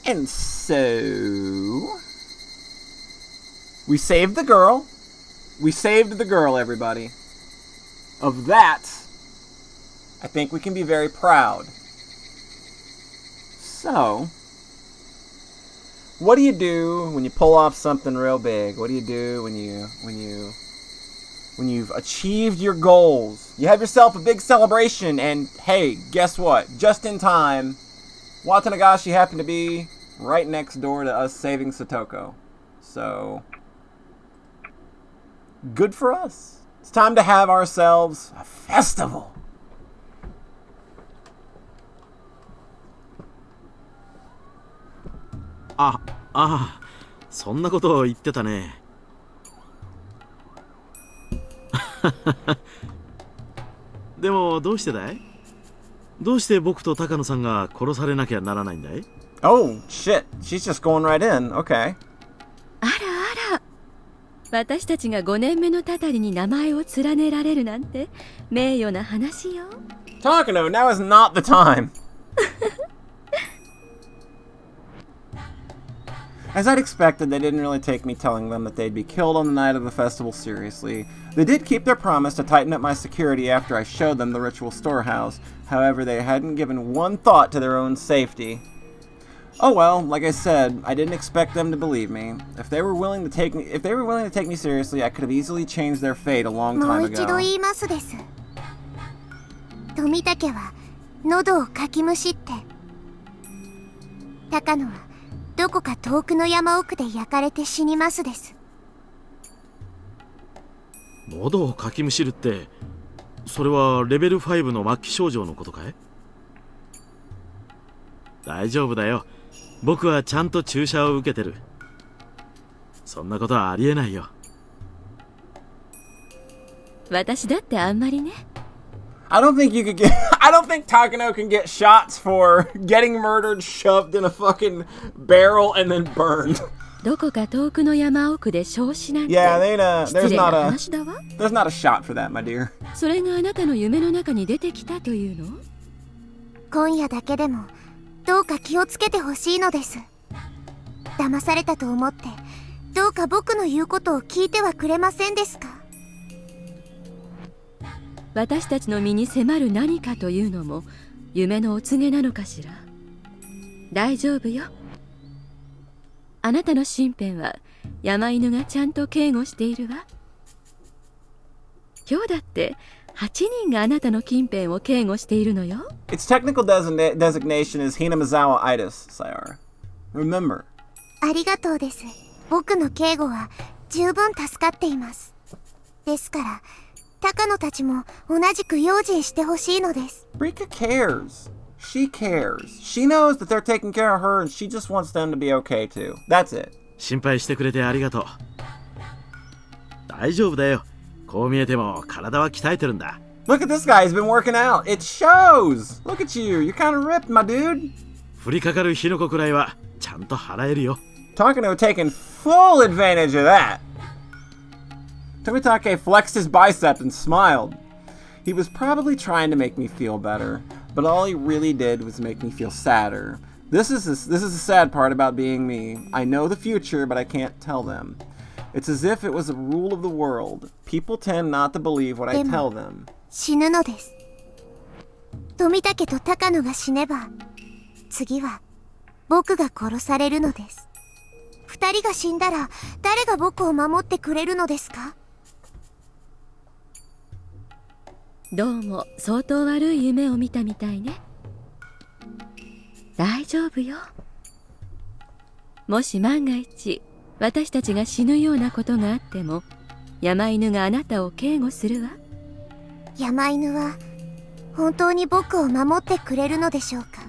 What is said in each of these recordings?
And so... we saved the girl. We saved the girl, everybody. Of that, I think we can be very proud. So, what do you do when you pull off something real big? What do you do when you've achieved your goals? You have yourself a big celebration, and hey, guess what? Just in time, Watanagashi happened to be right next door to us saving Satoko. So, good for us. It's time to have ourselves a festival. Ah, そんなことを言ってたね。でもどうしてだい？どうして僕と高野さんが殺されなきゃならないんだい？ Oh, shit. She's just going right in. Okay. あらあら。私たちが5年目のたたりに名前を連ねられるなんて名誉な話よ。Takano, now is not the time. As I'd expected, they didn't really take me telling them that they'd be killed on the night of the festival seriously. They did keep their promise to tighten up my security after I showed them the ritual storehouse. However, they hadn't given one thought to their own safety. Oh well, like I said, I didn't expect them to believe me. If they were willing to take me seriously, I could have easily changed their fate a long time ago. もう一度言いますです。富武は喉をかきむしって、高野はどこか遠くの山奥で焼かれて死にますです。喉をかきむしるって、それはレベル5の末期症状のことかい？大丈夫だよ。僕はちゃんと注射を受けてる。そんなことはありえないよ。私だってあんまりね。I don't think Takano can get shots for getting murdered, shoved in a fucking barrel, and then burned. どこか遠くの山奥で焼死なんて Yeah, 失礼な話だわ。there's not a shot for that, my dear. それがあなたの夢の中に出てきたというの？今夜だけでもどうか気をつけてほしいのです。騙されたと思ってどうか僕の言うことを聞いてはくれませんですか？私たちの身に迫る何かというのも夢のお告げなのかしら。大丈夫よ。あなたの身辺は山犬がちゃんと警護しているわ。今日だって8人があなたの近辺を警護しているのよ。Its technical designation is Hinamizawa-itis, Sayara. Remember. ありがとうです。僕の警護は十分助かっています。ですから高野たちも同じく用心してほしいのです。Rika cares. She cares. She knows that they're taking care of her and she just wants them to be okay too. That's it. 心配してくれてありがとう。大丈夫だよ。こう見えても体は鍛えてるんだ。Look at this guy, he's been working out. It shows. Look at you. You're kind of ripped, my dude. 降りかかる火の粉くらいはちゃんと払えるよ。Takano taking full advantage of that. Tomitake flexed his bicep and smiled. He was probably trying to make me feel better, but all he really did was make me feel sadder. This is the sad part about being me. I know the future, but I can't tell them. It's as if it was a rule of the world. People tend not to believe what I tell them. 死ぬのです。富武と高野が死ねば、次は僕が殺されるのです。二人が死んだら誰が僕を守ってくれるのですか？どうも相当悪い夢を見たみたいね。大丈夫よ。もし万が一私たちが死ぬようなことがあっても山犬があなたを警護するわ。山犬は本当に僕を守ってくれるのでしょうか？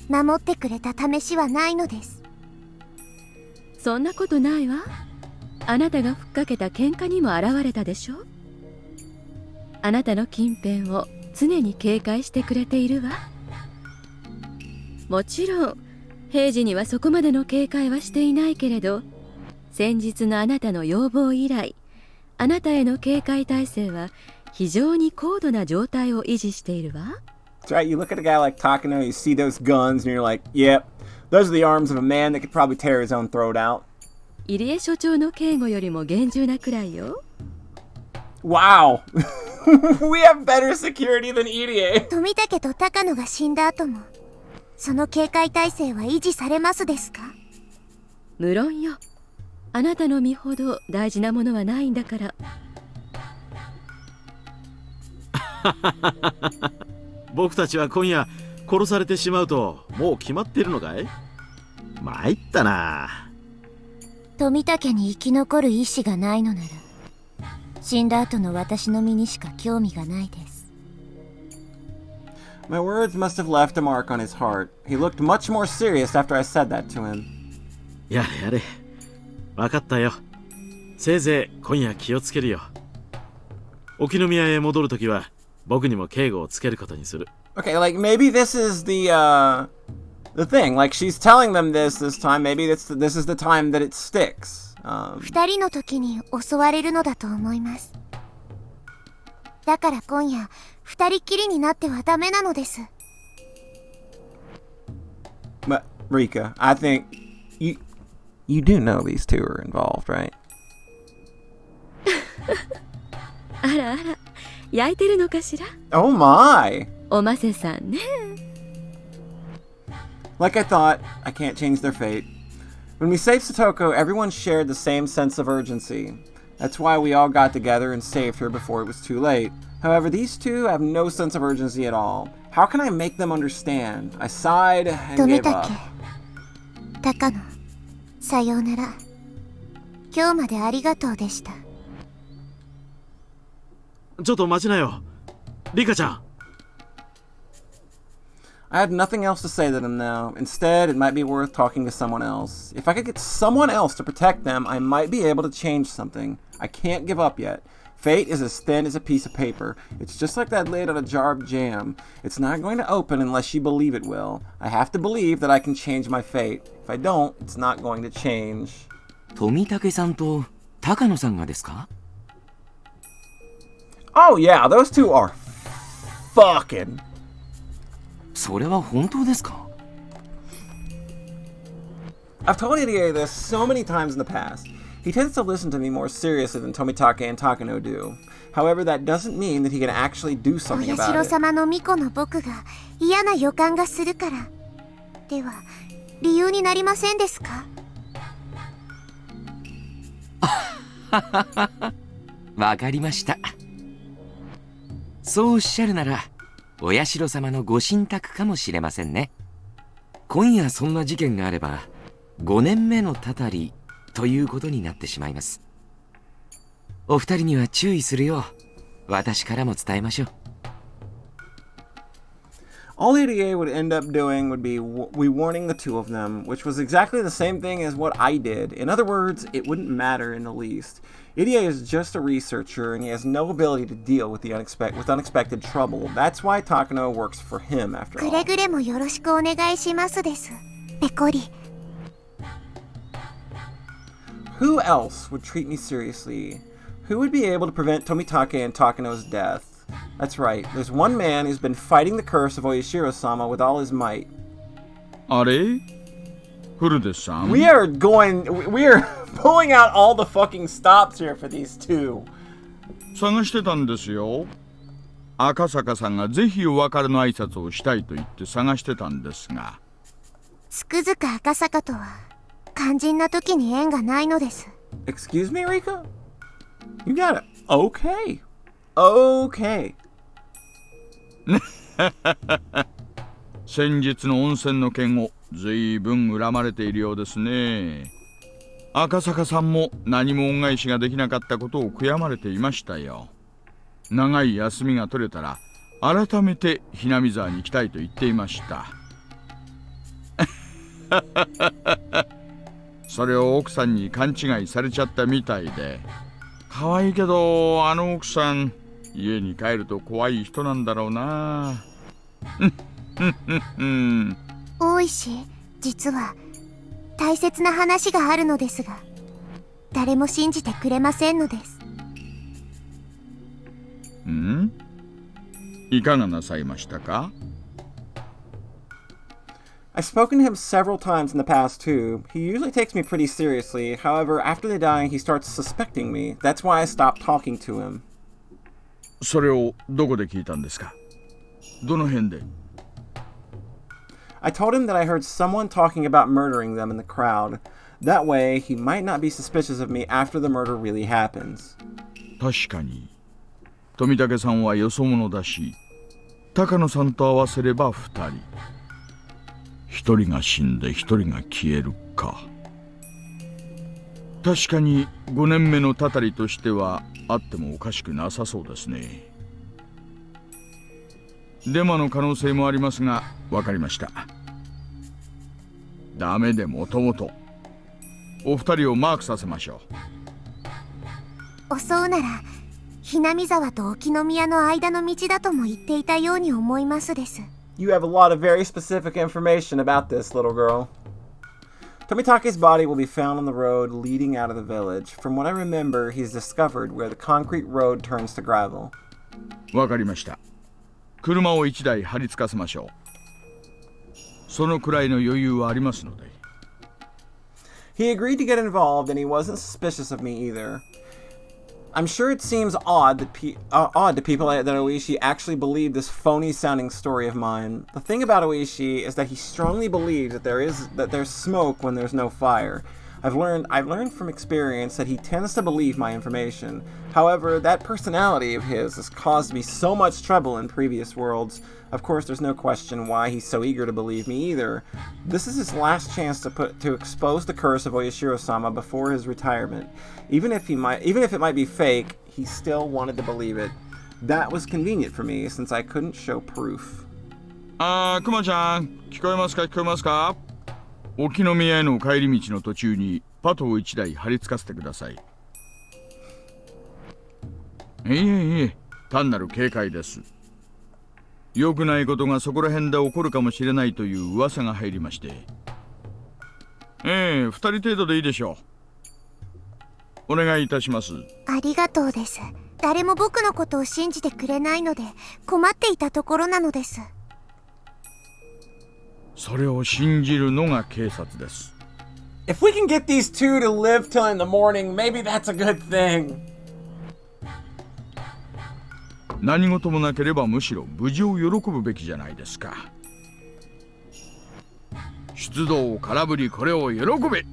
守ってくれた試しはないのです。そんなことないわ。あなたがふっかけた喧嘩にも現れたでしょ。あなたの近辺を常に警戒してくれているわ。もちろん平時にはそこまでの警戒はしていないけれど、先日のあなたの要望以来、あなたへの警戒態勢は非常に高度な状態を維持しているわ。That's right, you look at a guy like Takano, you see those guns, and you're like, yep, Those are the arms of a man that could probably tear his own throat out. 入江所長の警護よりも厳重なくらいよ。Wow! We have better security than Irie! 富武と高野が死んだ後も、その警戒態勢は維持されますですか？無論よ。あなたの身ほど大事なものはないんだから。僕たちは今夜殺されてしまうともう決まってるのかい？参ったな。富武に生き残る意志がないのなら、死んだ後の私の身にしか興味がないです。My words must have left a mark on his heart. He looked much more serious after I said that to him. やれやれ。わかったよ。せいぜい今夜気をつけるよ。沖宮へ戻るときは僕にも警護をつけることにする。Okay, like maybe this is the thing. Like she's telling them this time. Maybe this is the time that it sticks. 二人の時に襲われるのだと思います。だから今夜二人きりになってはダメなのです。But Rika, I think you do know these two are involved, right? あらあら、焼いてるのかしら？ Oh my! おませさんね。Like I thought, I can't change their fate. When we saved Satoko, everyone shared the same sense of urgency. That's why we all got together and saved her before it was too late. However, these two have no sense of urgency at all. How can I make them understand? I sighed and gave up. 高野、さようなら。今日までありがとうでした。ちょっと待ちなよ。リカちゃん。I had nothing else to say to them now. Instead, it might be worth talking to someone else. If I could get someone else to protect them, I might be able to change something. I can't give up yet. Fate is as thin as a piece of paper. It's just like that lid on a jar of jam. It's not going to open unless you believe it will. I have to believe that I can change my fate. If I don't, it's not going to change. 富武さんと高野さんがですか？ Oh yeah, those two are fucking. それは本当ですか？ I've told Irie this so many times in the past. He tends to listen to me more seriously than Tomitake and Takano do. However, that doesn't mean that he can actually do お something 社 about it. 様の巫女の僕が嫌な予感がするから。では、理由になりませんですか？わかりました。そうおっしゃるなら、お社様のご神託かもしれませんね。今夜そんな事件があれば、5年目のたたりということになってしまいます。お二人には注意するよう、私からも伝えましょう。All Irie would end up doing would be warning the two of them, which was exactly the same thing as what I did. In other words, it wouldn't matter in the least. Irie is just a researcher, and he has no ability to deal with unexpected trouble. That's why Takano works for him, after く all. れぐれもよろしくお願いしますです。ペコリ。Who else would treat me seriously? Who would be able to prevent Tomitake and Takano's death? That's right, there's one man who's been fighting the curse of Oyashiro-sama with all his might. あれ？古出さん。 We are pulling out all the fucking stops here for these two. 探してたんですよ。赤坂さんがぜひお別れの挨拶をしたいと言って探してたんですが。つくづく赤坂とは肝心な時に縁がないのです。 Excuse me, Rika? You got it. Okay. Okay. 先日の温泉の件をずいぶん恨まれているようですね。赤坂さんも何も恩返しができなかったことを悔やまれていましたよ。長い休みが取れたら改めてひなみ沢に行きたいと言っていました。それを奥さんに勘違いされちゃったみたいで。可愛いけどあの奥さん家に帰ると怖い人なんだろうな。大石、実は大切な話があるのですが、誰も信じてくれませんのです。ん？いかがなさいましたか？ I've spoken to him several times in the past too. He usually takes me pretty seriously. However, after they die, he starts suspecting me. That's why I stopped talking to him. それをどこで聞いたんですか？どの辺で？ I told him that I heard someone talking about murdering them in the crowd. That way, he might not be suspicious of me after the murder really happens. 確かに富武さんはよそ者だし、高野さんと合わせれば2人。一人が死んで一人が消えるか。確かに5年目のたたりとしてはあってもおかしくなさそうですね。デマの可能性もありますが、わかりました。ダメでもともとお二人をマークさせましょ襲うならひなみ沢と沖宮の間の道だとも言っていたように思いますです。 You have a lot of very specific information about this, little girl. Tomitake's body will be found on the road leading out of the village. From what I remember, he's discovered where the concrete road turns to gravel. う。わかりました。車を1台張り付かせましょう。そのくらいの余裕はありますので。He agreed to get involved, and he wasn't suspicious of me either. I'm sure it seems odd to people that Oishi actually believed this phony-sounding story of mine. The thing about Oishi is that he strongly believes that there's smoke when there's no fire. I've learned from experience that he tends to believe my information. However, that personality of his has caused me so much trouble in previous worlds. Of course, there's no question why he's so eager to believe me either. This is his last chance to expose the curse of Oyashiro-sama before his retirement. Even if it might be fake, he still wanted to believe it. That was convenient for me since I couldn't show proof. くまちゃん、聞こえますか聞こえますか？沖宮への帰り道の途中にパトを1台張り付かせてください。いえ、単なる警戒です。良くないことがそこら辺で起こるかもしれないという噂が入りまして。2人程度でいいでしょう。お願いいたします。ありがとうです。誰も僕のことを信じてくれないので困っていたところなのです。それを信じるのが警察です。If we can get these two to live till in the morning, maybe that's a good thing. 何事もなければむしろ無事を喜ぶべきじゃないですか。出動を空振りこれを喜べ。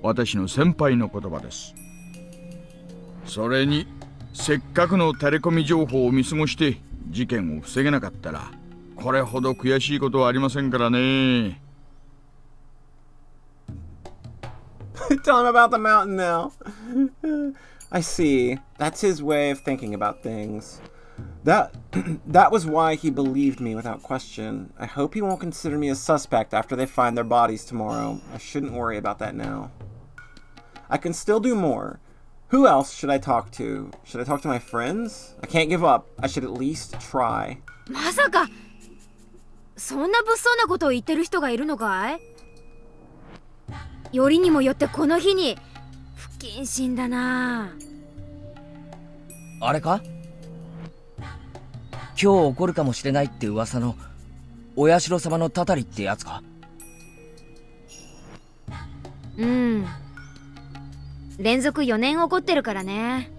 私の先輩の言葉です。それにせっかくのタレコミ情報を見過ごして事件を防げなかったらこれほど悔しいことはありませんからね。Tell him about the mountain now. I see. That's his way of thinking about things. That was why he believed me without question. I hope he won't consider me a suspect after they find their bodies tomorrow. I shouldn't worry about that now. I can still do more. Who else should I talk to? Should I talk to my friends? I can't give up. I should at least try. まさかそんな物騒なことを言ってる人がいるのかい？よりにもよってこの日に不謹慎だな。あれか？今日起こるかもしれないって噂のお社様のたたりってやつか？うん。連続4年起こってるからね。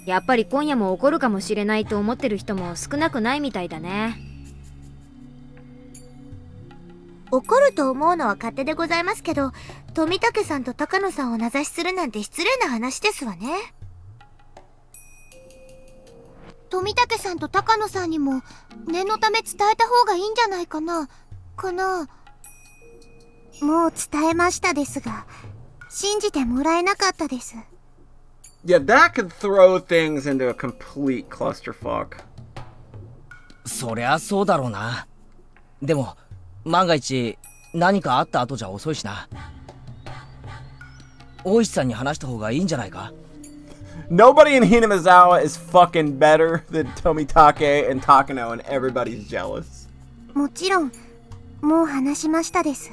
やっぱり今夜も起こるかもしれないと思ってる人も少なくないみたいだね。怒ると思うのは勝手でございますけど、富武さんと高野さんを名指しするなんて失礼な話ですわね。富武さんと高野さんにも念のため伝えた方がいいんじゃないかな。もう伝えましたですが、信じてもらえなかったです。Yeah, that could throw things into a complete clusterfuck. そりゃそうだろうな。でも万が一何かあった後じゃ遅いしな。大石さんに話した方がいいんじゃないか？ Nobody in Hinamizawa is fucking better than Tomitake and Takano, and everybody's jealous. もちろん、もう話しましたです。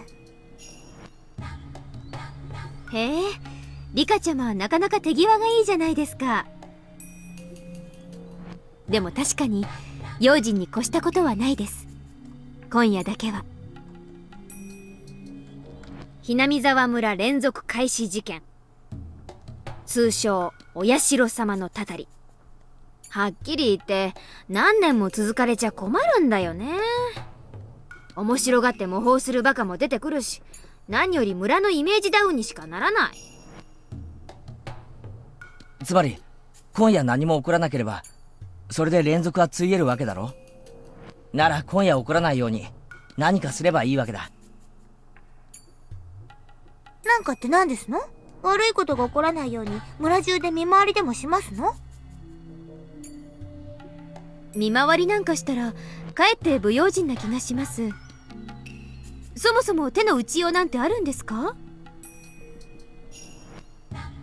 へえ、リカちゃまはなかなか手際がいいじゃないですか。でも確かに用心に越したことはないです。今夜だけはひなみ沢村連続開始事件、通称お社様のたたり。はっきり言って何年も続かれちゃ困るんだよね。面白がって模倣するバカも出てくるし、何より村のイメージダウンにしかならない。つまり今夜何も起こらなければそれで連続はついえるわけだろ。なら今夜起こらないように何かすればいいわけだ。なんかって何ですの？悪いことが起こらないように村中で見回りでもしますの？見回りなんかしたらかえって不用心な気がします。そもそも手の打ちようなんてあるんですか？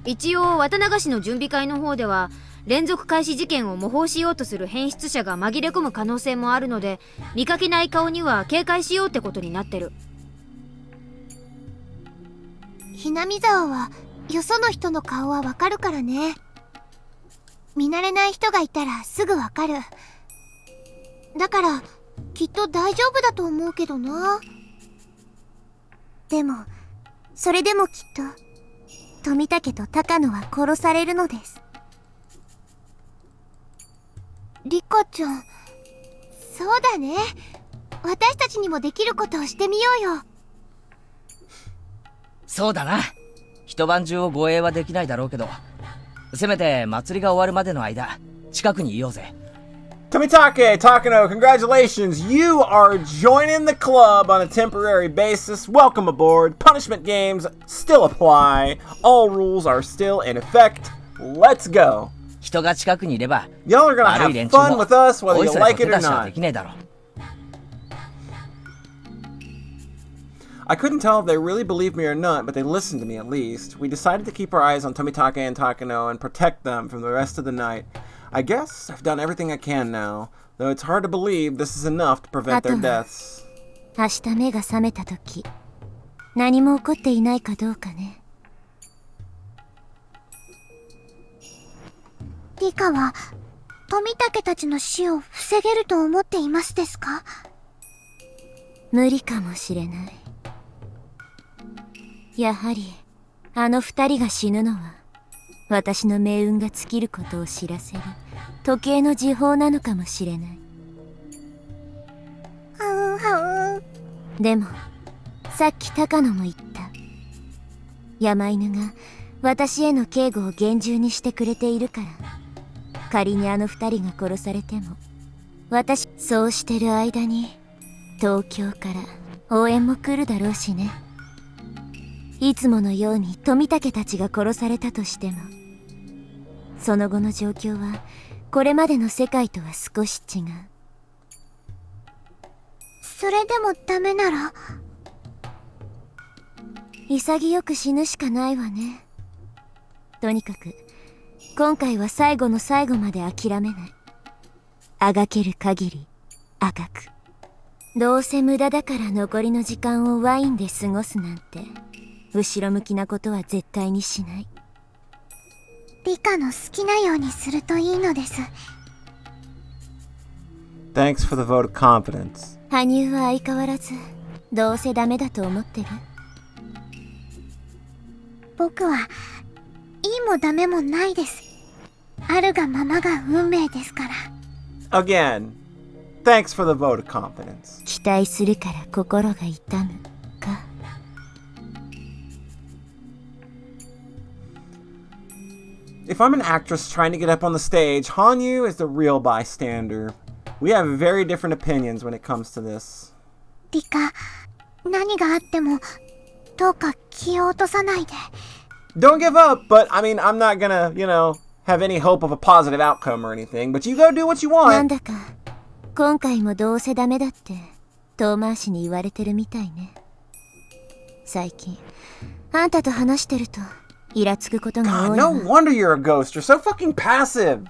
一応綿流しの準備会の方では連続開始事件を模倣しようとする変質者が紛れ込む可能性もあるので、見かけない顔には警戒しようってことになってる。ひなみ沢はよその人の顔はわかるからね。見慣れない人がいたらすぐわかる。だからきっと大丈夫だと思うけどな。でもそれでもきっと富武と高野は殺されるのです。リカちゃん、そうだね。私たちにもできることをしてみようよ。そうだな。一晩中を護衛はできないだろうけど、せめて祭りが終わるまでの間近くにいようぜ。Tomitake, Takano, congratulations! You are joining the club on a temporary basis. Welcome aboard. Punishment games still apply. All rules are still in effect. Let's go. 人が近くにいれば Y'all are gonna 悪 have い連中 fun も with us お whether い you それ like と it 手 or 出しは not. できねえだろ。I couldn't tell if they really believed me or not, but they listened to me at least. We decided to keep our eyes on Tomitake and Takano and protect them from the rest of the night. I guess I've done everything I can now, though it's hard to believe this is enough to prevent their deaths. 明日目が覚めた時、何も起こっていないかどうかね。リカは富武たちの死を防げると思っていますですか？無理かもしれない。やはりあの二人が死ぬのは私の命運が尽きることを知らせる時計の時報なのかもしれない。でもさっき高野も言った。山犬が私への警護を厳重にしてくれているから、仮にあの二人が殺されても私そうしてる間に東京から応援も来るだろうしね。いつものように富武たちが殺されたとしても、その後の状況はこれまでの世界とは少し違う。それでもダメなら潔く死ぬしかないわね。とにかく今回は最後の最後まで諦めない。あがける限りあがく。どうせ無駄だから残りの時間をワインで過ごすなんて後ろ向きなことは絶対にしない。リカの好きなようにするといいのです。 Thanks for the vote of confidence. 羽生は相変わらずどうせダメだと思ってる。僕はいいもダメもないです。あるがままが運命ですから。 Again, thanks for the vote of confidence. 期待するから心が痛むか。If I'm an actress trying to get up on the stage, Hanyu is the real bystander. We have very different opinions when it comes to this. リカ、何があってもどうか気を落とさないで。 Don't give up, but I mean, I'm not gonna, have any hope of a positive outcome or anything, but you go do what you なん want. だか今回もどうせダメだって遠回しに言われてるみたいね。最近あんたと話してるとイラつくことが God, 多い no わ。 wonder you're a ghost. You're so fucking passive.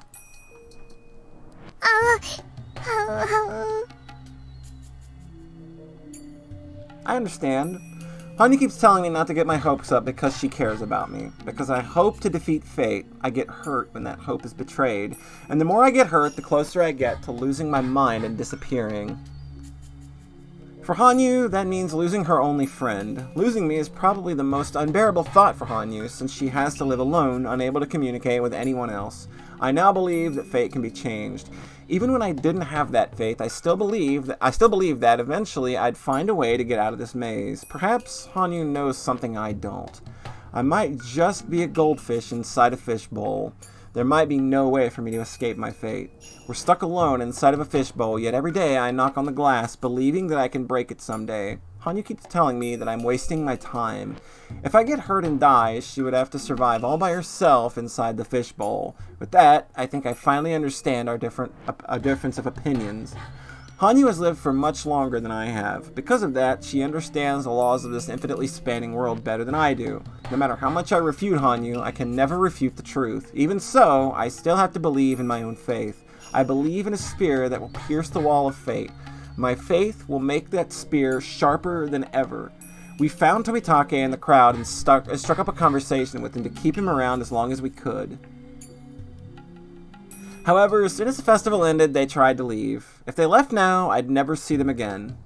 I understand. Honey keeps telling me not to get my hopes up because she cares about me. Because I hope to defeat fate, I get hurt when that hope is betrayed. And the more I get hurt, the closer I get to losing my mind and disappearing. For Hanyu, that means losing her only friend. Losing me is probably the most unbearable thought for Hanyu, since she has to live alone, unable to communicate with anyone else. I now believe that fate can be changed. Even when I didn't have that faith, I still believe that eventually I'd find a way to get out of this maze. Perhaps Hanyu knows something I don't. I might just be a goldfish inside a fishbowl. There might be no way for me to escape my fate. We're stuck alone inside of a fishbowl, yet every day I knock on the glass, believing that I can break it someday. Hanyu keeps telling me that I'm wasting my time. If I get hurt and die, she would have to survive all by herself inside the fishbowl. With that, I think I finally understand our difference of opinions. Hanyu has lived for much longer than I have. Because of that, she understands the laws of this infinitely spanning world better than I do. No matter how much I refute Hanyu, I can never refute the truth. Even so, I still have to believe in my own faith. I believe in a spear that will pierce the wall of fate. My faith will make that spear sharper than ever. We found Tomitake in the crowd and struck up a conversation with him to keep him around as long as we could. However, as soon as the festival ended, they tried to leave. If they left now, I'd never see them again.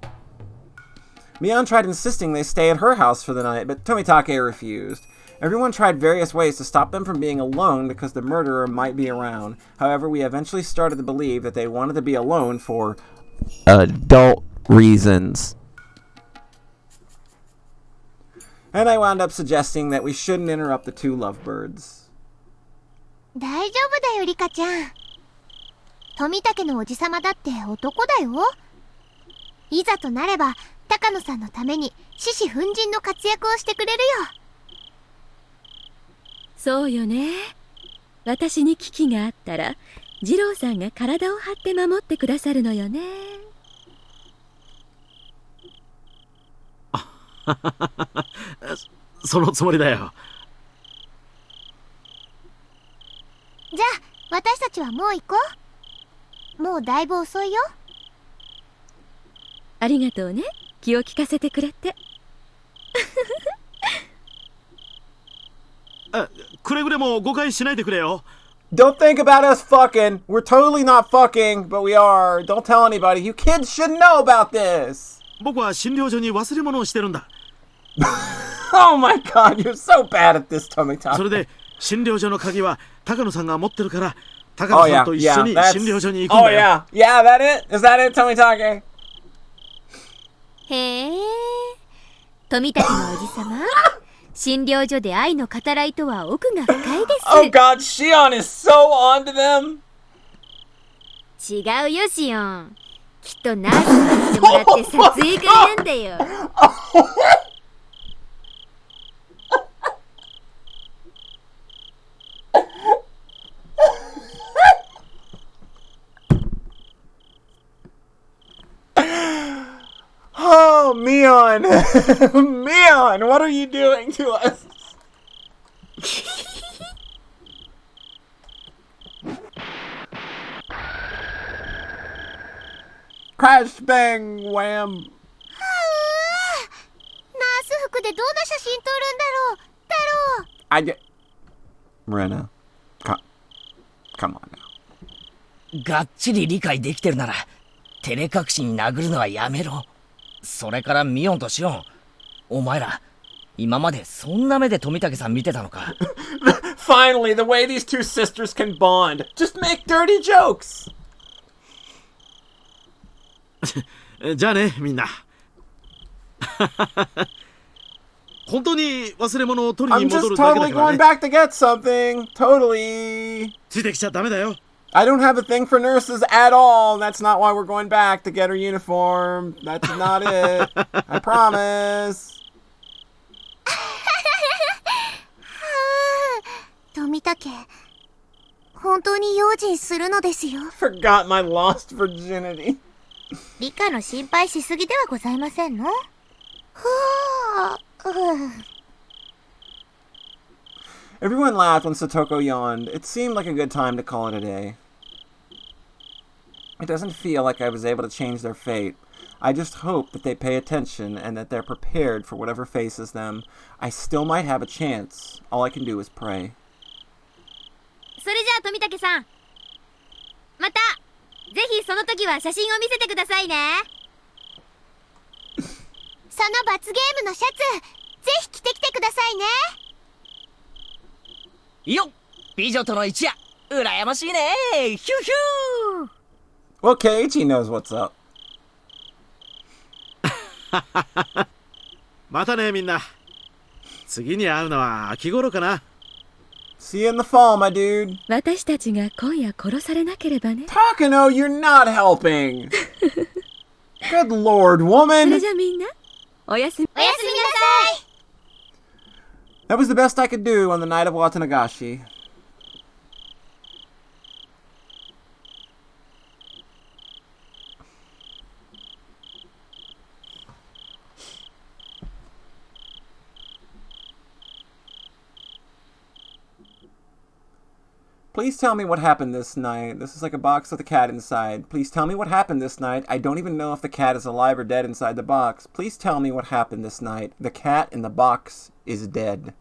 Mion tried insisting they stay at her house for the night, but Tomitake refused. Everyone tried various ways to stop them from being alone because the murderer might be around. However, we eventually started to believe that they wanted to be alone for adult reasons. And I wound up suggesting that we shouldn't interrupt the two lovebirds. 大丈夫だよ、リカちゃん。富武のおじさまだって男だよ。いざとなれば、高野さんのために獅子奮迅の活躍をしてくれるよ。そうよね。私に危機があったら、二郎さんが体を張って守ってくださるのよね。そのつもりだよ。じゃあ、私たちはもう行こう。もうだいぶ遅いよ。ありがとうね。気を利かせてくれて。くれぐれも誤解しないでくれよ。Don't think about us fucking. We're totally not fucking, but we are. Don't tell anybody. You kids should know about this. 僕は診療所に忘れ物をしてるんだ。Oh my god, you're so bad at this, Tomitake. それで診療所の鍵は高野さんが持ってるから、高野さんと一緒に診療所に行くんだよ。Oh yeah, that it? Is that it, Tomitake? へえ、富武のおじさま、診療所で愛の語らいとは奥が深いです。Oh god, Shion is so onto them. 違うよ、シオン。きっとナースにしてもらって撮影会なんだよ。Oh, Mion! Mion, what are you doing to us? Crash, bang, wham. ナース服でどんな写真撮るんだろう。太郎。I get... Rena, come on now. がっちり理解できてるなら、照れ隠しに殴るのはやめろ。それからミオンとシオン、お前ら、今までそんな目で富武さん見てたのか。Finally, the way these two sisters can bond. Just make dirty jokes. じゃあね、みんな。本当に忘れ物を取りに I'm 戻 just るだけだ totally から going ね。 back to get something. Totally. ついてきちゃダメだよ。I don't have a thing for nurses at all. That's not why we're going back to get her uniform. That's not it. I promise. 富武、本当に用心するのですよ。 Forgot my lost virginity. 理科の心配しすぎではございませんの？Everyone laughed when Satoko yawned. It seemed like a good time to call it a day. It doesn't feel like I was able to change their fate. I just hope that they pay attention and that they're prepared for whatever faces them. I still might have a chance. All I can do is pray. それじゃあ富武さん、またぜひその時は写真を見せてくださいね。その罰ゲームのシャツ、ぜひ着てきてくださいね。よっ、美女との一夜、羨ましいね。ヒューヒュー。 Well, Keiichi knows what's up. またねみんな。次に会うのは秋頃かな。 See you in the fall, my dude. 私たちが今夜殺されなければね。 Takano, you're not helping. Good lord, それ woman. じゃみんな、おやすみ。おやすみなさい。 That was the best I could do on the night of Watanagashi. Please tell me what happened this night. This is like a box with a cat inside. Please tell me what happened this night. I don't even know if the cat is alive or dead inside the box. Please tell me what happened this night. The cat in the box is dead.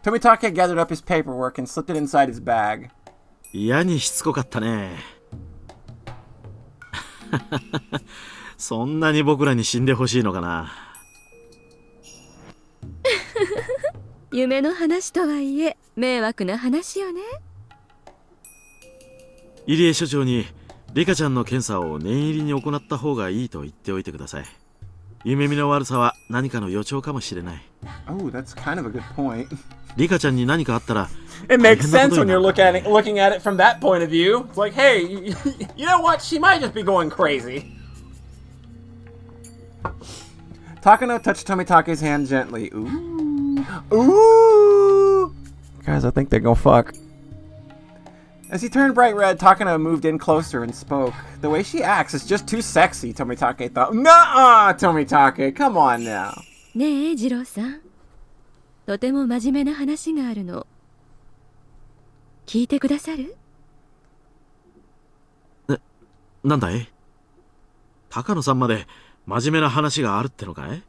Tomitake gathered up his paperwork and slipped it inside his bag. 嫌にしつこかったね。そんなに僕らに死んでほしいのかな。夢の話とはいえ迷惑な話よね。入江所長にリカちゃんの検査を念入りに行った方がいいと言っておいてください。夢見の悪さは何かの予兆かもしれない。 Oh, that's kind of a good point. リカちゃんに何かあったら It makes sense when you're looking at it from that point of view. It's like, hey, you know what? She might just be going crazy. Takano touched Tomitake's hand gently. Ooh. Ooh. Guys, I think they're gonna fuck. As he turned bright red, Takano moved in closer and spoke. The way she acts is just too sexy, Tomitake thought. Nuh-uh, Tomitake, come on now. ねえ次郎さん、とても真面目な話があるの。聞いてくださる？なんだい？高野さんまで真面目な話があるってのかい？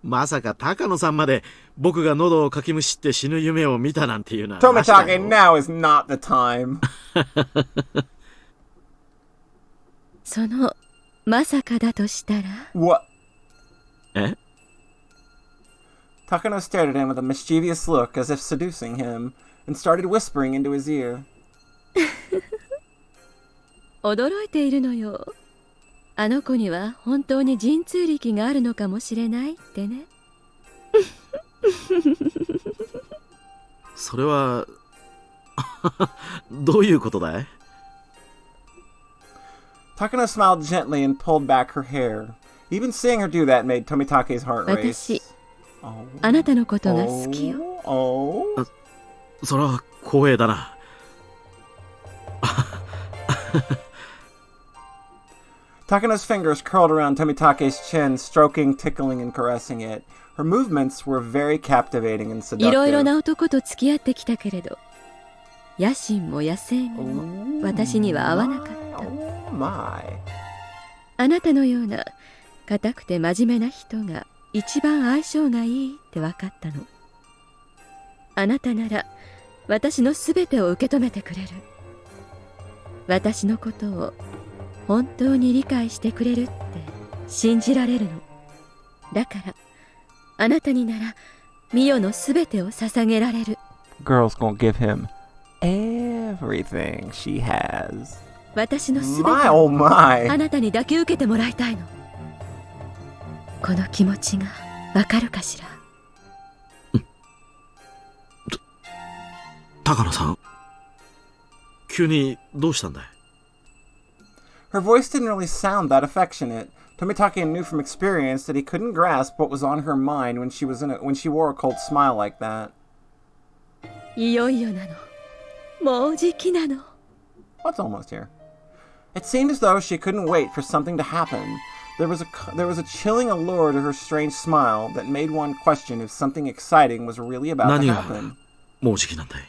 まさか高野さんまで僕が喉をかきむしって死ぬ夢を見たなんていうのは。Tomitake, now is not the time. そのまさかだとしたら。 What? え？ Takano stared at him with a mischievous look as if seducing him, and started whispering into his ear. 驚いているのよ。あの子には本当に神通力があるのかもしれないってね。それはどういうことだい？ Takano smiled gently and pulled back her hair. Even seeing her do that made Tomitake's heart race. 私、あなたのことが好きよ。Oh. それは光栄だな。Takano's fingers curled around Tomitake's chin, stroking, tickling, and caressing it. Her movements were very captivating and いろいろ seductive. な男と付き合ってきたけれど、野心も野生味も私には合わなかった。 Oh my. あなたのような固くて真面目な人が一番相性がいいって分かったの。あなたなら私のすべてを受け止めてくれる。私のことを本当に理解してくれるって信じられるの。だからあなたにならミオのすべてを捧げられる。 Girl's gonna give him everything she has. 私のすべて My oh を my. あなたにだけ受けてもらいたいの。この気持ちがわかるかしら。高野さん、急にどうしたんだい？ Her voice didn't really sound that affectionate. Tomitake knew from experience that he couldn't grasp what was on her mind when she wore a cold smile like that. いよいよなの。もうじきなの。 What's almost here? It seemed as though she couldn't wait for something to happen. There was a chilling allure to her strange smile that made one question if something exciting was really about to 何が happen. もうじきなんだい？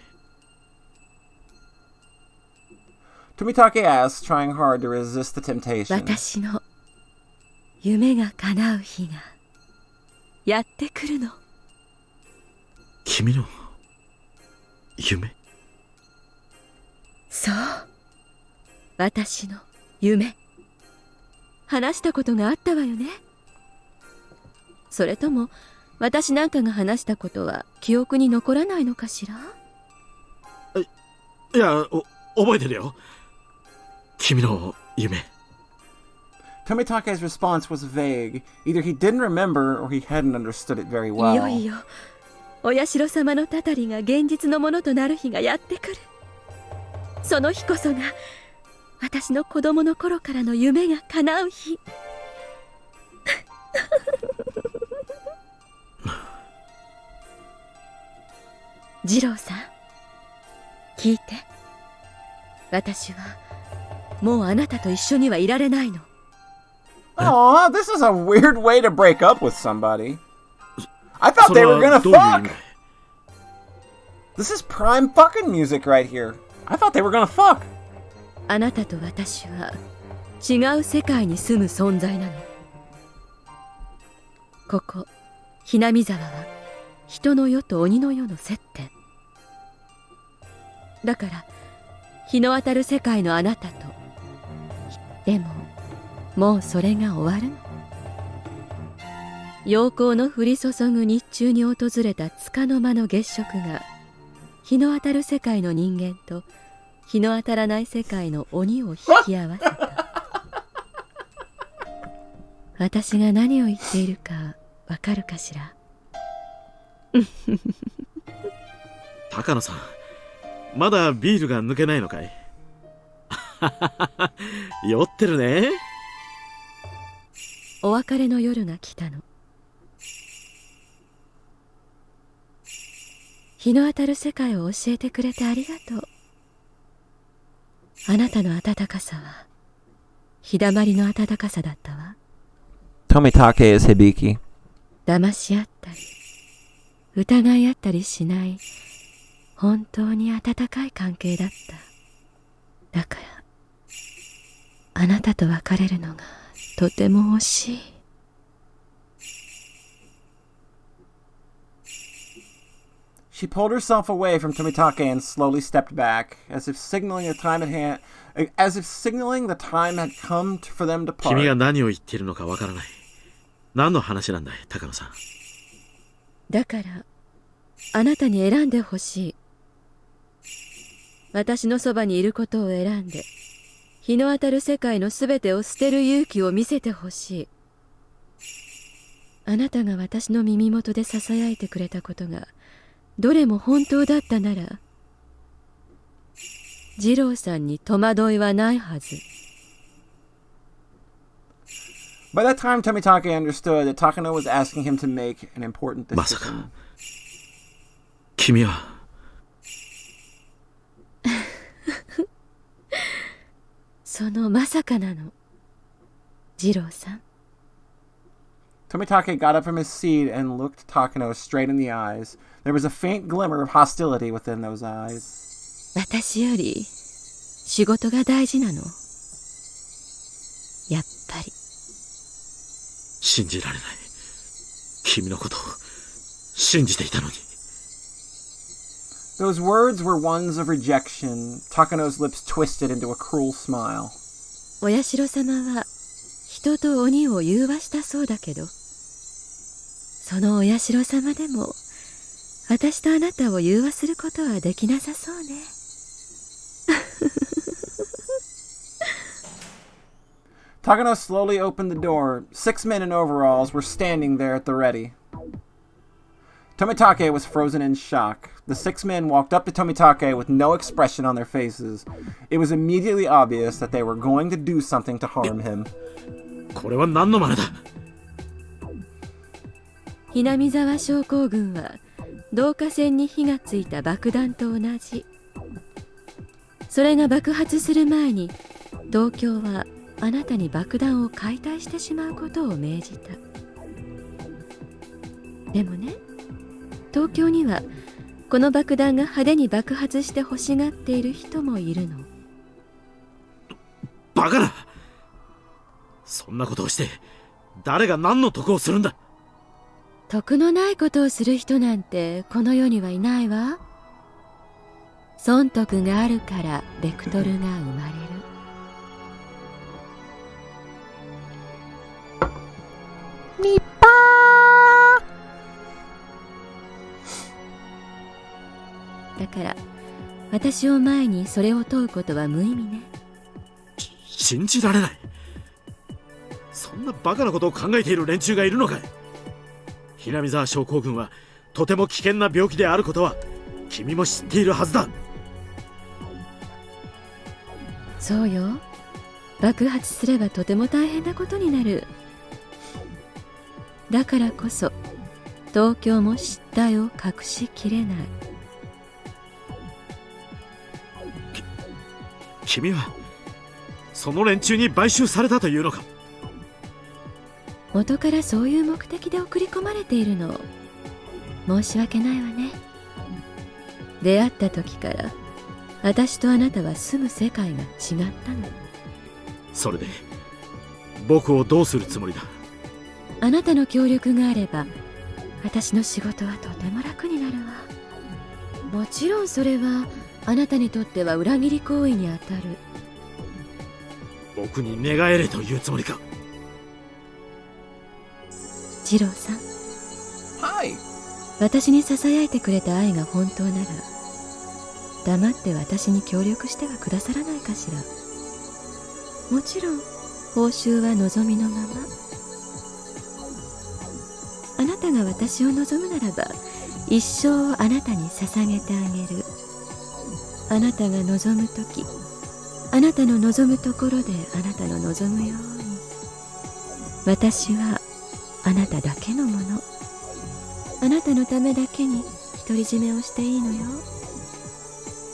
Tomitake asked, trying hard to resist the temptation. 私の夢が叶う日がやってくるの。君の夢？そう。私の夢。話したことがあったわよね。それとも、私なんかが話したことは記憶に残らないのかしら？いや、覚えてるよ。君の夢。Tomitake's response was vague. Either he didn't remember or he hadn't understood it very い well. よいよ、お社様のたたりが現実のものとなる日がやってくる。その日こそが、私の子供の頃からの夢が叶う日。次郎さん、聞いて。私はもうあなたと一緒にはいられないの。Aw, this is a weird way to break up with somebody. I thought they were gonna fuck! This is prime fucking music right here. I thought they were gonna fuck. あなたと私は違う世界に住む存在なの。ここ、ひなみ沢は人の世と鬼の世の接点。だから、日の当たる世界のあなたと。でも、もうそれが終わるの。陽光の降り注ぐ日中に訪れた束の間の月食が、日の当たる世界の人間と日の当たらない世界の鬼を引き合わせた。私が何を言っているかわかるかしら？高野さん、まだビールが抜けないのかい？酔ってるね。お別れの夜が来たの。日の当たる世界を教えてくれてありがとう。あなたの温かさは日だまりの温かさだったわ。 Tomitake is Hibiki. 騙し合ったり疑い合ったりしない本当に温かい関係だった。だからあなたと別れるのがとても惜しい。She pulled herself away from Tomitake and slowly stepped back, as if signaling the time had come for them to part. 君が何を言っているのかわからない。何の話なんだい、高野さん。だからあなたに選んでほしい。私のそばにいることを選んで日の当たる世界のすべてを捨てる勇気を見せてほしい。あなたが私の耳元で囁いてくれたことがどれも本当だったなら、二郎さんに戸惑いはないはず。By that time, Tomitake understood that Takano was asking him to make an important decision. まさか君はそのまさかなの、二郎さん。Tomitake got up from his seat and looked Takano straight in the eyes. There was a faint glimmer of hostility within those eyes. 私より仕事が大事なの、やっぱり。信じられない。君のことを信じていたのに。Those words were ones of rejection. Takano's lips twisted into a cruel smile. お社様は人と鬼を融和したそうだけど、そのお社様でも私とあなたを融和することはできなさそうね。Takano slowly opened the door. 6 men in overalls were standing there at the ready. Tomitake was frozen in shock. The 6 men walked up to Tomitake with no expression on their faces. It was immediately obvious that they were going to do something to harm him. これは何の真似だ。ひなみ沢症候群は導火線に火がついた爆弾と同じ。それが爆発する前に東京はあなたに爆弾を解体してしまうことを命じた。でもね、東京にはこの爆弾が派手に爆発して欲しがっている人もいるの。バカな。そんなことをして誰が何の得をするんだ。得のないことをする人なんてこの世にはいないわ。損得があるからベクトルが生まれる。ニッパだから私を前にそれを問うことは無意味ね。信じられない。そんなバカなことを考えている連中がいるのかい。ひなみ沢症候群はとても危険な病気であることは君も知っているはずだ。そうよ。爆発すればとても大変なことになる。だからこそ東京も失態を隠しきれない。君はその連中に買収されたというのか。元からそういう目的で送り込まれているの。申し訳ないわね。出会った時から私とあなたは住む世界が違ったの。それで僕をどうするつもりだ。あなたの協力があれば私の仕事はとても楽になるわ。もちろんそれはあなたにとっては裏切り行為にあたる。僕に寝返れというつもりか。次郎さん、はい。私に囁いてくれた愛が本当なら黙って私に協力してはくださらないかしら。もちろん報酬は望みのまま。あなたが私を望むならば一生をあなたに捧げてあげる。あなたが望むとき、あなたの望むところであなたの望むように。私はあなただけのもの。あなたのためだけに独り占めをしていいのよ。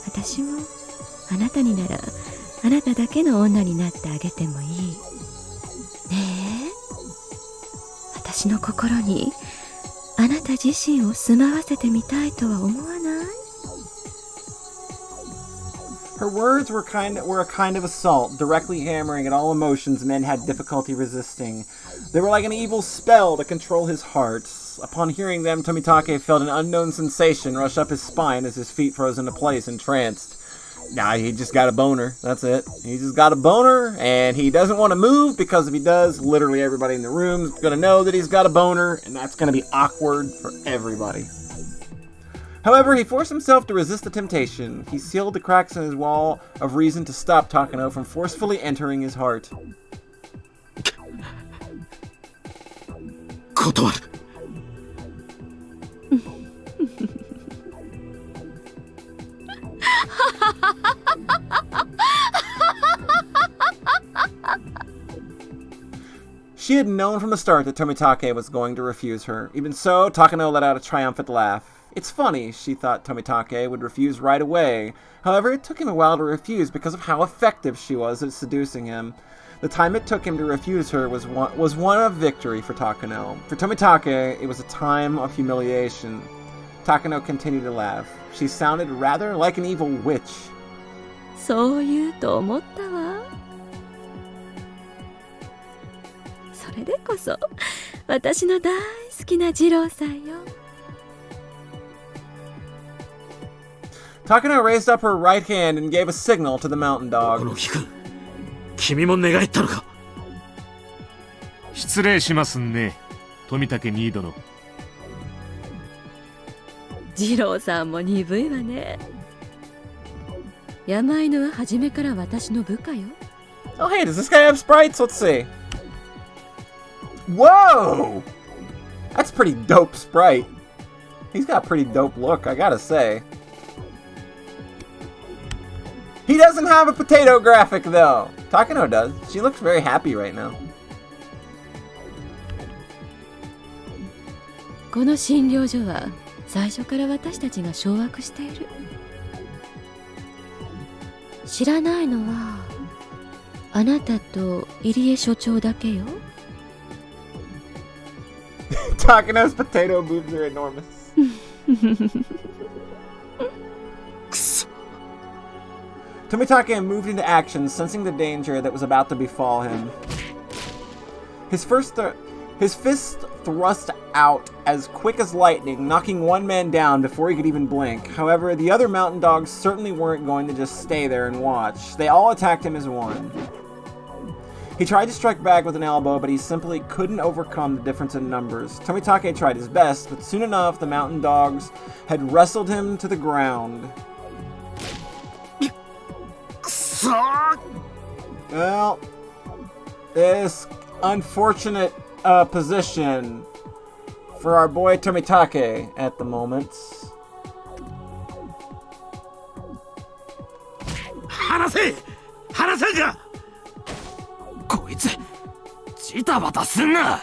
私もあなたにならあなただけの女になってあげてもいい。ねえ、私の心にあなた自身を住まわせてみたいとは思わない？ Her words were a kind of assault, directly hammering at all emotions men had difficulty resisting. They were like an evil spell to control his heart. Upon hearing them, Tomitake felt an unknown sensation rush up his spine as his feet froze into place, entranced. Nah, he just got a boner. That's it. He just got a boner, and he doesn't want to move, because if he does, literally everybody in the room is going to know that he's got a boner, and that's going to be awkward for everybody. However, he forced himself to resist the temptation. He sealed the cracks in his wall of reason to stop Takano from forcefully entering his heart. 断る。She had known from the start that Tomitake was going to refuse her. Even so, Takano let out a triumphant laugh. It's funny, she thought Tomitake would refuse right away. However, it took him a while to refuse because of how effective she was at seducing him. The time it took him to refuse her was one of victory for Takano. For Tomitake, it was a time of humiliation. Takano continued to laugh. She sounded rather like an evil witch. そう言うと思ったわ。それでこそ私の大好きな次郎さんよ。Takano raised up her right hand and gave a signal to the mountain こ dog. の木君、君も寝返ったのか。失礼しますね、富武ニードの。次郎さんも鈍いわね。山犬は初めから私の部下よ。Oh, hey, does this guy have sprites? Let's see. Whoa! That's pretty dope sprite. He's got a pretty dope look, I gotta say. He doesn't have a potato graphic, though. Takano does. She looks very happy right now. この診療所は最初から私たちが掌握している。知らないのはあなたと入江所長だけよ。Takano's potato boobs are enormous. くそ。 Tomitake moved into action, sensing the danger that was about to befall him. His first His fist thrust out as quick as lightning, knocking one man down before he could even blink. However, the other mountain dogs certainly weren't going to just stay there and watch. They all attacked him as one. He tried to strike back with an elbow, but he simply couldn't overcome the difference in numbers. Tomitake tried his best, but soon enough, the mountain dogs had wrestled him to the ground. Well, this unfortunate position for our boy Tomitake at the moment. 離せ離せんかこいつジタバタすんな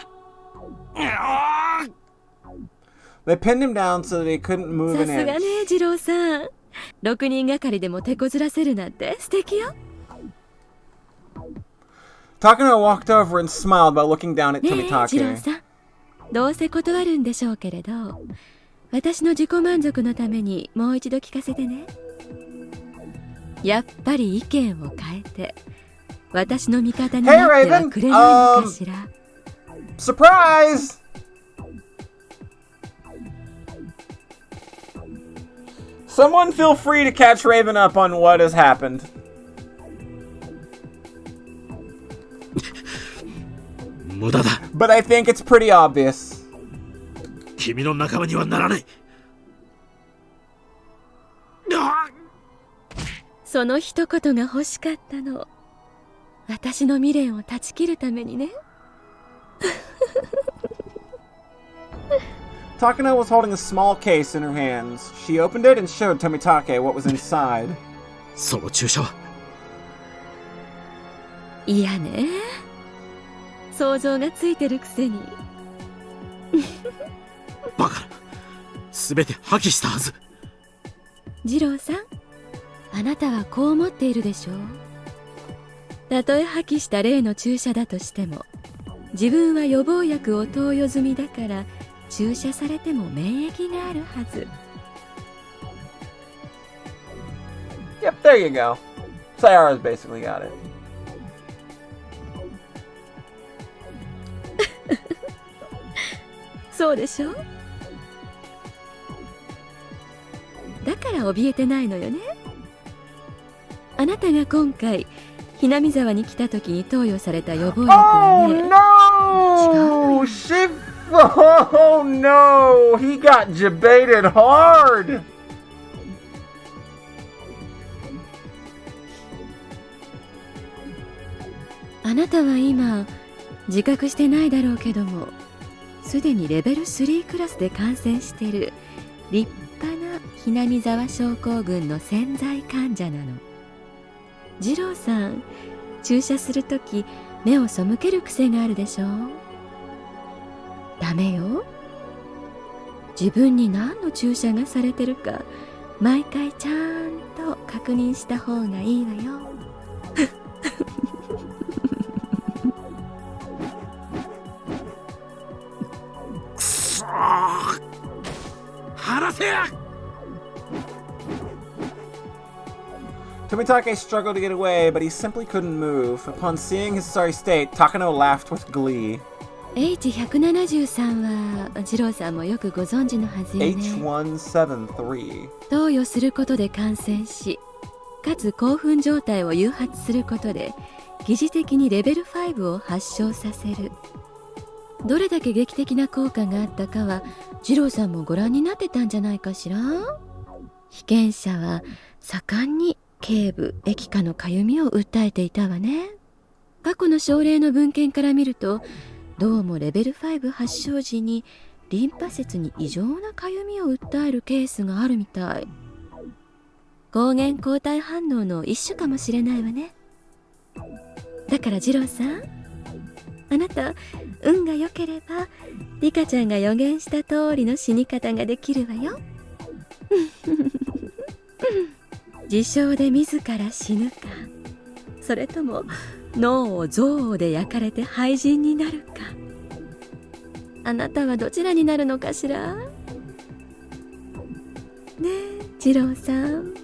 They pinned him down so that he couldn't move さ an すが inch. ね、二郎さん。6人がかりでも手こずらせるなんて素敵よ。Takano walked over and smiled while looking down at ねえ、二郎 Tomitake. さん。どうせ断るんでしょうけれど、私の自己満足のためにもう一度聞かせてね。やっぱり意見を変えて、私の味方になってはくれないのかしら。Surprise! Someone feel free to catch Raven up on what has happened. 無駄だ But I think it's pretty obvious. 君の仲間にはならないその一言が欲しかったの。私の未練を断ち切るためにね。Takano was holding a small case in her hands. She opened it and showed Tomitake what was inside. その注射は。いやね。想像がついてるくせに。バカな。すべて破棄したはず。二郎さん、あなたはこう思っているでしょう。たとえ破棄した例の注射だとしても、自分は予防薬を投与済みだから注射されても免疫があるはず。Yep, there you go. Sayara's basically got it. そうでしょ。だから怯えてないのよね。あなたが今回ひなみ沢に来た時に投与された予防薬はね。Oh no! Oh no! He got jebaited hard! あなたは今自覚してないだろうけども、すでにレベル3クラスで感染してる立派なひなみ沢症候群の潜在患者なの。二郎さん、注射するとき目を背ける癖があるでしょ。ダメよ。自分に何の注射がされてるか毎回ちゃんと確認した方がいいわよ。くそー、離せや。Tomitake struggled to get away, but he simply couldn't move. Upon seeing his sorry state, Takano laughed with glee. H173 は二郎さんもよくご存知のはずよね。H173. 投与することで感染し、かつ興奮状態を誘発することで疑似的にレベル5を発症させる。どれだけ劇的な効果があったかは二郎さんもご覧になってたんじゃないかしら。被験者は盛んに頸部液下のかゆみを訴えていたわね。過去の症例の文献から見ると、どうもレベル5発症時にリンパ節に異常なかゆみを訴えるケースがあるみたい。抗原抗体反応の一種かもしれないわね。だから二郎さん、あなた運が良ければリカちゃんが予言した通りの死に方ができるわよ。自傷で自ら死ぬか、それとも脳を憎悪で焼かれて廃人になるか。あなたはどちらになるのかしら。ねえ、二郎さん。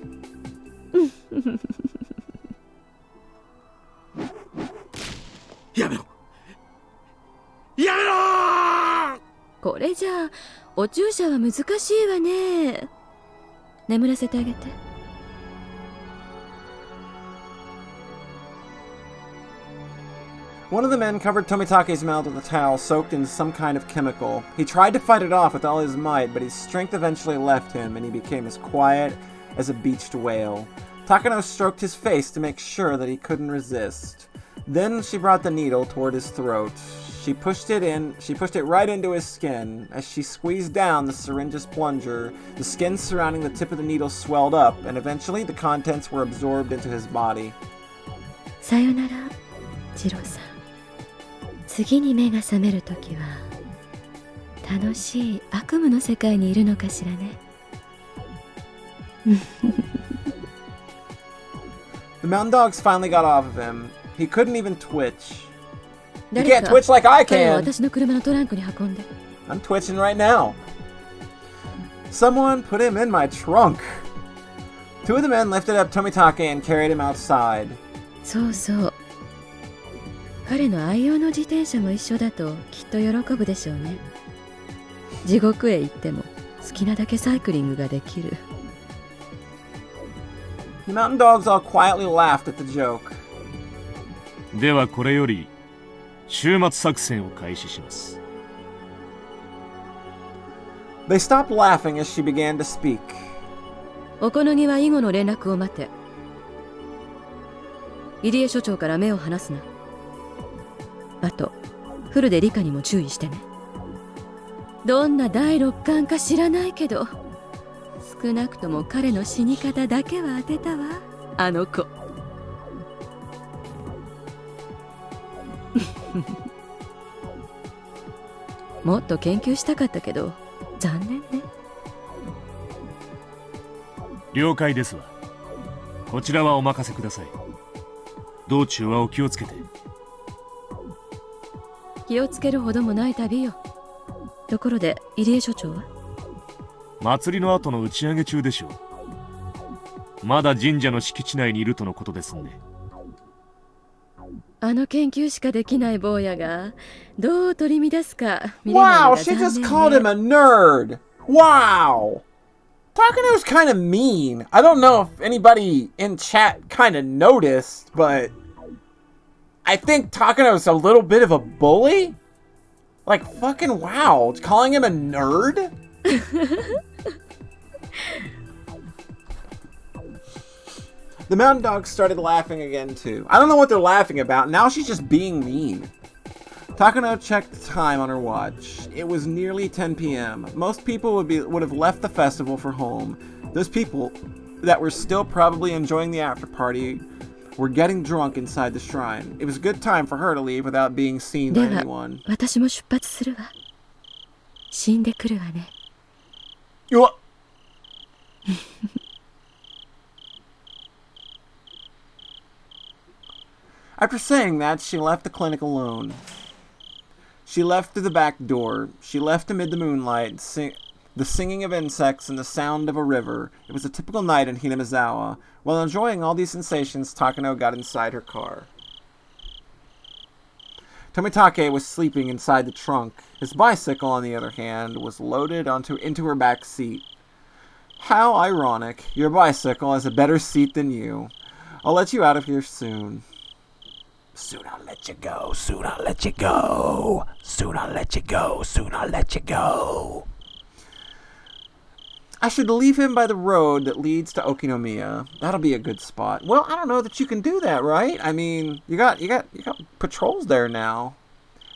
やめろやめろこれじゃあお注射は難しいわね。眠らせてあげて。One of the men covered Tomitake's mouth with a towel soaked in some kind of chemical. He tried to fight it off with all his might, but his strength eventually left him, and he became as quiet as a beached whale. Takano stroked his face to make sure that he couldn't resist. Then she brought the needle toward his throat. She pushed it right into his skin. As she squeezed down the syringe's plunger, the skin surrounding the tip of the needle swelled up, and eventually the contents were absorbed into his body. さよなら、ジローさん。次に目が覚めるときは楽しい悪夢の世界にいるのかしらね。The mountain dogs finally got off of him. He couldn't even twitch. You can't twitch like I 彼を can! 私の車のトランクに運んで。I'm twitching right now. Someone put him in my trunk. Two of the men lifted up Tomitake and carried him outside. そうそう。彼の愛用の自転車も一緒だときっと喜ぶでしょうね。地獄へ行っても好きなだけサイクリングができる。The mountain dogs all quietly laughed at the joke. ではこれより終末作戦を開始します。They stopped laughing as she began to speak. おこのぎは以後の連絡を待て。入江所長から目を離すな。あとフルで理科にも注意してね。どんな第六感か知らないけど少なくとも彼の死に方だけは当てたわ、あの子。もっと研究したかったけど残念ね。了解ですわ。こちらはお任せください。道中はお気をつけて。気をつけるほどもない旅よ。ところで入江所長は？祭りの後の打ち上げ中でしょう。まだ神社の敷地内にいるとのことですんで。あの研究しかできない坊やがどう取り乱すか見れないの Wow, が she 残念 just ね。 called him a nerd. Wow. Takano's kind of mean. I don't know if anybody in chat kind of noticed, but I think Takano's a little bit of a bully. Like, fucking wow. Calling him a nerd? The mountain dogs started laughing again, too. I don't know what they're laughing about. Now she's just being mean. Takano checked the time on her watch. It was nearly 10 p.m. Most people would have left the festival for home. Those people that were still probably enjoying the after party were getting drunk inside the shrine. It was a good time for her to leave without being seen by では anyone. 私も出発するわ。死んでくるわね。You what? After saying that, she left the clinic alone. She left through the back door. She left amid the moonlight, the singing of insects and the sound of a river. It was a typical night in Hinamizawa. While enjoying all these sensations, Takano got inside her car. Tomitake was sleeping inside the trunk. His bicycle, on the other hand, was loaded into her back seat. How ironic. Your bicycle has a better seat than you. I'll let you out of here soon. Soon I'll let you go. Soon I'll let you go. Soon I'll let you go. Soon I'll let you go. I should leave him by the road that leads to Okinomiya. That'll be a good spot. Well, I don't know that you can do that, right? I mean, you got patrols there now.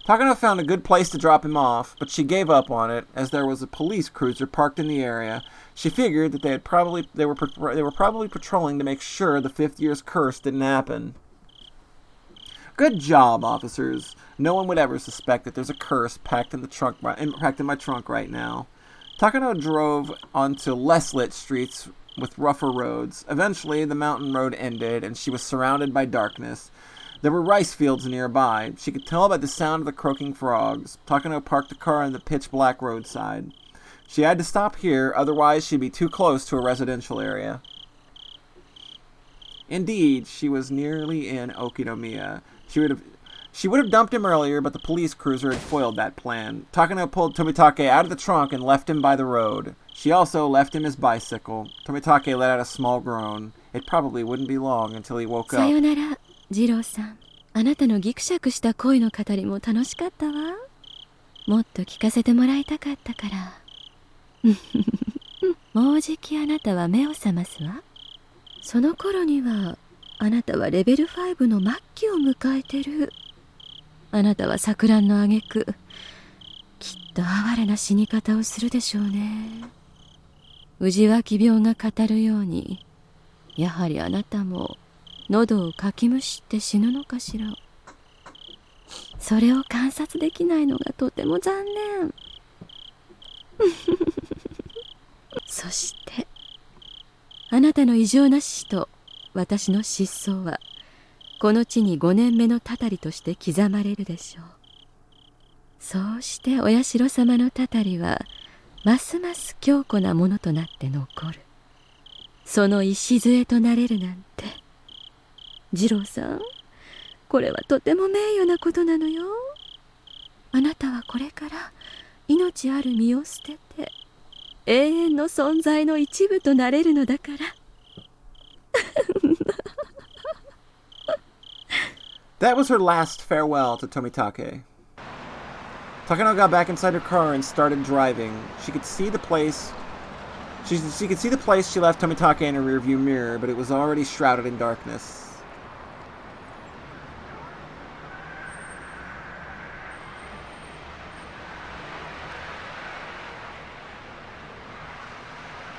Takano found a good place to drop him off, but she gave up on it as there was a police cruiser parked in the area. She figured that they were probably patrolling to make sure the 5th year's curse didn't happen. Good job, officers. No one would ever suspect that there's a curse packed in my trunk right now. Takano drove onto less lit streets with rougher roads. Eventually, the mountain road ended, and she was surrounded by darkness. There were rice fields nearby. She could tell by the sound of the croaking frogs. Takano parked the car on the pitch-black roadside. She had to stop here, otherwise she'd be too close to a residential area. Indeed, she was nearly in Okinomiya. She would have dumped him earlier, but the police cruiser had foiled that plan. Takano pulled Tomitake out of the trunk and left him by the road. She also left him his bicycle. Tomitake let out a small groan. It probably wouldn't be long until he woke up. さよなら、ジローさん。あなたのギクシャクした恋の語りも楽しかったわ。もっと聞かせてもらいたかったから。もうじきあなたは目を覚ますわ。その頃にはあなたはレベル5の末期を迎えてる。あなたは錯乱の挙句、きっと哀れな死に方をするでしょうね。宇治脇病が語るように、やはりあなたも喉をかきむしって死ぬのかしら。それを観察できないのがとても残念。そしてあなたの異常な死と私の失踪はこの地に5年目のたたりとして刻まれるでしょう。そうしてお社様のたたりはますます強固なものとなって残る。その礎となれるなんて。次郎さん、これはとても名誉なことなのよ。あなたはこれから命ある身を捨てて永遠の存在の一部となれるのだから。That was her last farewell to Tomitake. Takano got back inside her car and started driving. She could see the place. She could see the place she left Tomitake in her rearview mirror, but it was already shrouded in darkness.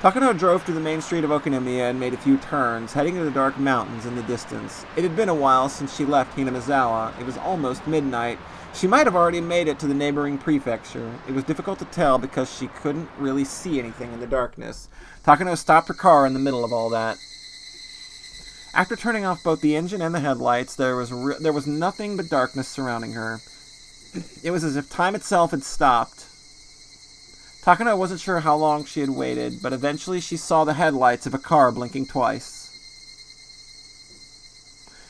Takano drove through the main street of Okinomiya and made a few turns, heading to the dark mountains in the distance. It had been a while since she left Hinamizawa. It was almost midnight. She might have already made it to the neighboring prefecture. It was difficult to tell because she couldn't really see anything in the darkness. Takano stopped her car in the middle of all that. After turning off both the engine and the headlights, there was nothing but darkness surrounding her. It was as if time itself had stopped. Takano wasn't sure how long she had waited, but eventually she saw the headlights of a car blinking twice.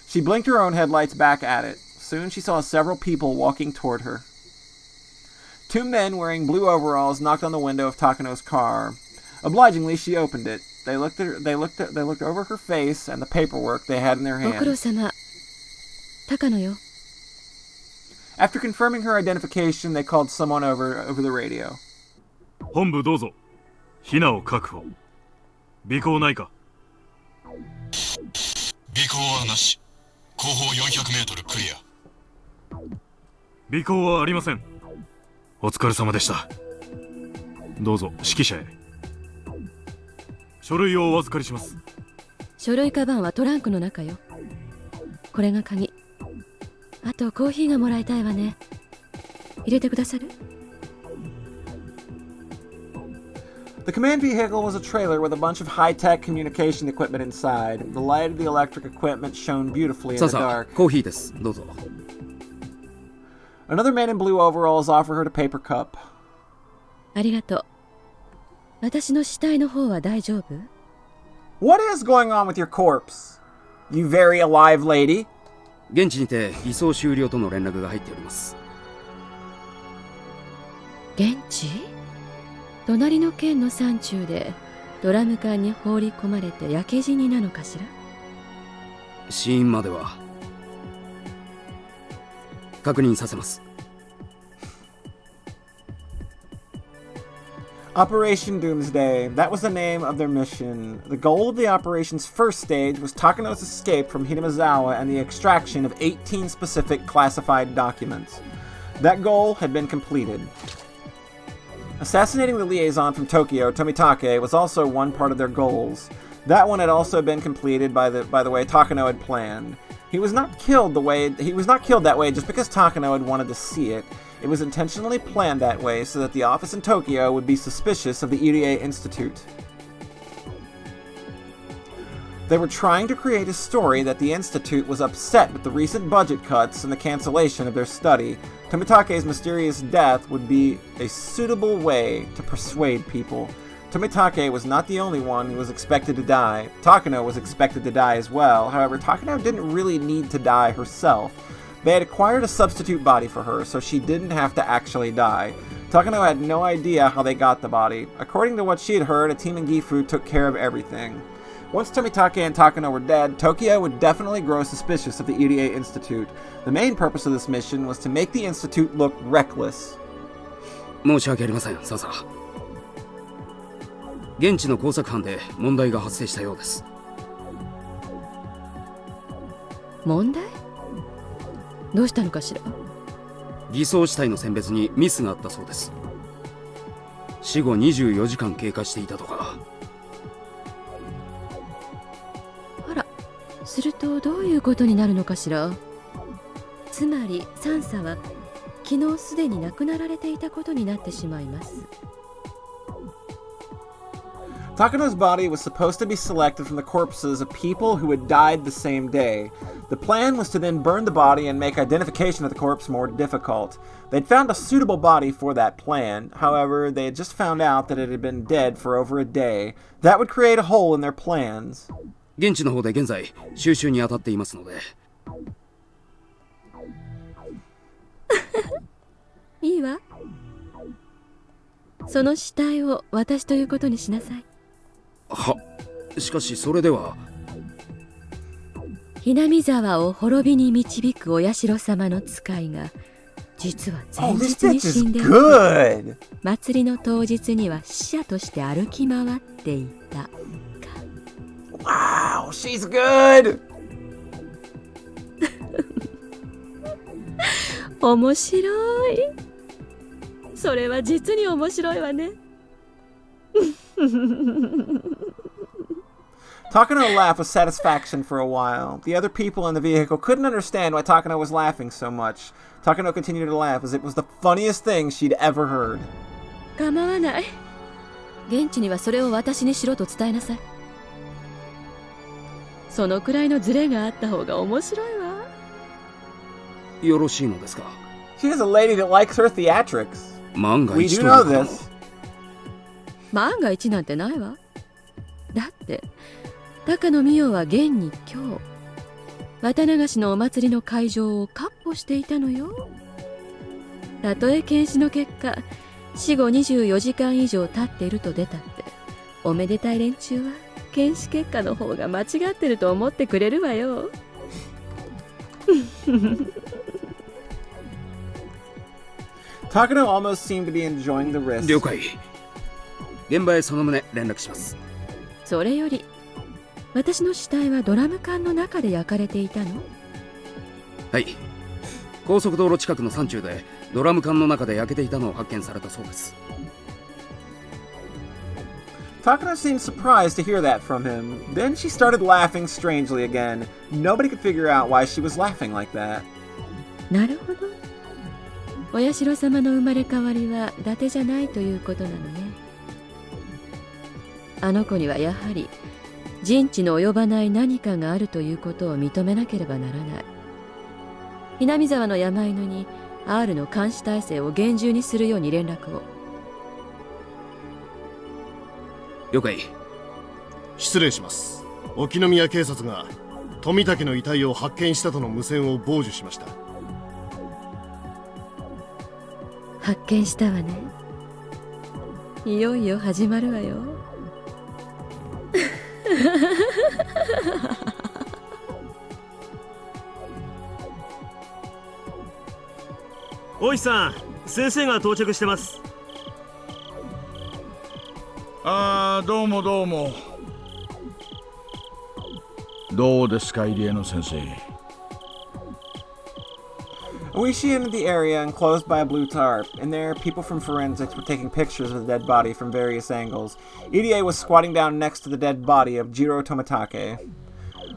She blinked her own headlights back at it. Soon she saw several people walking toward her. Two men wearing blue overalls knocked on the window of Takano's car. Obligingly, she opened it. They looked over her face and the paperwork they had in their hands. ご苦労様。高野よ。After confirming her identification, they called someone over the radio. 本部どうぞ。ヒナを確保。尾行ないか。尾行はなし。後方400メートルクリア。尾行はありません。お疲れ様でした。どうぞ指揮者へ。書類をお預かりします。書類カバンはトランクの中よ。これが鍵。あとコーヒーがもらいたいわね。入れてくださる？ The command vehicle was a trailer with a bunch of high-tech communication equipment inside. The light of the electric equipment shone beautifully in the dark. コーヒーです。どうぞ。Another man in blue overalls offered her a paper cup. ありがとう。私の死体の方は大丈夫？ What is going on with your corpse? You very alive lady? 現地にて移送終了との連絡が入っております。現地？隣の県の山中でドラム缶に放り込まれて焼け死になのかしら？死因までは確認させます。Operation Doomsday. That was the name of their mission. The goal of the operation's first stage was Takano's escape from Hinamizawa and the extraction of 18 specific classified documents. That goal had been completed. Assassinating the liaison from Tokyo, Tomitake, was also one part of their goals. That one had also been completed by the way Takano had planned. He was not killed that way just because Takano had wanted to see it. It was intentionally planned that way so that the office in Tokyo would be suspicious of the Irie Institute. They were trying to create a story that the Institute was upset with the recent budget cuts and the cancellation of their study. Tomitake's mysterious death would be a suitable way to persuade people. Tomitake was not the only one who was expected to die. Takano was expected to die as well. However, Takano didn't really need to die herself. They had acquired a substitute body for her, so she didn't have to actually die. Takano had no idea how they got the body. According to what she had heard, a team in Gifu took care of everything. Once Tomitake and Takano were dead, Tokyo would definitely grow suspicious of the EDA Institute. The main purpose of this mission was to make the Institute look reckless. 申し訳ありません、ささ。現地の工作班で問題が発生したようです。問題？どうしたのかしら？偽装死体の選別にミスがあったそうです。死後24時間経過していたとか。あら、するとどういうことになるのかしら？つまりサンサは昨日すでに亡くなられていたことになってしまいます。Takano's body was supposed to be selected from the corpses of people who had died the same day. The plan was to then burn the body and make identification of the corpse more difficult. They'd found a suitable body for that plan. However, they had just found out that it had been dead for over a day. That would create a hole in their plans. 現地の方で現在収集に当たっていますので。いいわ。その死体を私ということにしなさい。は、しかしそれでは。ひなみ沢を滅びに導くお社様の使いが実は前日に死んでいて、祭りの当日には死者として歩き回っていた。Wow, she's good! 面白い。それは実に面白いわね。Takano laughed with satisfaction for a while. The other people in the vehicle couldn't understand why Takano was laughing so much. Takano continued to laugh as it was the funniest thing she'd ever heard. 構わない。現地にはそれを私にしろと伝えなさい。そのくらいのズレがあった方が面白いわ。よろしいのですか？ She is a lady that likes her theatrics. 万が We 一 do と know いう this. 万が一なんてないわ。だって高野美代は現に今日綿流しのお祭りの会場を闊歩していたのよ。たとえ検視の結果死後24時間以上経っていると出たって、おめでたい連中は検視結果の方が間違ってると思ってくれるわよ。Takano almost seemed to be enjoying the risk. 了解。現場へその旨連絡します。それより私の死体はドラム缶の中で焼かれていたの？はい。高速道路近くの山中でドラム缶の中で焼けていたのを発見されたそうです。Takano seemed surprised to hear that from him. Then she started laughing strangely again. Nobody could figure out why she was laughing like that. なるほど。お社様の生まれ変わりは伊達じゃないということなのね。あの子にはやはり人知の及ばない何かがあるということを認めなければならない。ひなみ沢の山犬に R の監視体制を厳重にするように連絡を。了解。失礼します。沖宮警察が富武の遺体を発見したとの無線を傍受しました。発見したわね。いよいよ始まるわよ。おいさん、先生が到着してます。ああ、どうもどうも。どうですか、入江の先生。Oishi entered the area enclosed by a blue tarp. In there, people from forensics were taking pictures of the dead body from various angles. EDA was squatting down next to the dead body of Jiro Tomitake.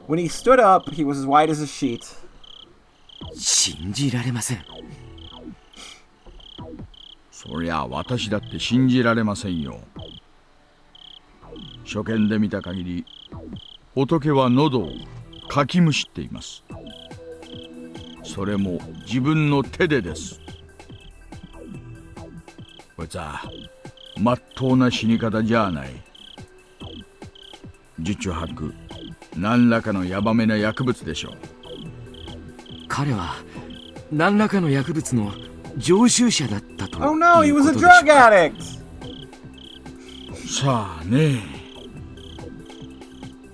When he stood up, he was as white as a sheet. 信じられません。そりゃ私だって信じられませんよ。初見で見た限り、仏は喉をかきむしっています。それも自分の手でです。こいつはまっとうな死に方じゃない。十中八九何らかのヤバめな薬物でしょう。彼は何らかの薬物の常習者だったということ Oh でしょ no, he う was a か。 drug addict! さあね。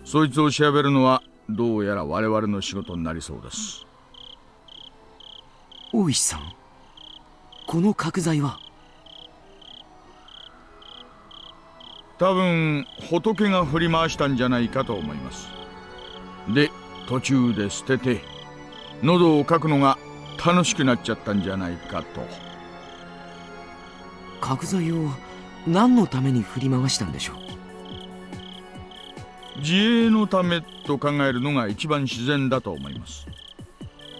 そいつを調べるのはどうやら我々の仕事になりそうです。大石さん、この角材は？多分仏が振り回したんじゃないかと思います。で、途中で捨てて喉をかくのが楽しくなっちゃったんじゃないかと。角材を何のために振り回したんでしょう？自衛のためと考えるのが一番自然だと思います。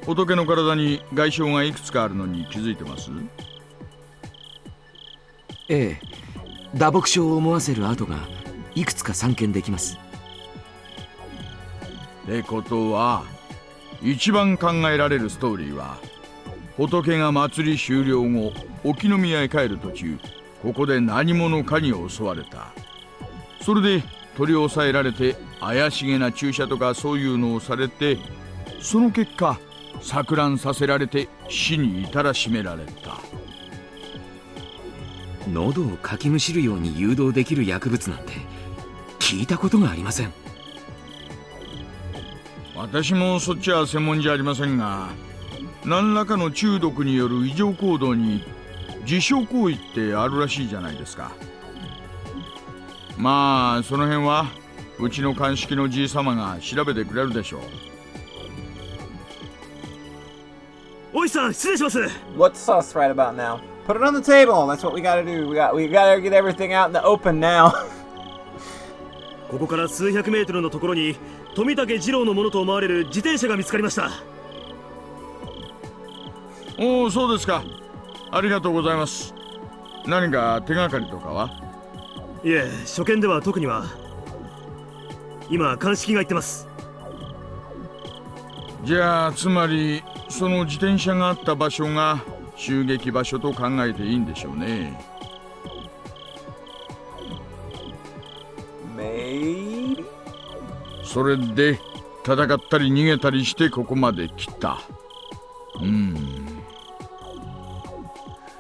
仏の体に外傷がいくつかあるのに気づいてます？ええ、打撲傷を思わせる跡がいくつか散見できます。ってことは、一番考えられるストーリーは、仏が祭り終了後沖宮へ帰る途中、ここで何者かに襲われた。それで取り押さえられて怪しげな注射とかそういうのをされて、その結果錯乱させられて死に至らしめられた。喉をかきむしるように誘導できる薬物なんて聞いたことがありません。私もそっちは専門じゃありませんが、何らかの中毒による異常行動に自傷行為ってあるらしいじゃないですか。まあその辺はうちの鑑識のじいさまが調べてくれるでしょう。おいさん、失礼します。 What's sus right about now? Put it on the table. That's what we gotta do. We gotta get everything out in the open now. ここから数百メートルのところに富武二郎のものと思われる自転車が見つかりました。おお、そうですか。ありがとうございます。何か手がかりとかは？いえ、初見では特には。今鑑識が行ってます。じゃあつまりその自転車があった場所が襲撃場所と考えていいんでしょうね。Maybe? それで戦ったり逃げたりしてここまで来た。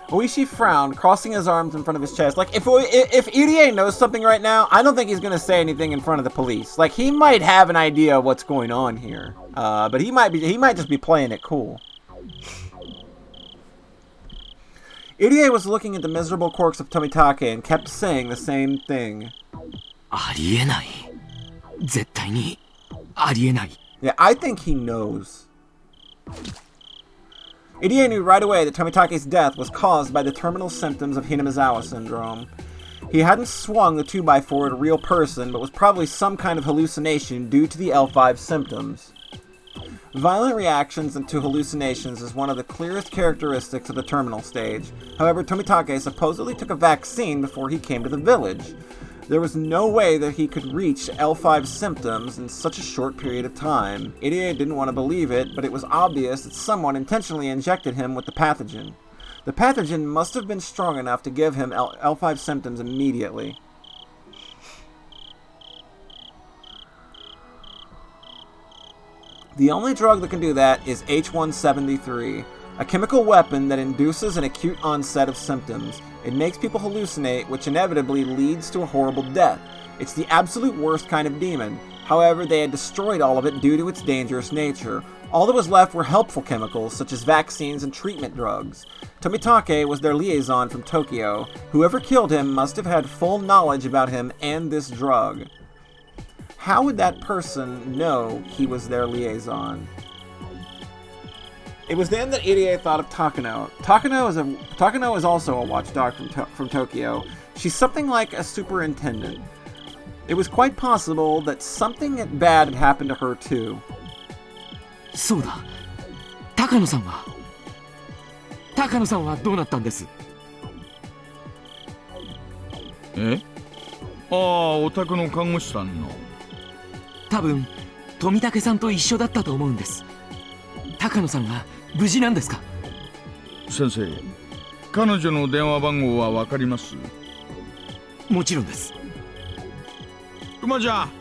Oishi frowned, crossing his arms in front of his chest. Like, if Irie knows something right now, I don't think he's gonna say anything in front of the police. Like, he might have an idea of what's going on here, but he might just be playing it cool. Irie was looking at the miserable corpse of Tomitake and kept saying the same thing. ありえない。絶対にありえない。Yeah, I think he knows. Irie knew right away that Tomitake's death was caused by the terminal symptoms of Hinamizawa syndrome. He hadn't swung the 2x4 at a real person, but was probably some kind of hallucination due to the L5 symptoms. Violent reactions to hallucinations is one of the clearest characteristics of the terminal stage. However, Tomitake supposedly took a vaccine before he came to the village. There was no way that he could reach L5 symptoms in such a short period of time. Irie didn't want to believe it, but it was obvious that someone intentionally injected him with the pathogen. The pathogen must have been strong enough to give him L5 symptoms immediately. The only drug that can do that is H173, a chemical weapon that induces an acute onset of symptoms. It makes people hallucinate, which inevitably leads to a horrible death. It's the absolute worst kind of demon. However, they had destroyed all of it due to its dangerous nature. All that was left were helpful chemicals, such as vaccines and treatment drugs. Tomitake was their liaison from Tokyo. Whoever killed him must have had full knowledge about him and this drug. How would that person know he was their liaison? It was then that Irie thought of Takano. Takano is also a watchdog from Tokyo. She's something like a superintendent. It was quite possible that something bad had happened to her too. そうだ。高野さんはどうなったんです？え？ああ、お宅の看護師さんの。多分富武さんと一緒だったと思うんです。高野さんは無事なんですか？先生、彼女の電話番号は分かります？もちろんです。熊ちゃん、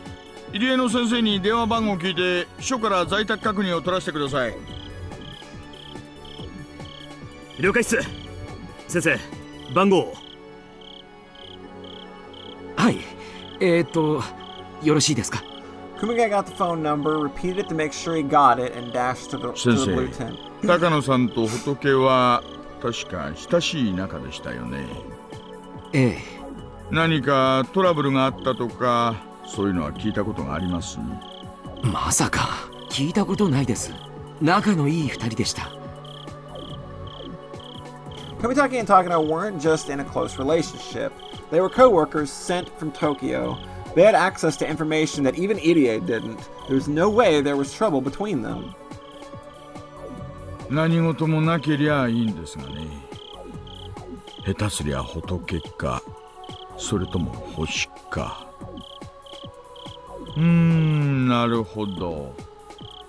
入江の先生に電話番号を聞いて署から在宅確認を取らせてください。了解っす。先生、番号を。はい。よろしいですか。Kumage got the phone number, repeated it to make sure he got it, and dashed to the blue tent. 高野さんと仏は確か親しい仲でしたよね。ええ。何かトラブルがあったとか、そういうのは聞いたことがあります？まさか聞いたことないです。仲のいい二人でした。Kumitake and Takano weren't just in a close relationship. They were co-workers sent from Tokyo. They had access to information that even Irie didn't. There's no way there was trouble between them. 何事もなけりゃいいんですがね。下手すりゃ仏か、それとも星か。なるほど。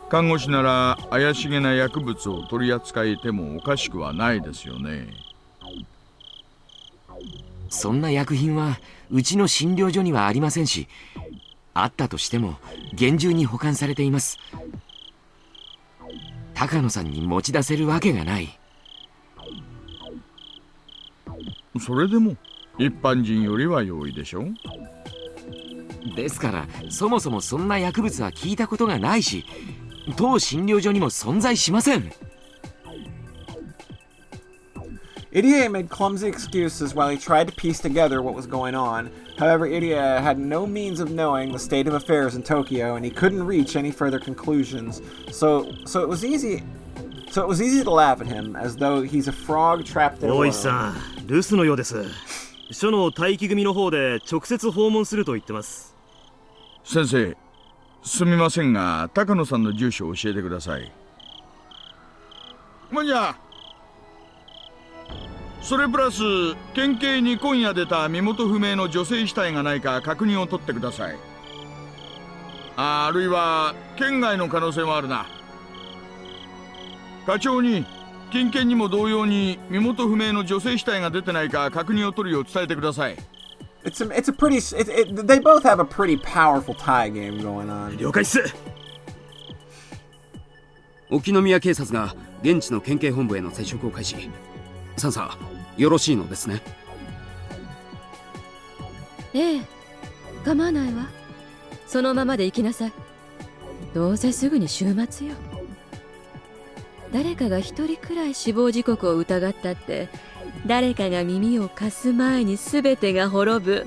看護師なら怪しげな薬物を取り扱えてもおかしくはないですよね。そんな薬品はうちの診療所にはありませんし、あったとしても厳重に保管されています。高野さんに持ち出せるわけがない。それでも一般人よりは容易でしょ。ですからそもそもそんな薬物は聞いたことがないし、当診療所にも存在しません。Irie made clumsy excuses while he tried to piece together what was going on. However, Irie had no means of knowing the state of affairs in Tokyo, and he couldn't reach any further conclusions. So it was easy to laugh at him, as though he's a frog trapped in a 大 world. 石さん、留守のようです。署の待機組の方で直接訪問すると言ってます。先生、すみませんが高野さんの住所を教えてください。じゃあそれプラス県警に今夜出た身元不明の女性死体がないか確認を取ってください。あるいは県外の可能性もあるな。課長に近県にも同様に身元不明の女性死体が出てないか確認を取るよう伝えてください。They both have a pretty powerful tie game going on. 了解っす。沖宮警察が現地の県警本部への接触を開始。サンサ、よろしいのですね。ええ、構わないわ。そのままで行きなさい。どうせすぐに週末よ。誰かが一人くらい死亡時刻を疑ったって、誰かが耳を貸す前に全てが滅ぶ。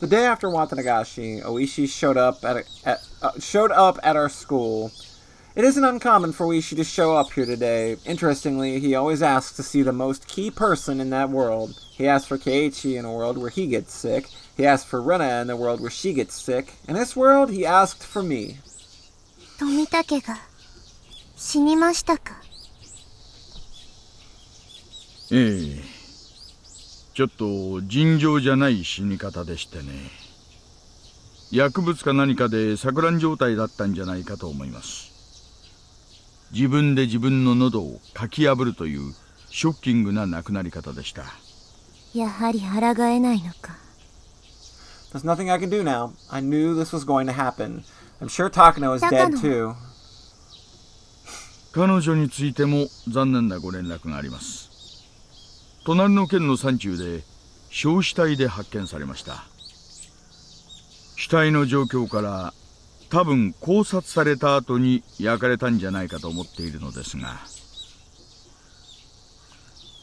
The day after Watanagashi, Oishi showed up at our school. It isn't uncommon for Oishi to show up here today. Interestingly, he always asks to see the most key person in that world. He asked for Keiichi in a world where he gets sick. He asked for Runa in the world where she gets sick. In this world, he asked for me. 富武が死にましたか？ええ。ちょっと尋常じゃない死に方でしてね。薬物か何かで錯乱状態だったんじゃないかと思います。自分で自分の喉をかき破るというショッキングな亡くなり方でした。やはり抗えないのか。There's nothing I can do now. I knew this was going to happen. I'm sure Takano is dead too. 彼女についても残念なご連絡があります。隣の県の山中で焼死体で発見されました。死体の状況から多分絞殺された後に焼かれたんじゃないかと思っているのですが、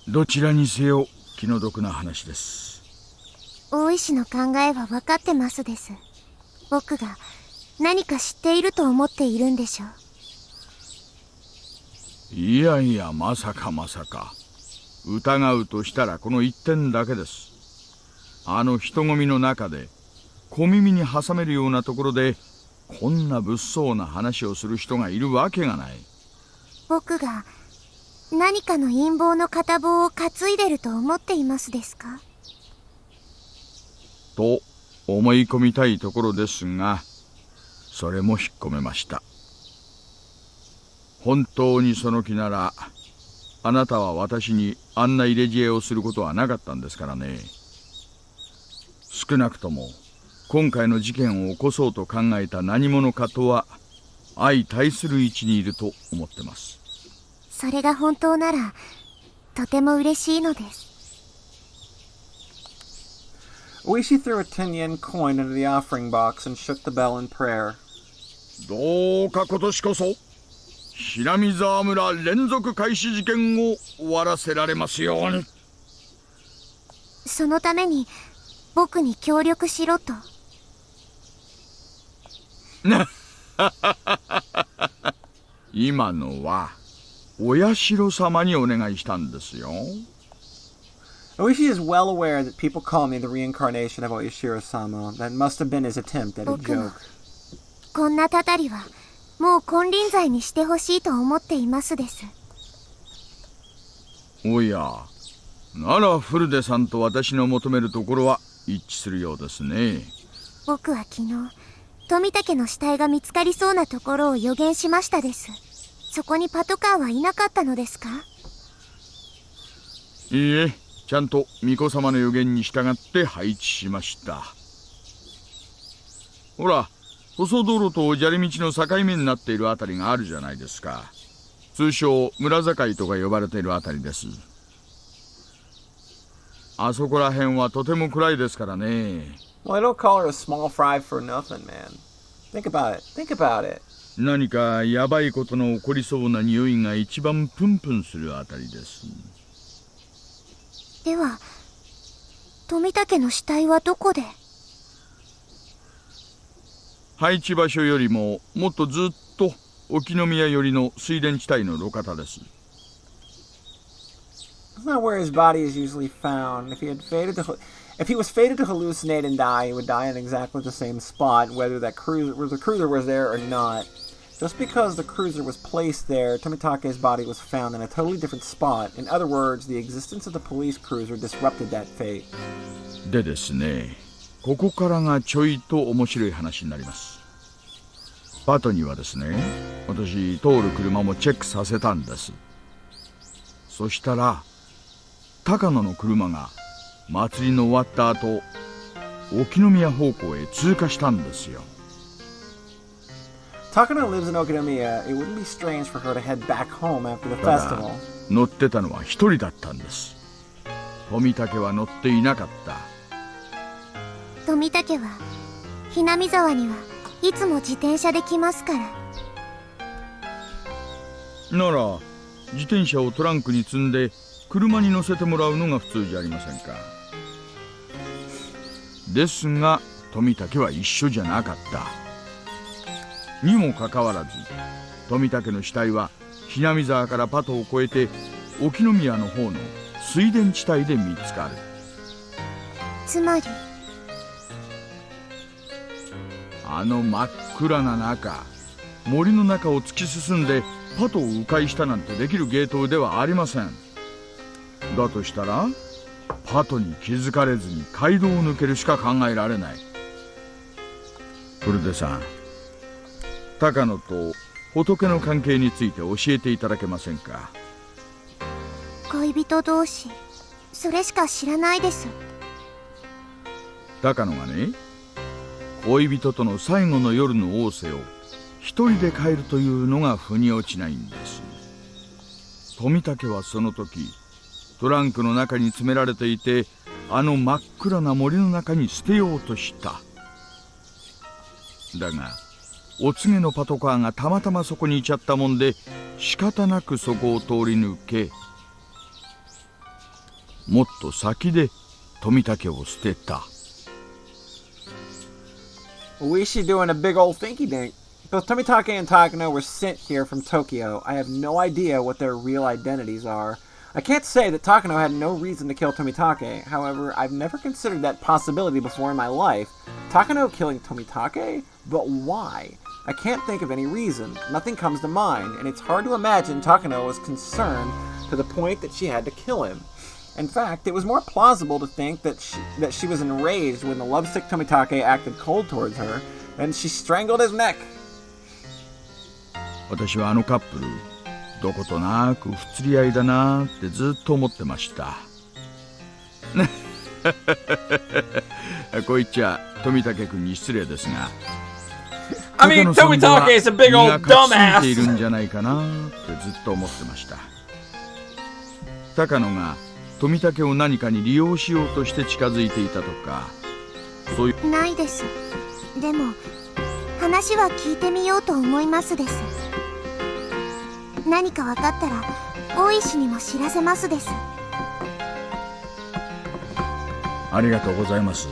どちらにせよ気の毒な話です。大石の考えは分かってますです。僕が何か知っていると思っているんでしょう。いやいや、まさかまさか。疑うとしたらこの一点だけです。あの人混みの中で小耳に挟めるようなところでこんな物騒な話をする人がいるわけがない。僕が何かの陰謀の片棒を担いでると思っていますですか？と思い込みたいところですが、それも引っ込めました。本当にその気なら、あなたは私にあんな入れ知恵をすることはなかったんですからね。少なくとも今回の事件を起こそうと考えた何者かとは相対する位置にいると思ってます。それが本当ならとても嬉しいのです。Oishi threw a 10 yen coin into the offering box and shook the bell in prayer. どうか今年こそ平見沢村連続開始事件を終わらせられますように。そのために僕に協力しろと。今のはお社様にお願いしたんですよ。Oishi is well aware that people call me the reincarnation of Oishiro-sama. That must have been his attempt at a joke. こんなたたりはもう金輪際にしてほしいと思っていますです。おや、ならフルデさんと私の求めるところは一致するようですね。僕は昨日富武の死体が見つかりそうなところを予言しましたです。そこにパトカーはいなかったのですか？いいえ、ちゃんと巫女様の予言に従って配置しました。ほら、細道路と砂利道の境目になっているあたりがあるじゃないですか。通称村境とか呼ばれているあたりです。あそこら辺はとても暗いですからね。Well, I don't call her a small fry for nothing, man. Think about it. Think about it. 何かヤバいことの起こりそうな匂いが一番プンプンするあたりです。では、富武の死体はどこで？配置場所よりももっとずっと沖宮寄りの水田地帯の路肩です。That's not where his body is usually found. If he was fated to hallucinate and die, he would die in exactly the same spot, whether the cruiser was there or not. Just because the cruiser was placed there, Tomitake's body was found in a totally different spot. In other words, the existence of the police cruiser disrupted that fate. でですね、ここからがちょいと面白い話になります。パトにはですね、私通る車もチェックさせたんです。そしたら高野の車が祭りの終わった後、沖宮方向へ通過したんですよ。Takano lives in Okinomiya. It wouldn't be strange for her to head back home after the festival. 乗ってたのは一人だったんです。富武は乗っていなかった。富武はひなみ沢にはいつも自転車で来ますから。なら自転車をトランクに積んで車に乗せてもらうのが普通じゃありませんか。ですが富武は一緒じゃなかった。にもかかわらず富武の死体はひなみ沢からパトを越えて沖宮の方の水田地帯で見つかる。つまりあの真っ暗な中、森の中を突き進んでパトを迂回したなんてできる芸当ではありません。だとしたらパトに気づかれずに街道を抜けるしか考えられない。フルデさん、高野と仏の関係について教えていただけませんか。恋人同士、それしか知らないです。高野がね、恋人との最後の夜の仰せを一人で帰るというのが腑に落ちないんです。富武はその時トランクの中に詰められていて、あの真っ暗な森の中に捨てようとした。だがお告げのパトカーがたまたまそこにいちゃったもんで、仕方なくそこを通り抜け、もっと先で富武を捨てた。Oishi doing a big old thinky dink. Both Tomitake and Takano were sent here from Tokyo. I have no idea what their real identities are. I can't say that Takano had no reason to kill Tomitake. However, I've never considered that possibility before in my life. Takano killing Tomitake? But why? I can't think of any reason. Nothing comes to mind, and it's hard to imagine Takano was concerned to the point that she had to kill him. In fact, it was more plausible to think that she was enraged when the lovesick Tomitake acted cold towards her, and she strangled his neck. 私はあのカップル、どことなく不釣り合いだなってずっと思ってました。こう言っちゃ富武君に失礼ですが、I mean, Tomitake is a big old dumbass. ているんじゃないかなってずっと思ってました。高野が富武を何かに利用しようとして近づいていたとか、そういう。ないです。でも話は聞いてみようと思いますです。何か分かったら大石にも知らせますです。ありがとうございます。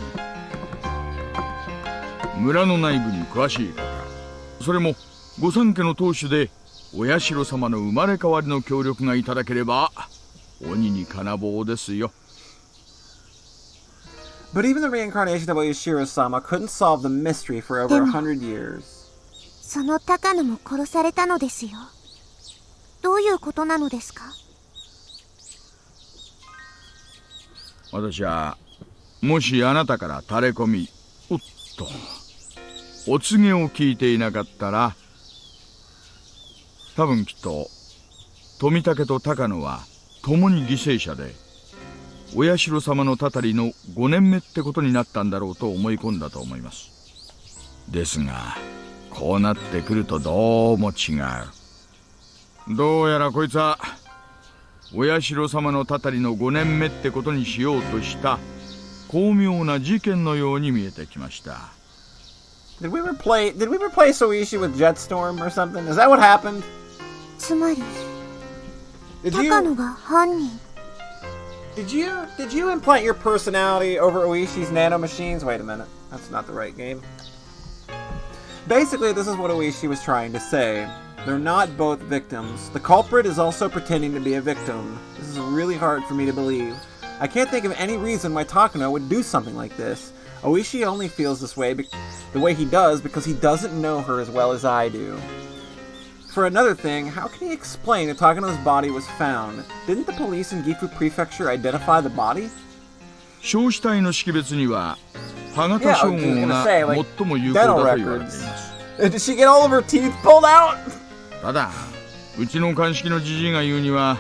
村の内部に詳しい方、それも御三家の当主でお社様の生まれ変わりの協力がいただければ鬼に金棒ですよ。But even the reincarnation of Oyashiro-sama couldn't solve the mystery for over 100 years. その高野も殺されたのですよ。どういうことなのですか？私はもしあなたから垂れ込み、おっと、お告げを聞いていなかったら、多分きっと富武と高野は共に犠牲者で、お社様のたたりの5年目ってことになったんだろうと思い込んだと思います。ですがこうなってくるとどうも違う。どうやらこいつはお社様のたたりの5年目ってことにしようとした巧妙な事件のように見えてきました。Did we replace Oishi with Jetstorm or something? Is that what happened? つまり高野が犯人。Did you implant your personality over Oishi's nanomachines? Wait a minute. That's not the right game. Basically, this is what Oishi was trying to say. They're not both victims. The culprit is also pretending to be a victim. This is really hard for me to believe. I can't think of any reason why Takano would do something like this. Oishi only feels this way the way he does because he doesn't know her as well as I do. For another thing, how can he explain that Takano's body was found? Didn't the police in Gifu Prefecture identify the body? 焼死体の識別には歯型照合が最も有効だと言われています。Did she get all of her teeth pulled out? ただ、うちの鑑識のじじいが言うには、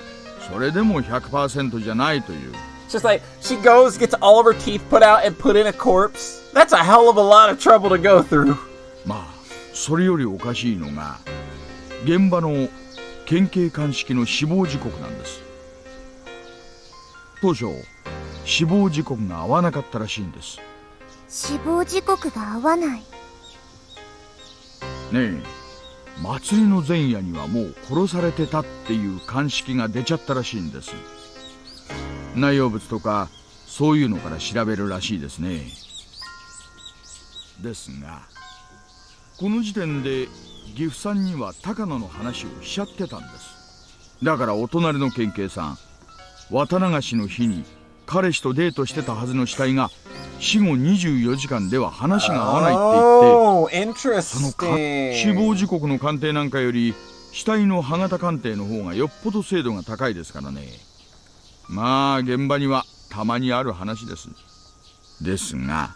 それでも 100% じゃないという。It's just like, she goes, gets all of her teeth put out and put in a corpse? That's a hell of a lot of trouble to go through. まあ、それよりおかしいのが、現場の県警鑑識の死亡時刻なんです。当初、死亡時刻が合わなかったらしいんです。死亡時刻が合わない。ねえ、祭りの前夜にはもう殺されてたっていう鑑識が出ちゃったらしいんです。内容物とかそういうのから調べるらしいですね。ですが、この時点で岐阜さんには高野の話をしちゃってたんです。だからお隣の県警さん、綿流しの日に彼氏とデートしてたはずの死体が死後24時間では話が合わないって言って、その死亡時刻の鑑定なんかより死体の歯型鑑定の方がよっぽど精度が高いですからね。まあ現場にはたまにある話です。ですが、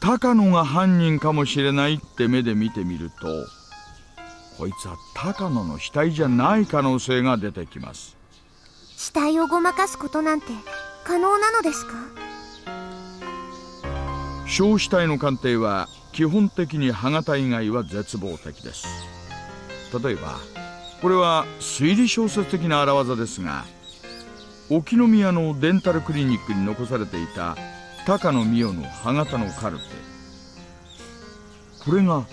高野が犯人かもしれないって目で見てみると、こいつは高野の死体じゃない可能性が出てきます。死体をごまかすことなんて可能なのですか？焼死体の鑑定は基本的に歯型以外は絶望的です。例えばこれは推理小説的な荒技ですが、沖宮のデンタルクリニックに残されていた高野美代の歯型のカルテ、これが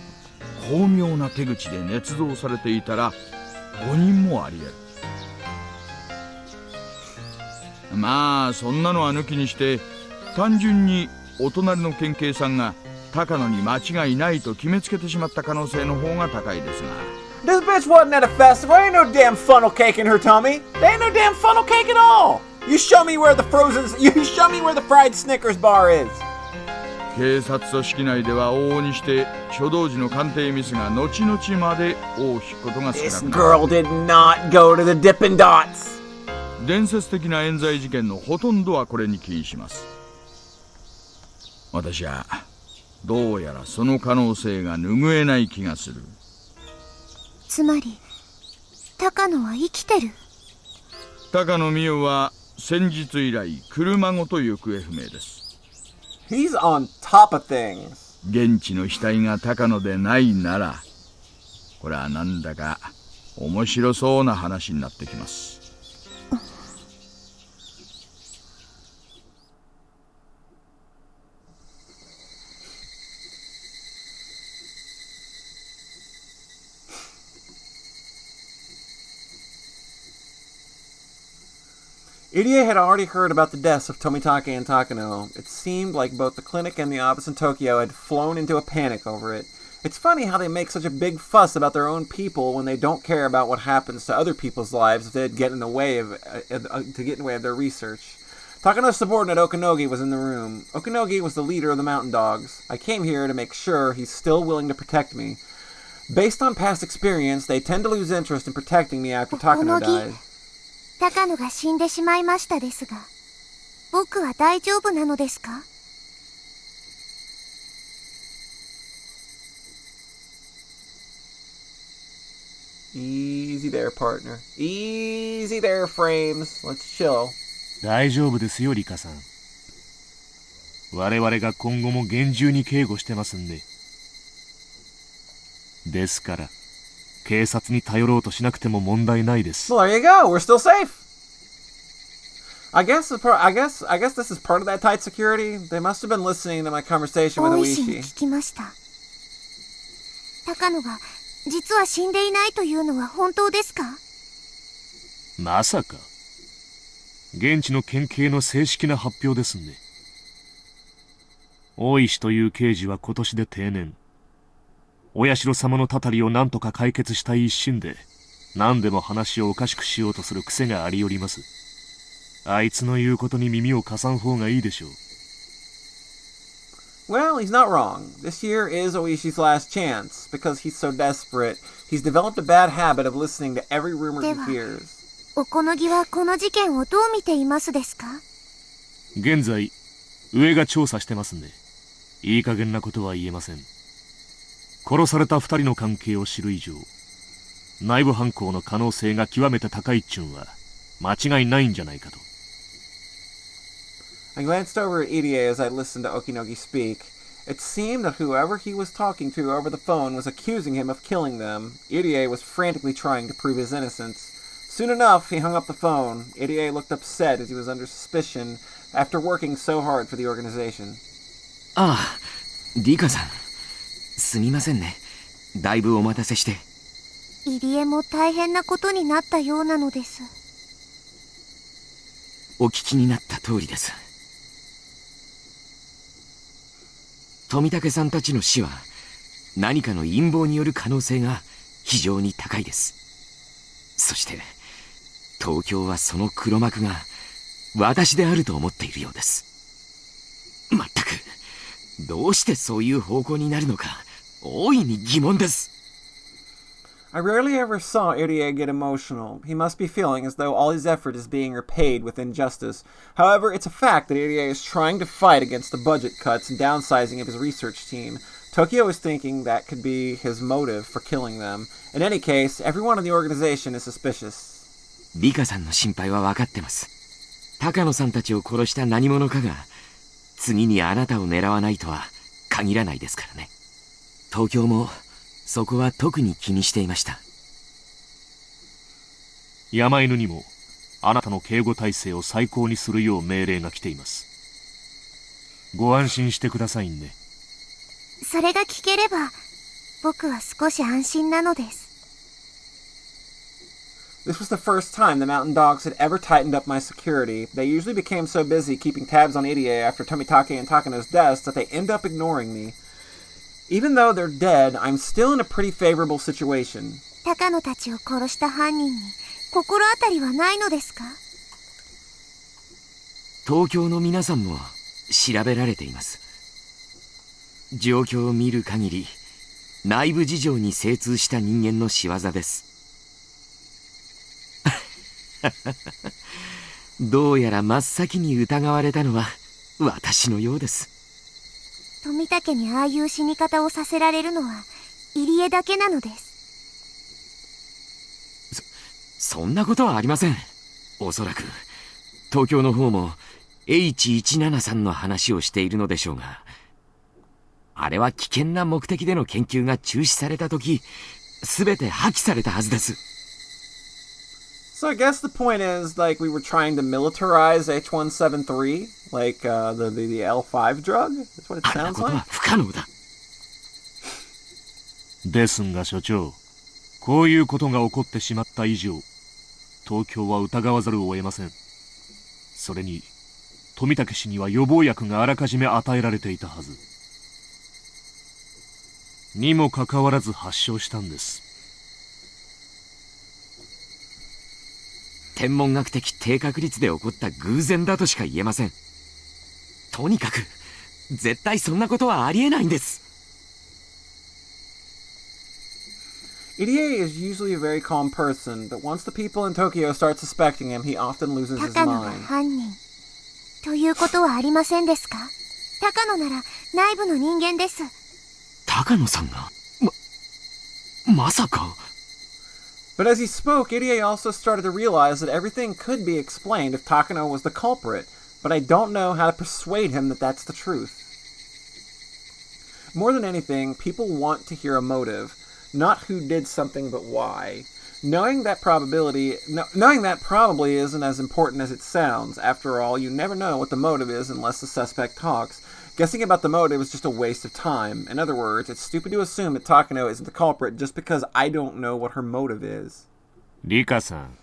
巧妙な手口で捏造されていたら誤認もあり得る。まあそんなのは抜きにして、単純にお隣の県警さんが高野に間違いないと決めつけてしまった可能性の方が高いですが。This bitch wasn't at a festival. There ain't no damn funnel cake in her tummy. There ain't no damn funnel cake at all. You show me where the fried Snickers bar is. 警察組織内では往々にして初動時の鑑定ミスが後々まで尾を引くことが少なくなる。This girl did not go to the Dippin' Dots. 伝説的な冤罪事件のほとんどはこれに起因します。私はどうやらその可能性が拭えない気がする。つまり高野は生きてる。高野美代は先日以来車ごと行方不明です。 He's on top of things. 現地の死体が高野でないなら、これはなんだか面白そうな話になってきます。Irie had already heard about the deaths of Tomitake and Takano. It seemed like both the clinic and the office in Tokyo had flown into a panic over it. It's funny how they make such a big fuss about their own people when they don't care about what happens to other people's lives if they'd get in the way of their research. Takano's subordinate Okanogi was in the room. Okanogi was the leader of the Mountain Dogs. I came here to make sure he's still willing to protect me. Based on past experience, they tend to lose interest in protecting me after Takano dies. 高野が死んでしまいましたですが、僕は大丈夫なのですか？ Easy there, partner. Easy there, Frames. Let's chill. 大丈夫ですよ、リカさん。我々が今後も厳重に警護してますんで。ですから、警察に頼ろうとしなくても問題ないです。Well, there you go. We're still safe. I guess this is part of that tight security. They must have been listening to my conversation with 大石に Oishi. 聞きました。高野が実は死んでいないというのは本当ですか？まさか。現地の県警の正式な発表ですんで。大石という刑事は今年で定年。お社様のたたりを何とか解決したい一心で、何でも話をおかしくしようとする癖がありよります。あいつの言うことに耳を貸さん方がいいでしょう。Well, he's not wrong. This year is Oishi's last chance. Because he's so desperate, he's developed a bad habit of listening to every rumor he hears. おこのぎはこの事件をどう見ていますですか？現在、上が調査してますんで、いい加減なことは言えません。殺された二人の関係を知る以上、内部犯行の可能性が極めて高いっちゅんは間違いないんじゃないかと。I glanced over at Irie as I listened to Okinogi speak. It seemed that whoever he was talking to over the phone was accusing him of killing them. Irie was frantically trying to prove his innocence. Soon enough, he hung up the phone. Irie looked upset as he was under suspicion after working so hard for the organization. ああ、リカさん。すみませんね。だいぶお待たせして。入江も大変なことになったようなのです。お聞きになった通りです。富武さんたちの死は何かの陰謀による可能性が非常に高いです。そして東京はその黒幕が私であると思っているようです。まったくどうしてそういう方向になるのか大いに疑問です。I rarely ever saw Irie get emotional. He must be feeling as though all his effort is being repaid with injustice. However, it's a fact that Irie is trying to fight against the budget cuts and downsizing of his research team. Tokyo is thinking that could be his motive for killing them. In any case, everyone in the organization is suspicious. リカさんの心配は分かってます。高野さんたちを殺した何者かが次にあなたを狙わないとは限らないですからね。東京もそこは特に気にしていました。山犬にもあなたの警護体制を最高にするよう命令が来ています。ご安心してくださいね。それが聞ければ僕は少し安心なのです。This was the first time the Mountain Dogs had ever tightened up my security. They usually became so busy keeping tabs on Irie after Tomitake and Takano's deaths that they end up ignoring me. Even though they're dead, I'm still in a pretty favorable situation. 高野たちを殺した犯人に心当たりはないのですか？東京の皆さんも調べられています。状況を見る限り内部事情に精通した人間の仕業です。どうやら真っ先に疑われたのは私のようです。富武にああいう死に方をさせられるのは入江だけなのです。そんなことはありません。おそらく東京の方も H173 の話をしているのでしょうが、あれは危険な目的での研究が中止された時、全て破棄されたはずです。So I guess the point is, like, we were trying to militarize H173, like the L5 drug? That's what it sounds like. 不可能だ。ですが所長、こういうことが起こってしまった以上、東京は疑わざるを得ません。それに富武氏には予防薬があらかじめ与えられていたはず。にもかかわらず発症したんです。天文学的低確率で起こった偶然だとしか言えません。とにかく絶対そんなことはありえないんです。Irie is usually a very calm person, but once the people in Tokyo start suspecting him, he often loses his 高野が mind. 犯人ということはありませんですか？高野なら内部の人間です。高野さんがまさか。But as he spoke, Irie also started to realize that everything could be explained if Takano was the culprit, but I don't know how to persuade him that that's the truth. More than anything, people want to hear a motive, not who did something but why. Knowing that probably isn't as important as it sounds. After all, you never know what the motive is unless the suspect talks. Guessing about the motive is just a waste of time. In other words, it's stupid to assume that Takano isn't the culprit just because I don't know what her motive is. リカさん、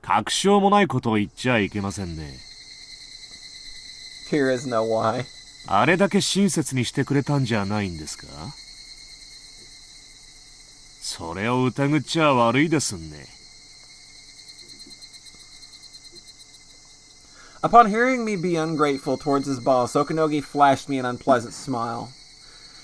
確証もないことを言っちゃいけませんね。Here is no why. あれだけ親切にしてくれたんじゃないんですか？それを疑っちゃ悪いですね。Upon hearing me be ungrateful towards his boss, Okanogi flashed me an unpleasant smile.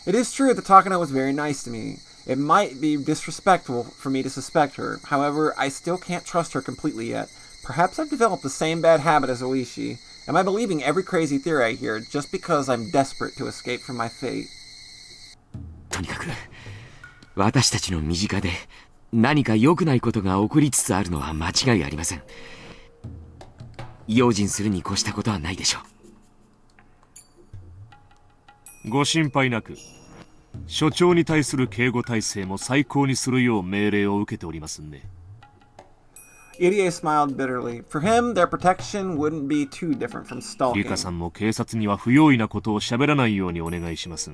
It is true that Takano was very nice to me. It might be disrespectful for me to suspect her. However, I still can't trust her completely yet. Perhaps I've developed the same bad habit as Oishi. Am I believing every crazy theory I hear just because I'm desperate to escape from my fate? とにかく私たちの身近で何か良くないことが起こりつつあるのは間違いありません。用心するに越したことはないでしょう。ご心配なく、所長に対する警護体制も最高にするよう命令を受けておりますね。Irie smiled bitterly. For him, their protection wouldn't be too different from stalking. リカさんも警察には不用意なことを喋らないようにお願いします。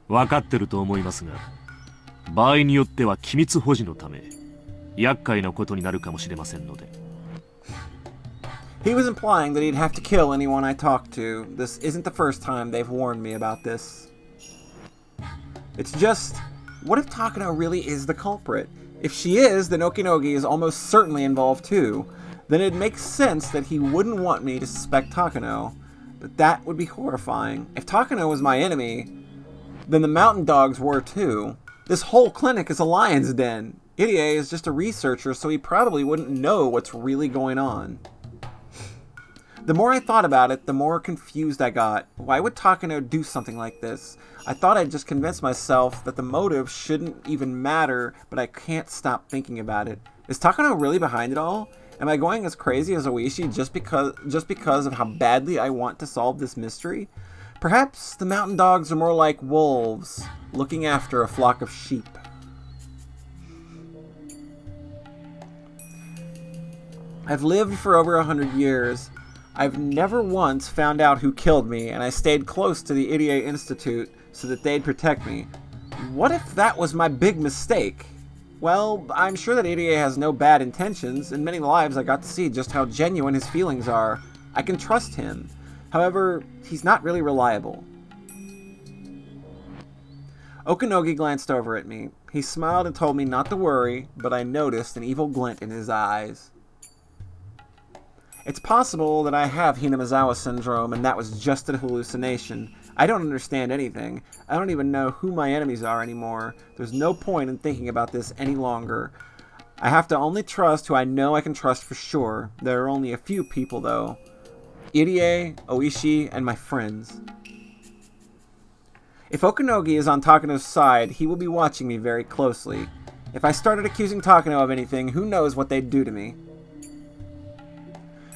分かってると思いますが、場合によっては機密保持のため、厄介なことになるかもしれませんので。He was implying that he'd have to kill anyone I talked to. This isn't the first time they've warned me about this. It's just, what if Takano really is the culprit? If she is, then Okinogi is almost certainly involved too. Then it makes sense that he wouldn't want me to suspect Takano. But that would be horrifying. If Takano was my enemy, then the mountain dogs were too. This whole clinic is a lion's den. Irie is just a researcher, so he probably wouldn't know what's really going on. The more I thought about it, the more confused I got. Why would Takano do something like this? I thought I'd just convinced myself that the motive shouldn't even matter, but I can't stop thinking about it. Is Takano really behind it all? Am I going as crazy as Oishi just because of how badly I want to solve this mystery? Perhaps the mountain dogs are more like wolves, looking after a flock of sheep. I've lived for over 100 years. I've never once found out who killed me, and I stayed close to the Irie Institute so that they'd protect me. What if that was my big mistake? Well, I'm sure that Irie has no bad intentions. In many lives, I got to see just how genuine his feelings are. I can trust him. However, he's not really reliable. Okanogi glanced over at me. He smiled and told me not to worry, but I noticed an evil glint in his eyes. It's possible that I have Hinamizawa syndrome and that was just a hallucination. I don't understand anything. I don't even know who my enemies are anymore. There's no point in thinking about this any longer. I have to only trust who I know I can trust for sure. There are only a few people, though. Irie, Oishi, and my friends. If Okunogi is on Takano's side, he will be watching me very closely. If I started accusing Takano of anything, who knows what they'd do to me.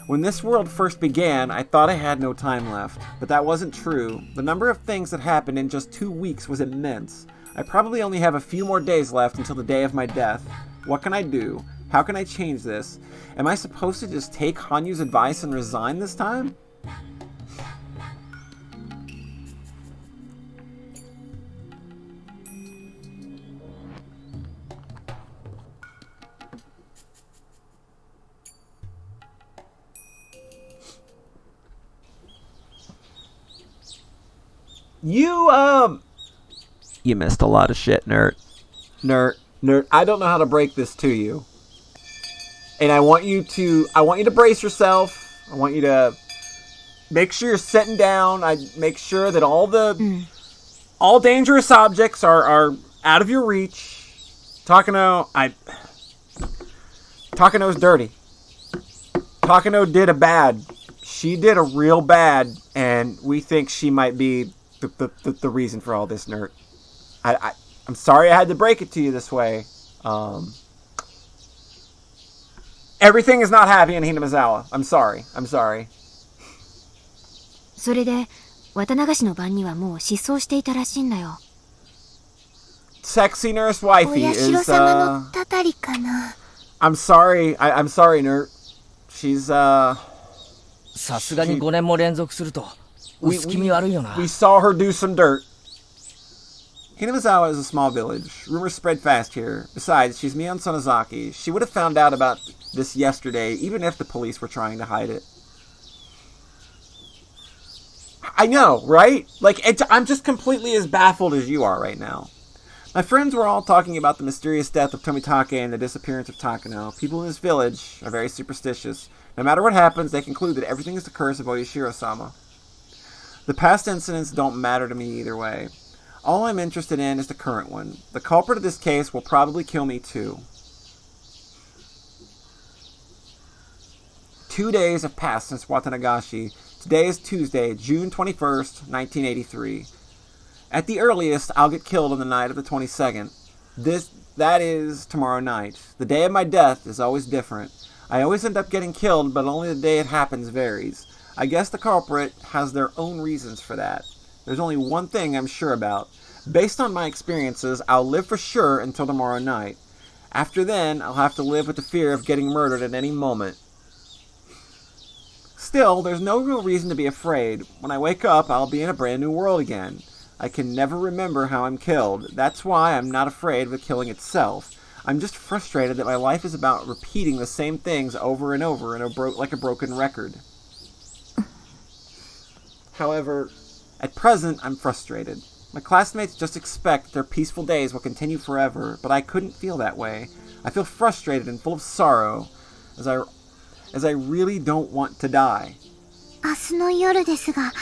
When this world first began, I thought I had no time left, but that wasn't true. The number of things that happened in just 2 weeks was immense. I probably only have a few more days left until the day of my death. What can I do? How can I change this? Am I supposed to just take Hanyu's advice and resign this time? You missed a lot of shit, nerd. Nerd, I don't know how to break this to you. And I want you to brace yourself. I want you to make sure you're sitting down. I make sure that all dangerous objects are out of your reach. Takano's dirty. Takano did a bad. She did a real bad, and we think she might be the reason for all this, nerd. I'm sorry I had to break it to you this way. Everything is not happy in Hinamizawa. I'm sorry. それで綿流しの晩にはもう失踪していたらしいんだよ。 Sexy nurse wifey is お社様のたたりかな。 I'm sorry, nerd. She's さすがに5年も連続すると薄気味悪いよな。 We saw her do some dirt. Hinamizawa is a small village. Rumors spread fast here. Besides, she's Mion Sonozaki. She would have found out about this yesterday, even if the police were trying to hide it. I know, right? Like, I'm just completely as baffled as you are right now. My friends were all talking about the mysterious death of Tomitake and the disappearance of Takano. People in this village are very superstitious. No matter what happens, they conclude that everything is the curse of Oyashiro-sama. The past incidents don't matter to me either way. All I'm interested in is the current one. The culprit of this case will probably kill me too. 2 days have passed since Watanagashi. Today is Tuesday, June 21st, 1983. At the earliest, I'll get killed on the night of the 22nd. That is tomorrow night. The day of my death is always different. I always end up getting killed, but only the day it happens varies. I guess the culprit has their own reasons for that. There's only one thing I'm sure about. Based on my experiences, I'll live for sure until tomorrow night. After then, I'll have to live with the fear of getting murdered at any moment. Still, there's no real reason to be afraid. When I wake up, I'll be in a brand new world again. I can never remember how I'm killed. That's why I'm not afraid of the killing itself. I'm just frustrated that my life is about repeating the same things over and over like a broken record. However, at present, I'm frustrated. My classmates just expect their peaceful days will continue forever, but I couldn't feel that way. I feel frustrated and full of sorrow, as I really don't want to die. 明日の夜ですが、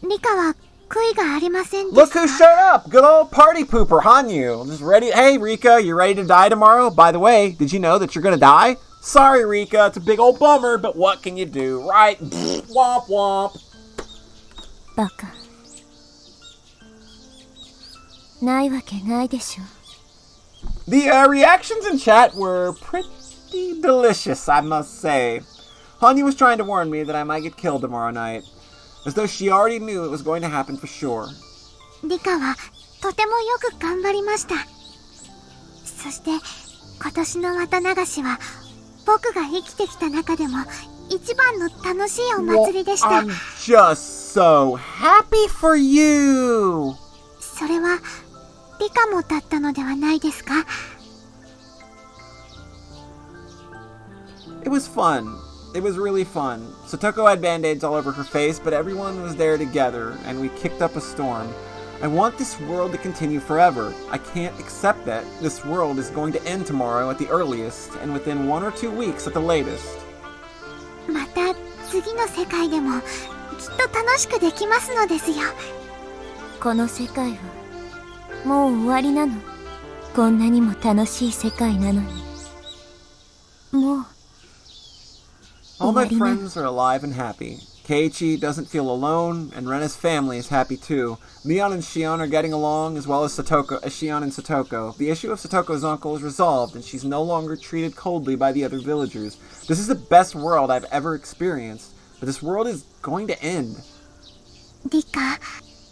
リカは悔いがありませんでした。 Look who showed up! Good old party pooper, Hanyu. Just ready. Hey, Rika, you ready to die tomorrow? By the way, did you know that you're gonna die? Sorry, Rika, it's a big old bummer, but what can you do, right? Womp womp. バカ。ないわけないでしょ。 The reactions in chat were pretty delicious, I must say. Hanyu was trying to warn me that I might get killed tomorrow night, as though she already knew it was going to happen for sure. リカはとてもよく頑張りました。そして今年の綿流しは僕が生きてきた中でも一番の楽しいお祭りでした。 I'm just so happy for you! それはリカもだったのではないですか？ It was fun. It was really fun. Satoko had band-aids all over her face, but everyone was there together, and we kicked up a storm. I want this world to continue forever. I can't accept that this world is going to end tomorrow at the earliest, and within 1 or 2 weeks at the latest. また次の世界でもきっと楽しくできますのですよ。この世界はもう終わりなの。こんなにも楽しい世界なのに。もう All my 終わりなの。 friends are alive and happy. Keiichi doesn't feel alone, and Rena's family is happy too. Mion and Shion are getting along, as well as Shion and Satoko. The issue of Satoko's uncle is resolved, and she's no longer treated coldly by the other villagers. This is the best world I've ever experienced, but this world is going to end. リカ、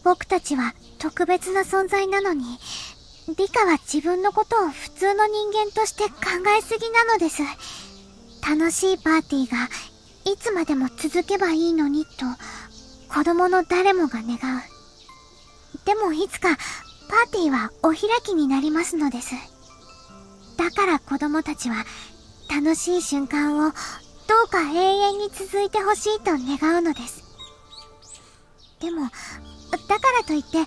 僕たちは特別な存在なのに、リカは自分のことを普通の人間として考えすぎなのです。楽しいパーティーがいつまでも続けばいいのにと子供の誰もが願う。でもいつかパーティーはお開きになりますのです。だから子供たちは楽しい瞬間をどうか永遠に続いてほしいと願うのです。でもだからといって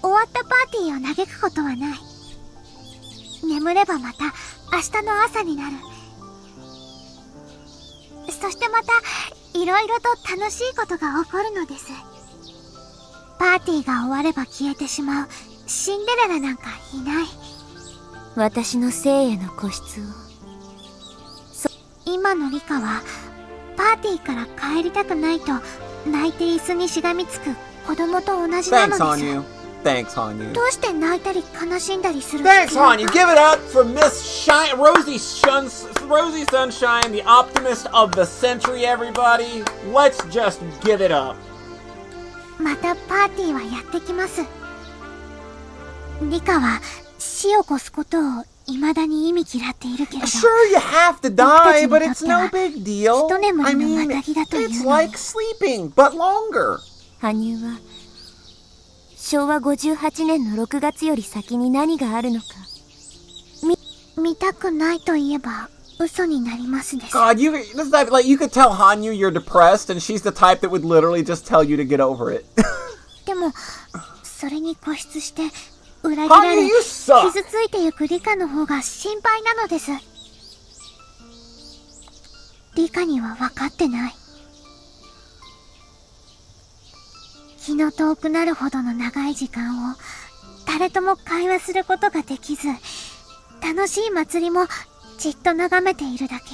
終わったパーティーを嘆くことはない。眠ればまた明日の朝になる。そしてまたいろいろと楽しいことが起こるのです。パーティーが終われば消えてしまうシンデレラなんかいない。私の生への固執を。今のリカはパーティーから帰りたくないと泣いて椅子にしがみつく子供と同じなの Thanks, です。 Hanyu. Thanks, Hanyu. どうして泣いたり悲しんだりする Thanks, Hanyu. Give it up for Miss Rosie Sunshine, the optimist of the century, everybody. Let's just give it up. またパーティーはやってきます。リカは死を越すことを未だに意味嫌っているけれど、 Sure, you have to die, but it's no big deal. 一眠 I りの mean, またぎだという it's の。 like sleeping, but longer. 羽生は昭和58年の6月より先に何があるのか。見たくないと言えば嘘になりますです。 God, you could tell Hanyu you're depressed, and she's the type that would literally just tell you to get over it. でもそれに固執して裏切られ Hanyu, you suck. 傷ついてゆくリカの方が心配なのです。リカには分かってない。気の遠くなるほどの長い時間を誰とも会話することができず、楽しい祭りもじっと眺めているだけ。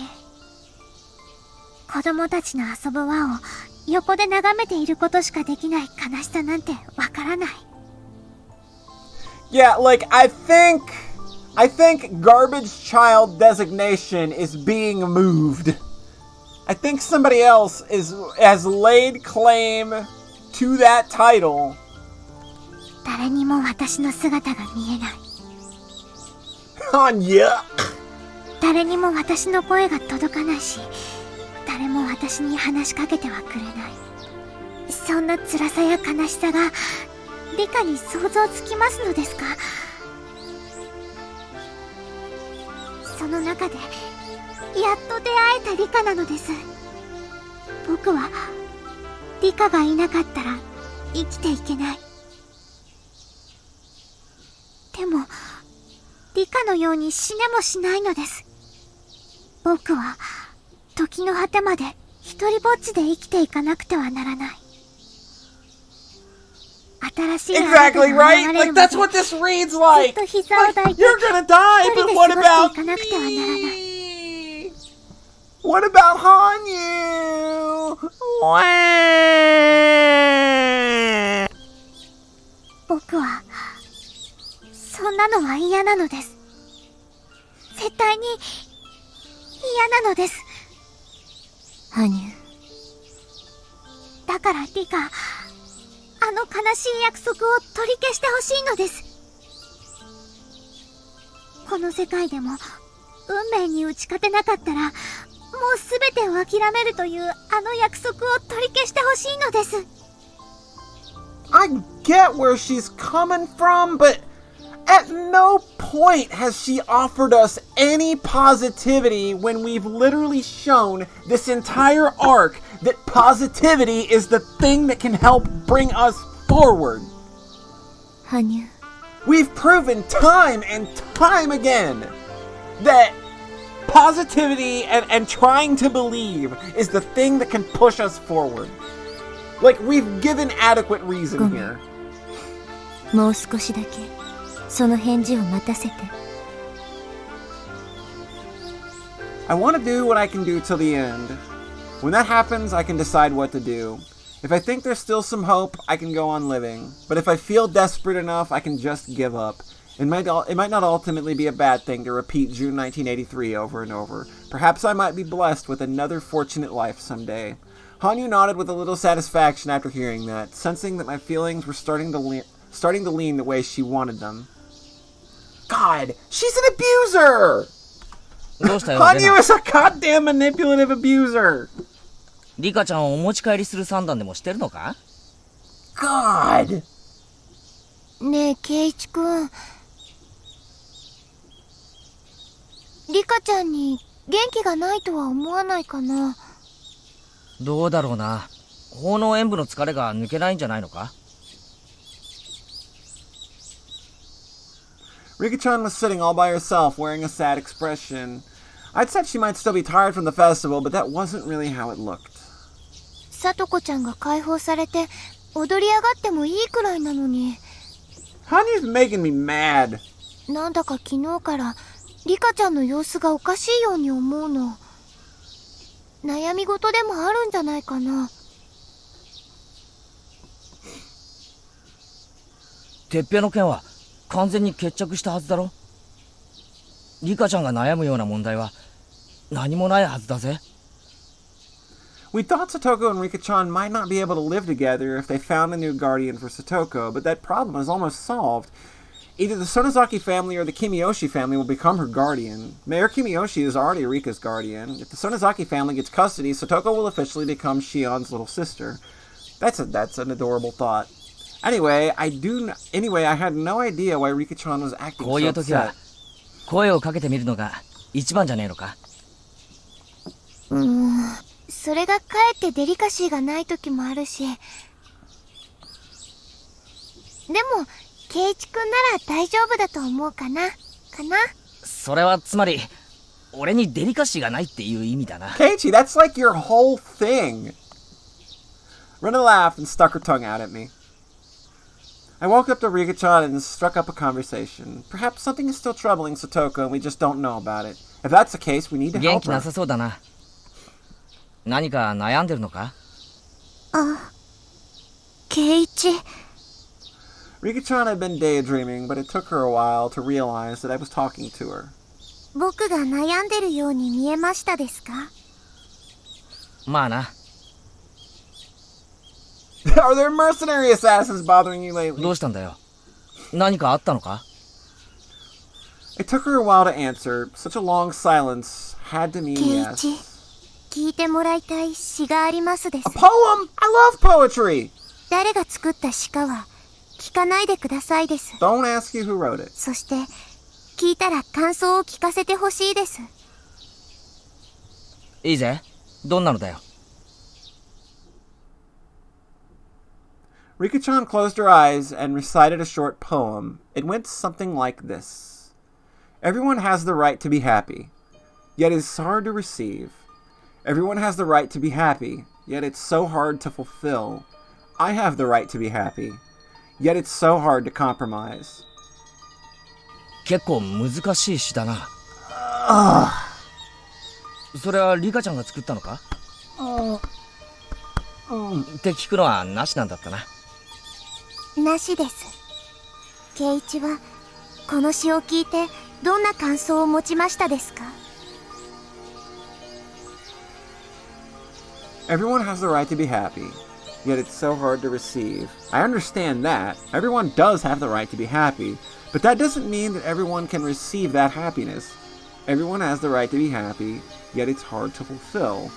子供たちの遊ぶ輪を横で眺めていることしかできない悲しさなんてわからない。 Yeah, like, I think garbage child designation is being moved. I think somebody else has laid claim to that title. 誰にも私の姿が見えない。 Hanyu. 誰にも私の声が届かないし、誰も私に話しかけてはくれない。そんな辛さや悲しさがリカに想像つきますのですか？その中でやっと出会えたリカなのです。僕はリカがいなかったら生きていけない。でもリカのように死ねもしないのです。僕は時の果てまで一人ぼっちで生きていかなくてはならない。新しい Exactly right. Like, that's what this reads like. Like, you're gonna die, but what about me? What about Hanyu? 僕はそんなのは嫌なのです。絶対に嫌なのです。羽生。だからリカ、あの悲しい約束を取り消してほしいのです。この世界でも運命に打ち勝てなかったら、もう全てを諦めるというあの約束を取り消してほしいのです。I get where she's coming from, but at no point has she offered us any positivity when we've literally shown this entire arc that positivity is the thing that can help bring us forward. 羽生。 We've proven time and time again that positivity and trying to believe is the thing that can push us forward. Like, we've given adequate reason here. もう少しだけその返事を待たせて。I want to do what I can do till the end. When that happens, I can decide what to do. If I think there's still some hope, I can go on living. But if I feel desperate enough, I can just give up. It might not ultimately be a bad thing to repeat June 1983 over and over. Perhaps I might be blessed with another fortunate life someday. Hanyu nodded with a little satisfaction after hearing that, sensing that my feelings were starting to lean the way she wanted them. God, she's an abuser! Hanyu is a goddamn manipulative abuser! リカちゃんをお持ち帰りする算段でもしてるのか？ God! ねえ、圭一くん。リカちゃんに元気がないとは思わないかな。どうだろうな。奉納演舞の疲れが抜けないんじゃないのか？ Rika-chan was sitting all by herself, wearing a sad expression. I'd said she might still be tired from the festival, but that wasn't really how it looked. さとこちゃんが解放されて踊り上がってもいいくらいなのに。Hanyu's making me mad. なんだか昨日からリカちゃんの様子がおかしいように思うの。悩み事でもあるんじゃないかな。てっぺの件は完全に決着したはずだろ。リカちゃんが悩むような問題は何もないはずだぜ。We thought Satoko and Rika-chan might not be able to live together if they found a new guardian for Satoko, but that problem is almost solved. Either the Sonozaki family or the Kimiyoshi family will become her guardian. Mayor Kimiyoshi is already Rika's guardian. If the Sonozaki family gets custody, Satoko will officially become Shion's little sister. That's an adorable thought. Anyway, I had no idea why Rika-chan was acting so upset. 声をかけてみるのが一番じゃねえのか？それがかえってデリカシーがない時もあるし。でも圭一くんなら大丈夫だと思うかな。それはつまり俺にデリカシーがないっていう意味だな。Keiichi, that's like your whole thing. Rena laughed and stuck her tongue out at me. I walked up to Rika-chan and struck up a conversation. Perhaps something is still troubling Satoko and we just don't know about it. If that's the case, we need to help her. 元気なさそうだな。何か悩んでるのか？圭一。Rika-chan had been daydreaming, but it took her a while to realize that I was talking to her. 僕が悩んでるように見えましたですか？まあな。Are there mercenary assassins bothering you lately? どうしたんだよ。何かあったのか？ It took her a while to answer. Such a long silence had to mean 圭 yes. 一、聞いてもらいたい詩がありますです。 A poem? I love poetry! 誰が作った詩かは聞かないでくださいです。 Don't ask you who wrote it. そして聞いたら感想を聞かせてほしいです。いいぜ。どんなのだよ。Rika-chan closed her eyes and recited a short poem. It went something like this. Everyone has the right to be happy, yet it's hard to receive. Everyone has the right to be happy, yet it's so hard to fulfill. I have the right to be happy, yet it's so hard to compromise. 結構難しい詩だな。それはリカちゃんが作ったのか？って聞くのはなしなんだったな。なしです。圭一はこの詩を聞いてどんな感想を持ちましたですか？ Everyone has the right to be happy, yet it's so hard to receive. I understand that. Everyone does have the right to be happy, but that doesn't mean that everyone can receive that happiness. Everyone has the right to be happy, yet it's hard to fulfill.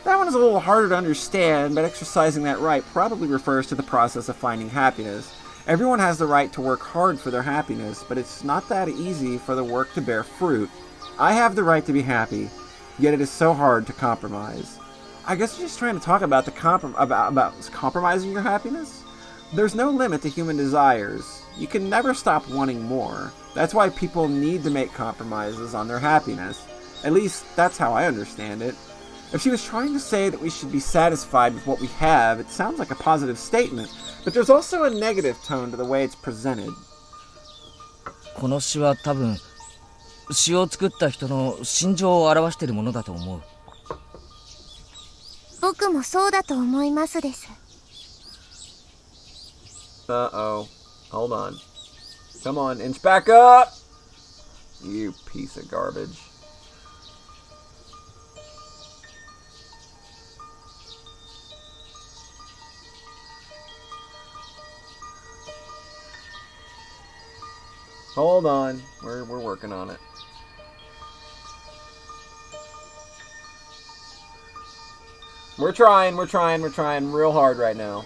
That one is a little harder to understand, but exercising that right probably refers to the process of finding happiness. Everyone has the right to work hard for their happiness, but it's not that easy for the work to bear fruit. I have the right to be happy, yet it is so hard to compromise. I guess you're just trying to talk about about compromising your happiness? There's no limit to human desires. You can never stop wanting more. That's why people need to make compromises on their happiness. At least, that's how I understand it. If she was trying to say that we should be satisfied with what we have, it sounds like a positive statement, but there's also a negative tone to the way it's presented. この詩は多分詩を作った人の心情を表しているものだと思う。僕もそうだと思いますです。Uh-oh. Hold on. Come on, inch back up! You piece of garbage. Hold on. We're working on it. We're trying real hard right now.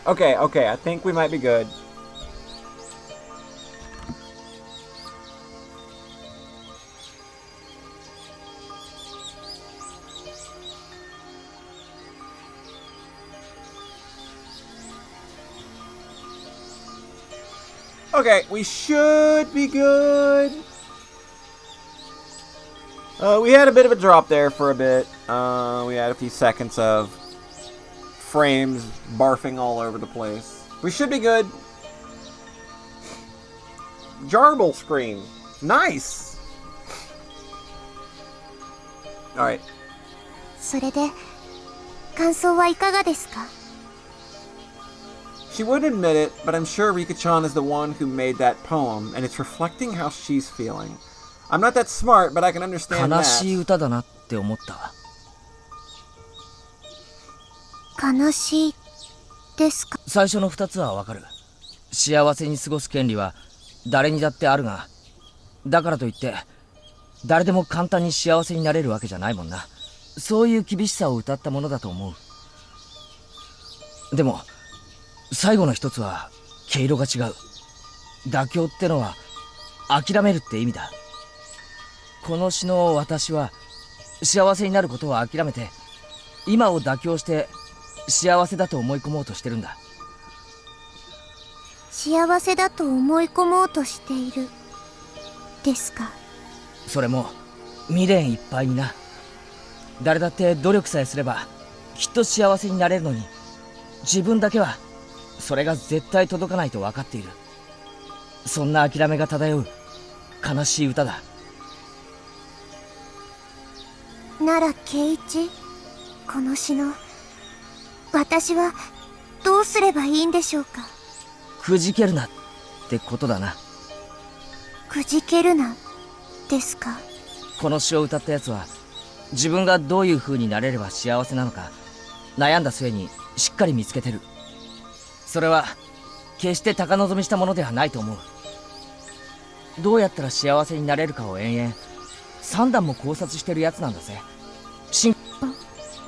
Okay. I think we might be good. Okay, we should be good. We had a bit of a drop there for a bit. We had a few seconds of frames barfing all over the place. We should be good. Jarble scream. Nice. Alright. それで、感想はいかがですか? She wouldn't admit it, but I'm sure Rika-chan is the one who made that poem, and it's reflecting how she's feeling. I'm not that smart, but I can understand 悲 that. しい歌だなって思ったわ。悲しいですか? 最初の2つはわかる。幸せに過ごす権利は誰にだってあるが、だからといって誰でも簡単に幸せになれるわけじゃないもんな。そういう厳しさを歌ったものだと思う。でも最後の一つは毛色が違う。妥協ってのは諦めるって意味だ。この詩の私は幸せになることを諦めて今を妥協して幸せだと思い込もうとしてるんだ。幸せだと思い込もうとしているですか? それも未練いっぱいにな。誰だって努力さえすればきっと幸せになれるのに、自分だけはそれが絶対届かないと分かっている。そんな諦めが漂う悲しい歌だ。なら圭一、この詩の私はどうすればいいんでしょうか? くじけるなってことだな。くじけるなですか? この詩を歌ったやつは自分がどういう風になれれば幸せなのか悩んだ末にしっかり見つけてる。それは決して高望みしたものではないと思う。どうやったら幸せになれるかを延々3段も考察してるやつなんだぜ。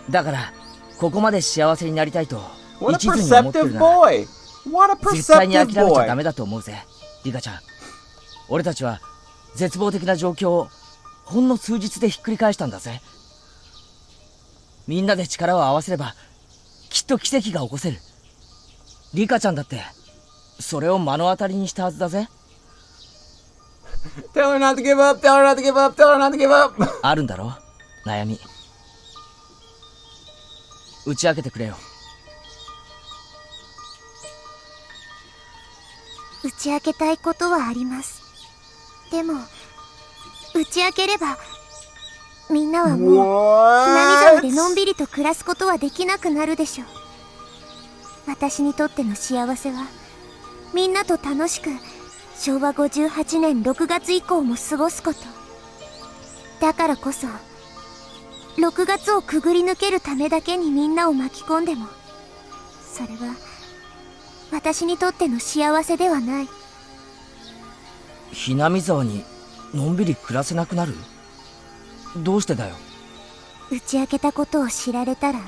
だからここまで幸せになりたいと一途に思ってるなら絶対に諦めちゃダメだと思うぜ、リカちゃん。俺たちは絶望的な状況をほんの数日でひっくり返したんだぜ。みんなで力を合わせればきっと奇跡が起こせる。リカちゃんだってそれを目の当たりにしたはずだぜ。Tell her not to give up, tell her not to give up, tell her not to give up. あるんだろ悩み。打ち明けてくれよ。打ち明けたいことはあります。でも打ち明ければみんなはもうひなみ沢でのんびりと暮らすことはできなくなるでしょう。私にとっての幸せはみんなと楽しく昭和58年6月以降も過ごすこと。だからこそ6月をくぐり抜けるためだけにみんなを巻き込んでもそれは私にとっての幸せではない。ひなみ沢にのんびり暮らせなくなる？どうしてだよ。打ち明けたことを知られたら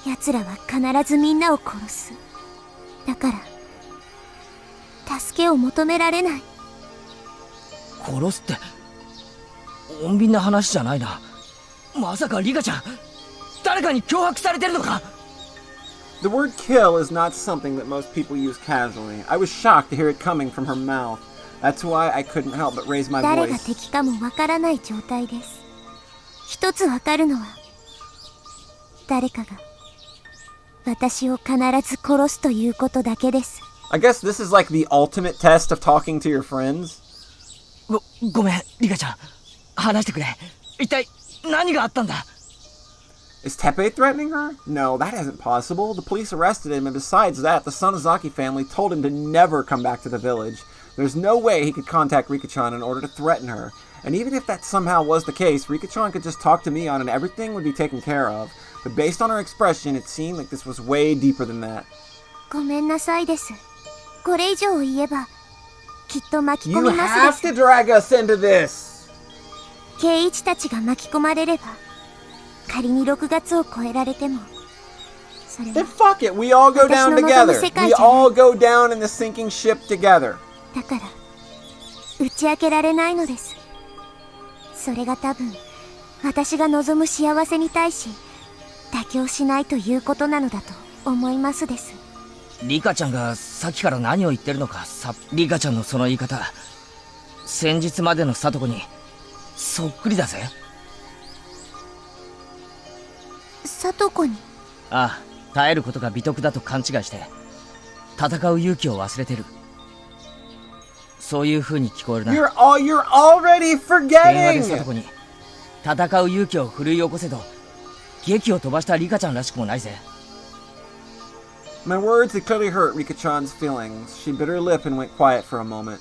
奴らは必ずみんなを殺す。だから助けを求められない。殺すって穏便な話じゃないな。まさかリカちゃん誰かに脅迫されてるのか? The word kill is not something that most people use casually. I was shocked to hear it coming from her mouth. That's why I couldn't help but raise my 誰が voice. 敵かもわからない状態です。一つわかるのは誰かが私を必ず殺すということだけです。I guess this is like the ultimate test of talking to your friends. ごめん、リカちゃん。話してくれ。一体何があったんだ？ Is Teppei threatening her? No, that isn't possible. The police arrested him, and besides that, the Sonozaki family told him to never come back to the village. There's no way he could contact Rika-chan in order to threaten her. And even if that somehow was the case, Rika-chan could just talk to Mion and everything would be taken care of. But based on her expression, it seemed like this was way deeper than that. ごめんなさいです。これ以上言えば、きっと巻き込 You みますです。 have to drag us into this! 圭一たちが巻き込まれれば、仮に6月を超えられても、それは Then fuck it, we all go down together. We all go down in the sinking ship together. だから、打ち明けられないのです。それが多分、私が望む幸せに対し、妥協しないということなのだと思いますです。リカちゃんがさっきから何を言ってるのかリカちゃんのその言い方、先日までの聡子にそっくりだぜ。聡子に？ああ、耐えることが美徳だと勘違いして戦う勇気を忘れてる。そういう風に聞こえるな。You're already 電話で forgetting! 聡子に戦う勇気を奮い起こせと劇を飛ばしたリカちゃんらしくもないぜ。My words had clearly hurt Rika-chan's feelings. She bit her lip and went quiet for a moment.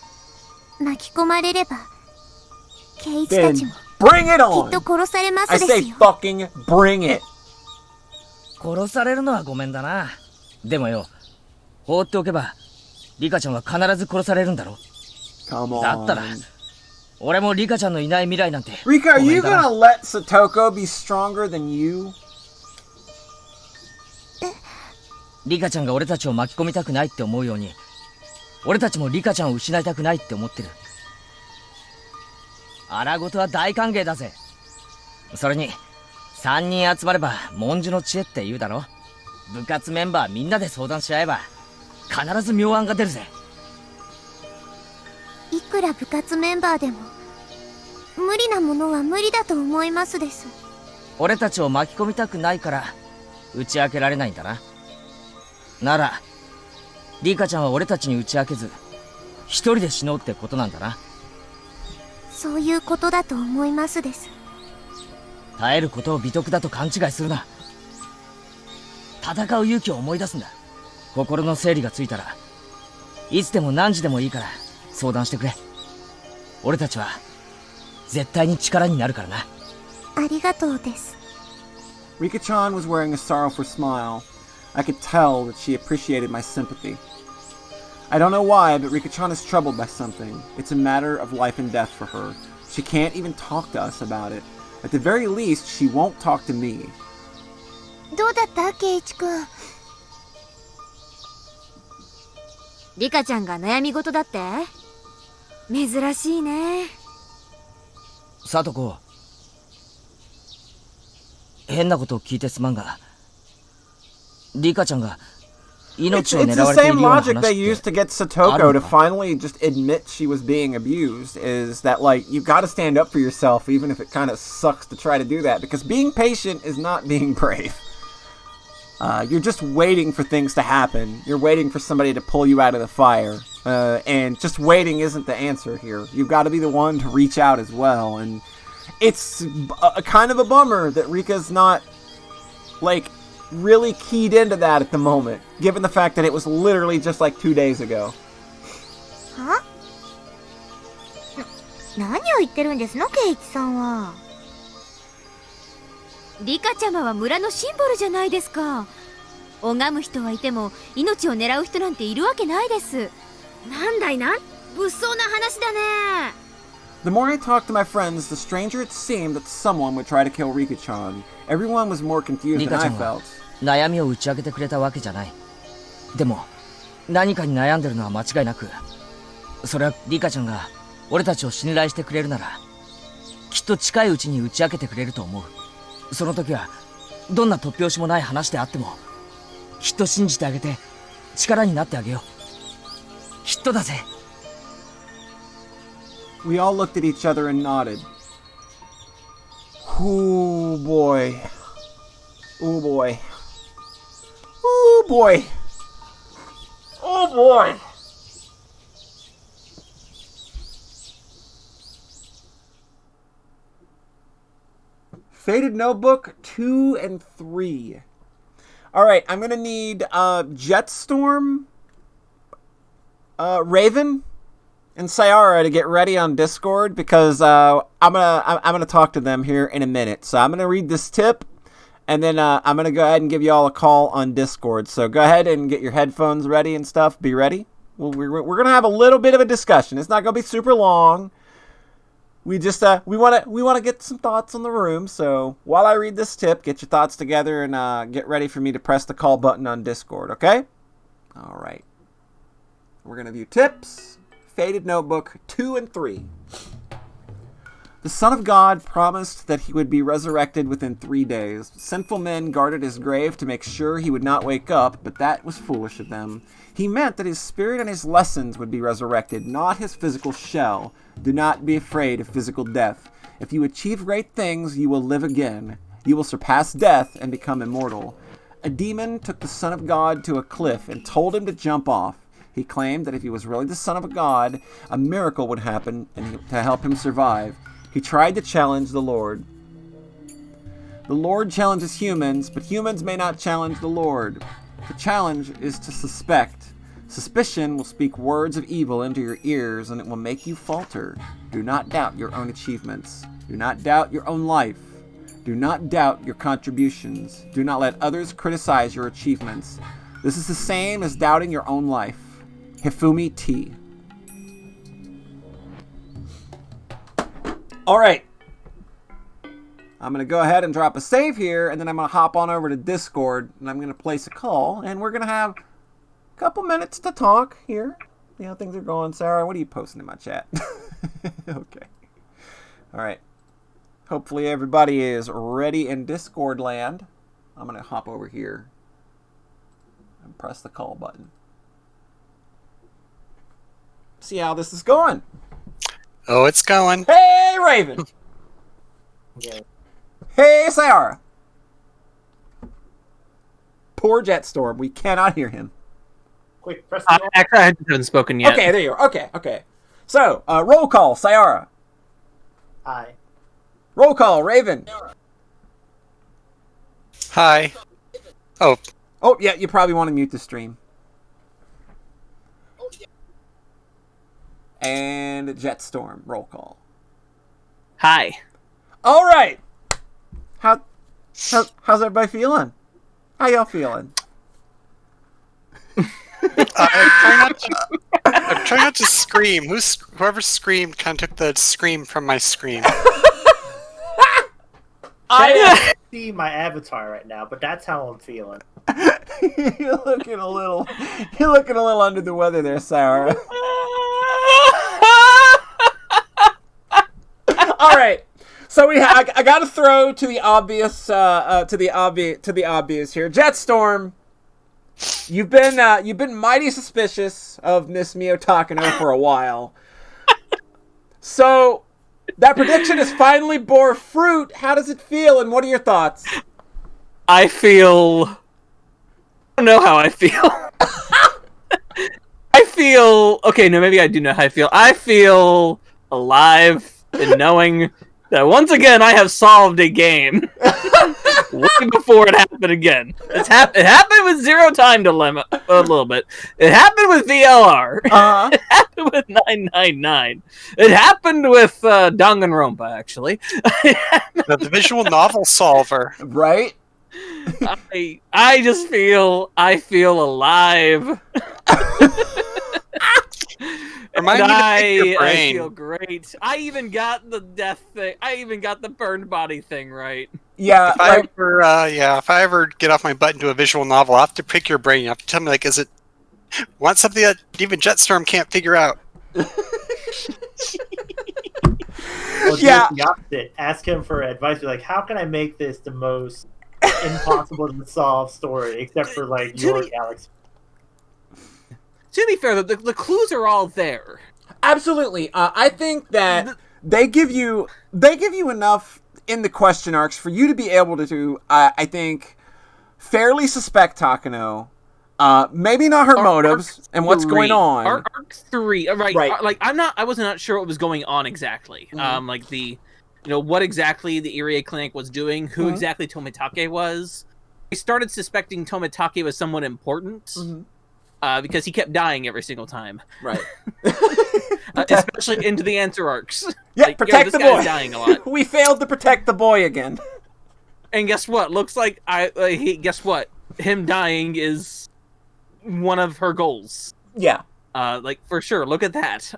巻き込まれれば、圭一たち Then も bring it きっ on! と殺されます I です say よ。 fucking bring it! 殺されるのはごめんだな。でもよ、放っておけばリカちゃんは必ず殺されるんだろ。 Come だったら on. 俺もリカちゃんのいない未来なんて Rika, are ごめ you んだな。 gonna let Satoko be stronger than you? リカちゃんが俺たちを巻き込みたくないって思うように、俺たちもリカちゃんを失いたくないって思ってる。荒事は大歓迎だぜ。それに3人集まれば文殊の知恵って言うだろ。部活メンバーみんなで相談し合えば必ず妙案が出るぜ。いくら部活メンバーでも、無理なものは無理だと思いますです。俺たちを巻き込みたくないから打ち明けられないんだな。ならリカちゃんは俺たちに打ち明けず一人で死のうってことなんだな。そういうことだと思いますです。耐えることを美徳だと勘違いするな。戦う勇気を思い出すんだ。心の整理がついたらいつでも何時でもいいから相談してくれ。俺たちは絶対に力になるからな。ありがとうです。 Rika-chan was wearing a sorrowful smile. I could tell that she appreciated my sympathy. I don't know why, but Rika-chan is troubled by something. It's a matter of life and death for her. She can't even talk to us about it. At the very least, she won't talk to me. どうだった圭一くん？リカちゃんが悩み事だって？珍しいね。聡子、変なことを聞いてすまんが、リカちゃんが命を It's 狙 the われている same ような logic 話 they って used to get Satoko to finally just admit she was being abused, is that, like, you've got to stand up for yourself, even if it kind of sucks to try to do that, because being patient is not being brave. You're just waiting for things to happen. You're waiting for somebody to pull you out of the fire. And just waiting isn't the answer here. You've got to be the one to reach out as well. And it's a kind of a bummer that Rika's not, like, really keyed into that at the moment, given the fact that it was literally just like 2 days ago. は？何を言ってるんですの、圭一さんは。リカちゃまは村のシンボルじゃないですか。拝む人はいても命を狙う人なんているわけないです。なんだいな、物騒な話だね。 The more I talked to my friends, the stranger it seemed that someone would try to kill Rika-chan. Everyone was more confused リ than カち I ゃんは felt. 悩みを打ち明けてくれたわけじゃない。でも何かに悩んでるのは間違いなく、それはリカちゃんが俺たちを信頼してくれるならきっと近いうちに打ち明けてくれると思う。その時はどんな突拍子もない話であってもきっと信じてあげて力になってあげよう。きっとだぜ。 We all looked at each other and nodded. Oh boy. Oh boy. Oh boy. Oh boy. Faded Notebook 2 and 3. Alright, I'm gonna need Jetstorm, Raven, and Sayara to get ready on Discord because I'm gonna talk to them here in a minute. So I'm gonna read this tip, and then I'm gonna go ahead and give you all a call on Discord. So go ahead and get your headphones ready and stuff. Be ready. We're gonna have a little bit of a discussion. It's not gonna be super long. We just we want to get some thoughts on the room. So while I read this tip, get your thoughts together and get ready for me to press the call button on Discord. Okay? All right. We're gonna view tips. Faded Notebook 2 and 3. The Son of God promised that he would be resurrected within 3 days. Sinful men guarded his grave to make sure he would not wake up, but that was foolish of them. He meant that his spirit and his lessons would be resurrected, not his physical shell. Do not be afraid of physical death. If you achieve great things, you will live again. You will surpass death and become immortal. A demon took the Son of God to a cliff and told him to jump off. He claimed that if he was really the Son of a God, a miracle would happen to help him survive. He tried to challenge the Lord. The Lord challenges humans, but humans may not challenge the Lord. The challenge is to suspect. Suspicion will speak words of evil into your ears, and it will make you falter. Do not doubt your own achievements. Do not doubt your own life. Do not doubt your contributions. Do not let others criticize your achievements. This is the same as doubting your own life. Hifumi T. All right. I'm going to go ahead and drop a save here, and then I'm going to hop on over to Discord, and I'm going to place a call, and we're going to have a couple minutes to talk here. See how things are going. Sarah, what are you posting in my chat? Okay. All right. Hopefully everybody is ready in Discord land. I'm going to hop over here and press the call button. See how this is going. Oh, it's going. Hey, Raven. Yeah. Hey, Sayara. Poor Jetstorm. We cannot hear him. Quick, press actually, I haven't spoken yet. Okay, there you are. Okay. So, roll call, Sayara. Hi. Roll call, Raven. Hi. Oh. Oh, yeah, you probably want to mute the stream. And Jetstorm, roll call. Hi. All right. How's everybody feeling? How y'all feeling? I'm trying not to scream. Whoever screamed kind of took the scream from my scream. I see my avatar right now, but that's how I'm feeling. You're looking a little under the weather there, Sarah. All right. So I got to throw to the obvious to the obvious here. Jetstorm, you've been mighty suspicious of Miss Mio Takano for a while. So that prediction has finally bore fruit. How does it feel, and what are your thoughts? I don't know how I feel. Okay, no, maybe I do know how I feel. I feel alive in knowing that once again I have solved a game way before it happened again. It happened with Zero Time Dilemma a little bit. It happened with VLR. It happened with 999. It happened with Danganronpa, actually. The visual novel solver. Right? I just feel alive. I feel great. I even got the death thing. I even got the burned body thing right. Yeah. If I ever get off my butt into a visual novel, I have to pick your brain. You have to tell me, like, is it want something that even Jetstorm can't figure out? Well, yeah. The opposite. Ask him for advice. Be like, how can I make this the most impossible to solve story, except for like your galaxy? To be fair, the clues are all there. Absolutely. I think that they give you enough in the question arcs for you to be able to, I think, fairly suspect Takano, Maybe not her motives and what's going on. Arc 3, right? Like I was not sure what was going on exactly. Mm-hmm. Like what exactly the Irie Clinic was doing, who exactly Tomitake was. I started suspecting Tomitake was someone important because he kept dying every single time. Right. Especially into the answer arcs. Yeah, protect the boy. Dying a lot. We failed to protect the boy again. And guess what? Looks like guess what? Him dying is one of her goals. Yeah. For sure. Look at that.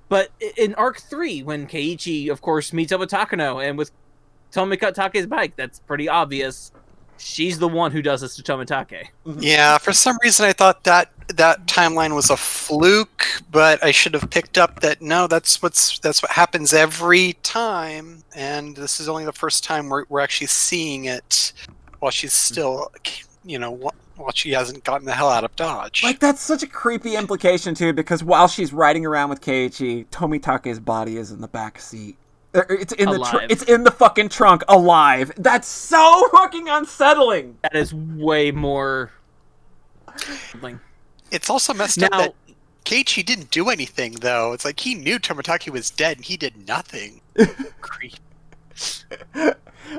But in Arc 3, when Keiichi, of course, meets up with Takano and with Tomitake's bike, that's pretty obvious. She's the one who does this to Tomitake. Yeah, for some reason I thought that timeline was a fluke, but I should have picked up that no, that's what happens every time, and this is only the first time we're actually seeing it while she's still, while she hasn't gotten the hell out of Dodge. Like, that's such a creepy implication, too, because while she's riding around with Keiichi, Tomitake's body is in the back seat. It's in it's in the fucking trunk, alive. That's so fucking unsettling. That is way more. It's also messed up that Keiichi didn't do anything, though. It's like he knew Tomitake was dead and he did nothing. Creep.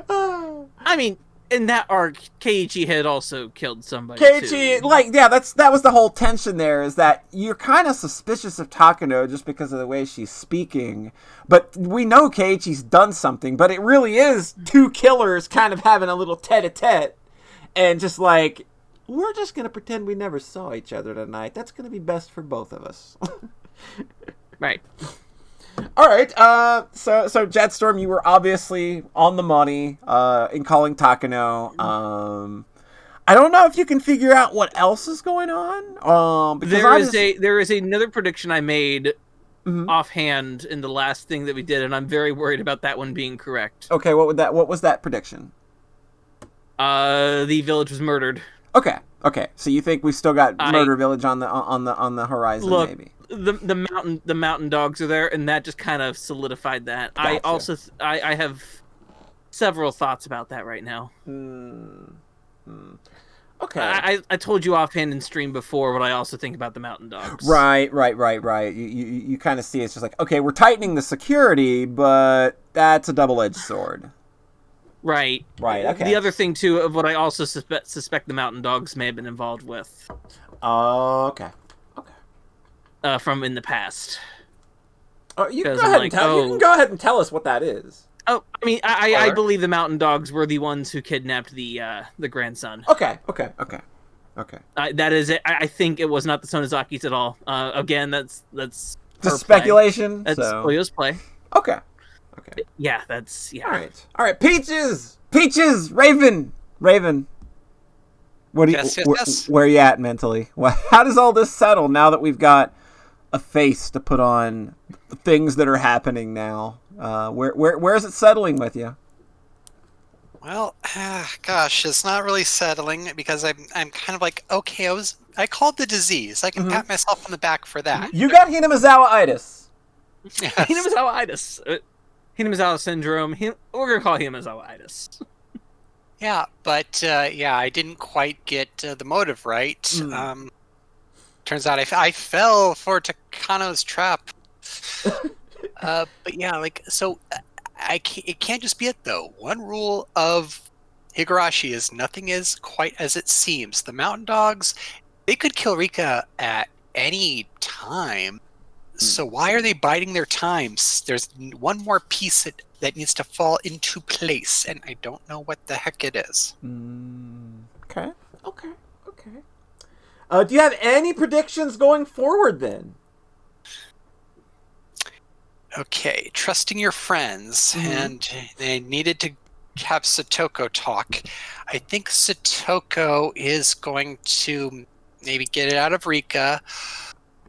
I mean, in that arc, Keiichi had also killed somebody. Keiichi, too. that was the whole tension there, is that you're kind of suspicious of Takano just because of the way she's speaking. But we know Keiichi's done something, but it really is two killers kind of having a little tete-a-tete. And just like, we're just going to pretend we never saw each other tonight. That's going to be best for both of us. Right. All right, so Jetstorm, you were obviously on the money in calling Takano. I don't know if you can figure out what else is going on. There is another prediction I made offhand in the last thing that we did, and I'm very worried about that one being correct. Okay, what was that prediction? The village was murdered. Okay. So you think we've still got Murder Village on the horizon? Look, maybe. The mountain dogs are there, and that just kind of solidified that. Gotcha. I also I have several thoughts about that right now. Okay. I told you offhand in stream before what I also think about the mountain dogs. Right. You kind of see it's just like, okay, we're tightening the security, but that's a double-edged sword. Right. Okay. The other thing too of what I also suspect the mountain dogs may have been involved with. Okay. From in the past. You can go ahead and tell us what that is. Oh, I mean, I believe the mountain dogs were the ones who kidnapped the grandson. Okay. That is it. I think it was not the Sonozakis at all. Again, that's just speculation. That's Oyo's play. Okay. Yeah. All right. Peaches, Raven. What do you? Yes. Where are you at mentally? How does all this settle now that we've got a face to put on things that are happening now? Where is it settling with you? Well, gosh, it's not really settling because I'm kind of like, okay, I called the disease. I can pat myself on the back for that. You got Hinamizawa-itis. Yes. Hinamizawa-itis. Hinamizawa syndrome. We're gonna call Hinamizawa-itis. Yeah, but I didn't quite get the motive right. Turns out I fell for Takano's trap. But yeah, it can't just be it though. One rule of Higurashi is nothing is quite as it seems. The mountain dogs, they could kill Rika at any time. So why are they biding their times? There's one more piece that needs to fall into place, and I don't know what the heck it is. Okay. Do you have any predictions going forward then? Okay, trusting your friends, and they needed to have Satoko talk. I think Satoko is going to maybe get it out of Rika.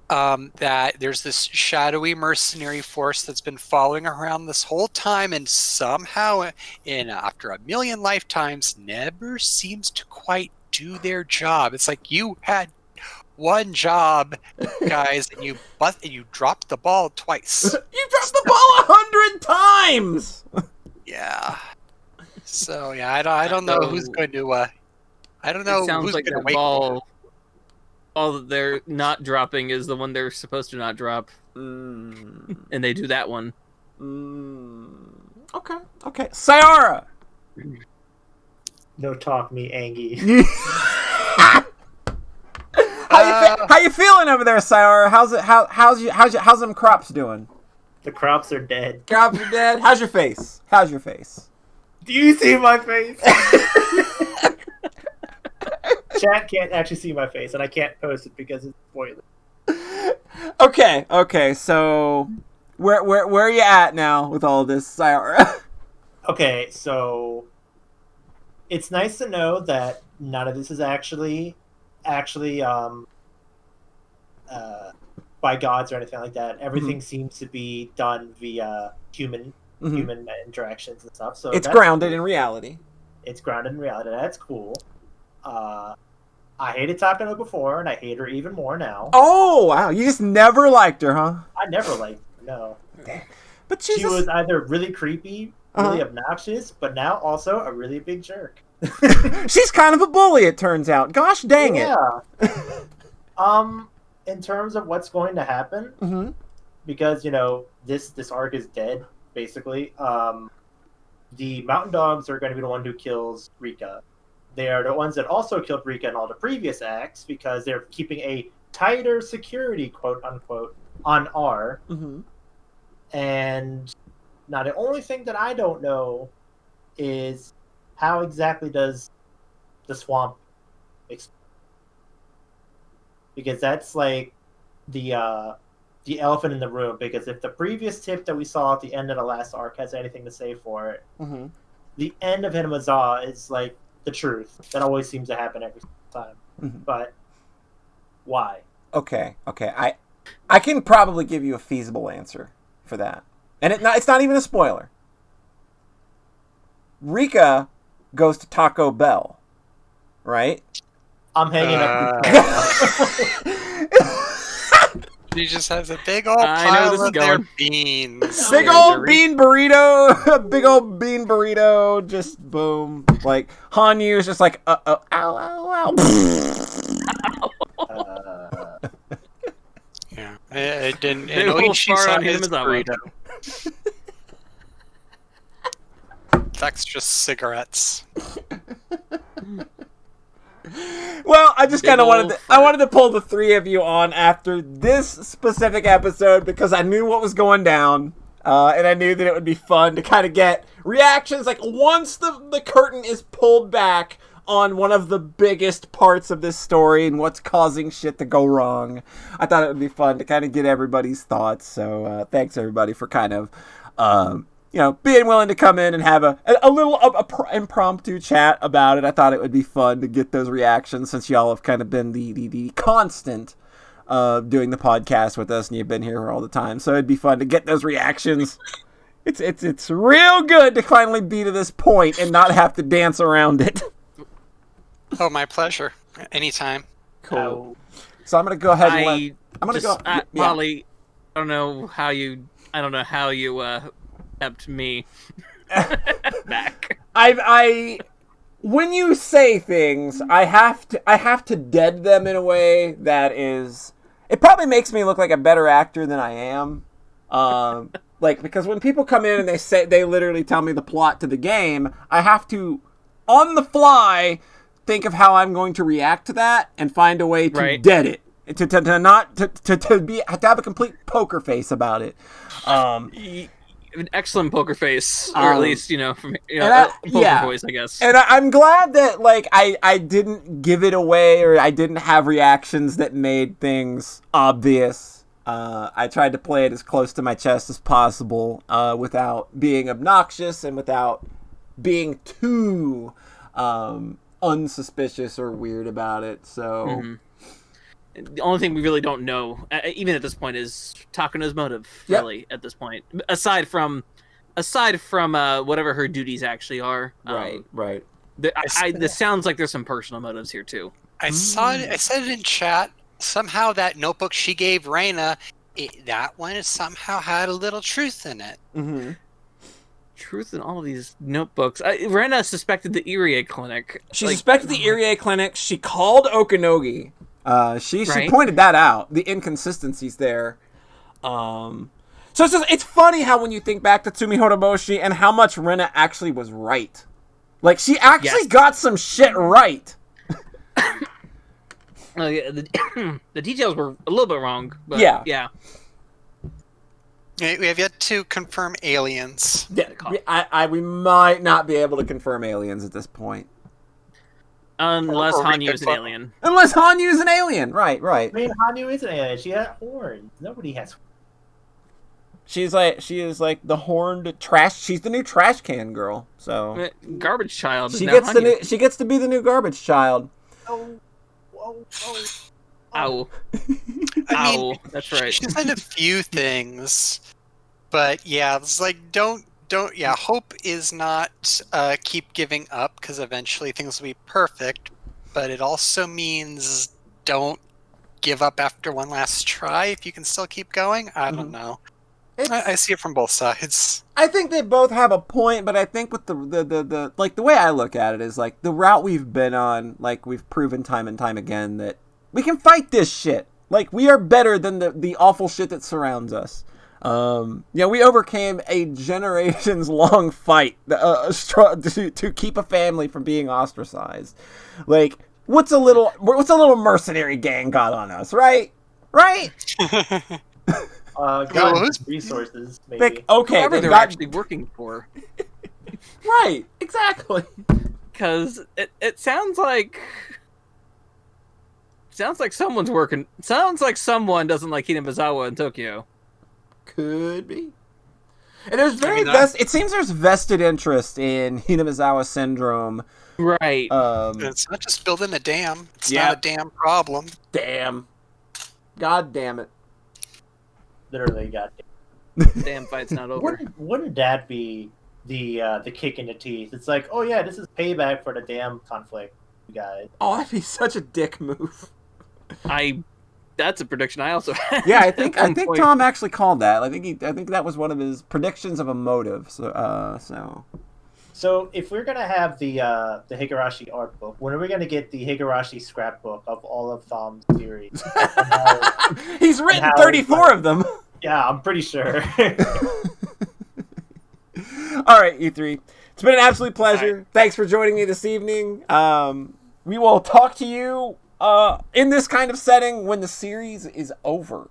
That there's this shadowy mercenary force that's been following around this whole time, and somehow, after a million lifetimes, never seems to quite do their job. It's like you had one job, guys, and you dropped the ball twice. You dropped the ball 100 times. Yeah. So yeah, I don't know who's going to. I don't know who's going to wake ball. all that they're not dropping is the one they're supposed to not drop. And they do that one. Okay. Sayara! No talk me, Angie. How you feeling over there, Sayara? How's them crops doing? The crops are dead. Crops are dead? How's your face? Do you see my face? Chat can't actually see my face, and I can't post it because it's spoiler. Okay, so where are you at now with all this, Sayara? Okay, so it's nice to know that none of this is actually by gods or anything like that. Everything seems to be done via human interactions and stuff. So it's grounded in reality. It's grounded in reality. That's cool. I hated Takano before, and I hate her even more now. Oh wow! You just never liked her, huh? I never liked her. No. But she was either really creepy, really obnoxious, but now also a really big jerk. She's kind of a bully, it turns out. Gosh dang it. In terms of what's going to happen, because this arc is dead, basically. The Mountain Dogs are going to be the one who kills Rika. They are the ones that also killed Rika in all the previous acts because they're keeping a tighter security, quote unquote, on R. And now the only thing that I don't know is how exactly does the swamp explode? Because that's like the elephant in the room. Because if the previous tip that we saw at the end of the last arc has anything to say for it, the end of Hinamazawa is like the truth. That always seems to happen every time. But why? Okay. I can probably give you a feasible answer for that. And it's not even a spoiler. Rika goes to Taco Bell, right? I'm hanging up. She just has a big old pile of their beans. Big old bean burrito. Just boom. Like Hanyu is just like, ow, ow, ow. Yeah, it didn't. Big old fart on his Hinamazawa. burrito. That's just cigarettes. Well, I just kind of wanted to pull the three of you on after this specific episode because I knew what was going down, and I knew that it would be fun to kind of get reactions. Like once the curtain is pulled back on one of the biggest parts of this story and what's causing shit to go wrong, I thought it would be fun to kind of get everybody's thoughts. So thanks everybody for kind of being willing to come in and have a little impromptu chat about it. I thought it would be fun to get those reactions since y'all have kind of been the constant doing the podcast with us and you've been here all the time. So it'd be fun to get those reactions. It's real good to finally be to this point and not have to dance around it. Oh, my pleasure. Anytime. Cool. So I'm gonna go ahead and Molly, I don't know how you kept me back. When you say things, I have to dead them in a way that is. It probably makes me look like a better actor than I am. Because when people come in and they literally tell me the plot to the game, I have to, on the fly, think of how I'm going to react to that and find a way to dead it. To have a complete poker face about it. An excellent poker face, or at least poker voice, I guess. And I'm glad that I didn't give it away or I didn't have reactions that made things obvious. I tried to play it as close to my chest as possible without being obnoxious and without being too unsuspicious or weird about it. So. The only thing we really don't know, even at this point, is Takano's motive. Really, at this point, aside from whatever her duties actually are. Right. This sounds like there's some personal motives here too. I saw it. I said it in chat. Somehow that notebook she gave Reina, that one somehow had a little truth in it. Truth in all of these notebooks. Reina suspected the Irie clinic. She suspected the Irie clinic. She called Okanogi. She pointed that out, the inconsistencies there. So it's funny how when you think back to Tsumi Horoboshi and how much Rena actually was right. Like, she actually got some shit right. The details were a little bit wrong, but yeah. We have yet to confirm aliens. Yeah, we might not be able to confirm aliens at this point. Unless Hanyu's an alien. Unless Hanyu's an alien. Right. I mean, Hanyu is an alien. She had horns. Nobody has horns. She is like the horned trash. She's the new trash can girl. So garbage child. She gets to be the new garbage child. Oh. Ow. I mean, that's right. She's done a few things, but yeah, it's like hope is not keep giving up, because eventually things will be perfect, but it also means don't give up after one last try if you can still keep going. I don't know. I see it from both sides. I think they both have a point, but I think with the like the way I look at it is like the route we've been on, like we've proven time and time again that we can fight this shit. Like, we are better than the awful shit that surrounds us. We overcame a generations-long fight to keep a family from being ostracized. Like, what's a little mercenary gang got on us, right? Right? Got resources, maybe. Whoever they're actually working for. Right, exactly. Because it sounds like someone's working. Sounds like someone doesn't like Hinamizawa in Tokyo. Could be. And there's it seems there's vested interest in Hinamizawa syndrome. Right. It's not just building a dam. It's not a damn problem. Damn. God damn it. Literally, goddamn. Damn fight's not over. Wouldn't that be the kick in the teeth? It's like, oh yeah, this is payback for the damn conflict, you guys. Oh, that'd be such a dick move. That's a prediction I also had. Yeah, I think Tom actually called that. I think that was one of his predictions of a motive. So if we're gonna have the Higurashi art book, when are we gonna get the Higurashi scrapbook of all of Tom's series? He's written 34 of them. Yeah, I'm pretty sure. All right, you three. It's been an absolute pleasure. Right. Thanks for joining me this evening. We will talk to you in this kind of setting when the series is over.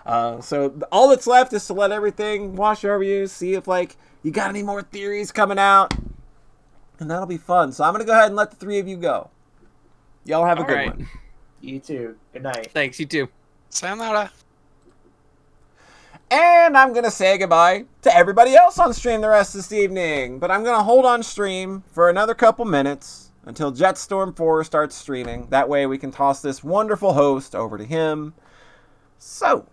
So all that's left is to let everything wash over you, see if you got any more theories coming out, and that'll be fun. So I'm gonna go ahead and let the three of you go. Y'all have a good one. You too. Good night. Thanks. You too. Sayonara. And I'm gonna say goodbye to everybody else on stream the rest of this evening, but I'm gonna hold on stream for another couple minutes until Jetstorm 4 starts streaming. That way we can toss this wonderful host over to him. So,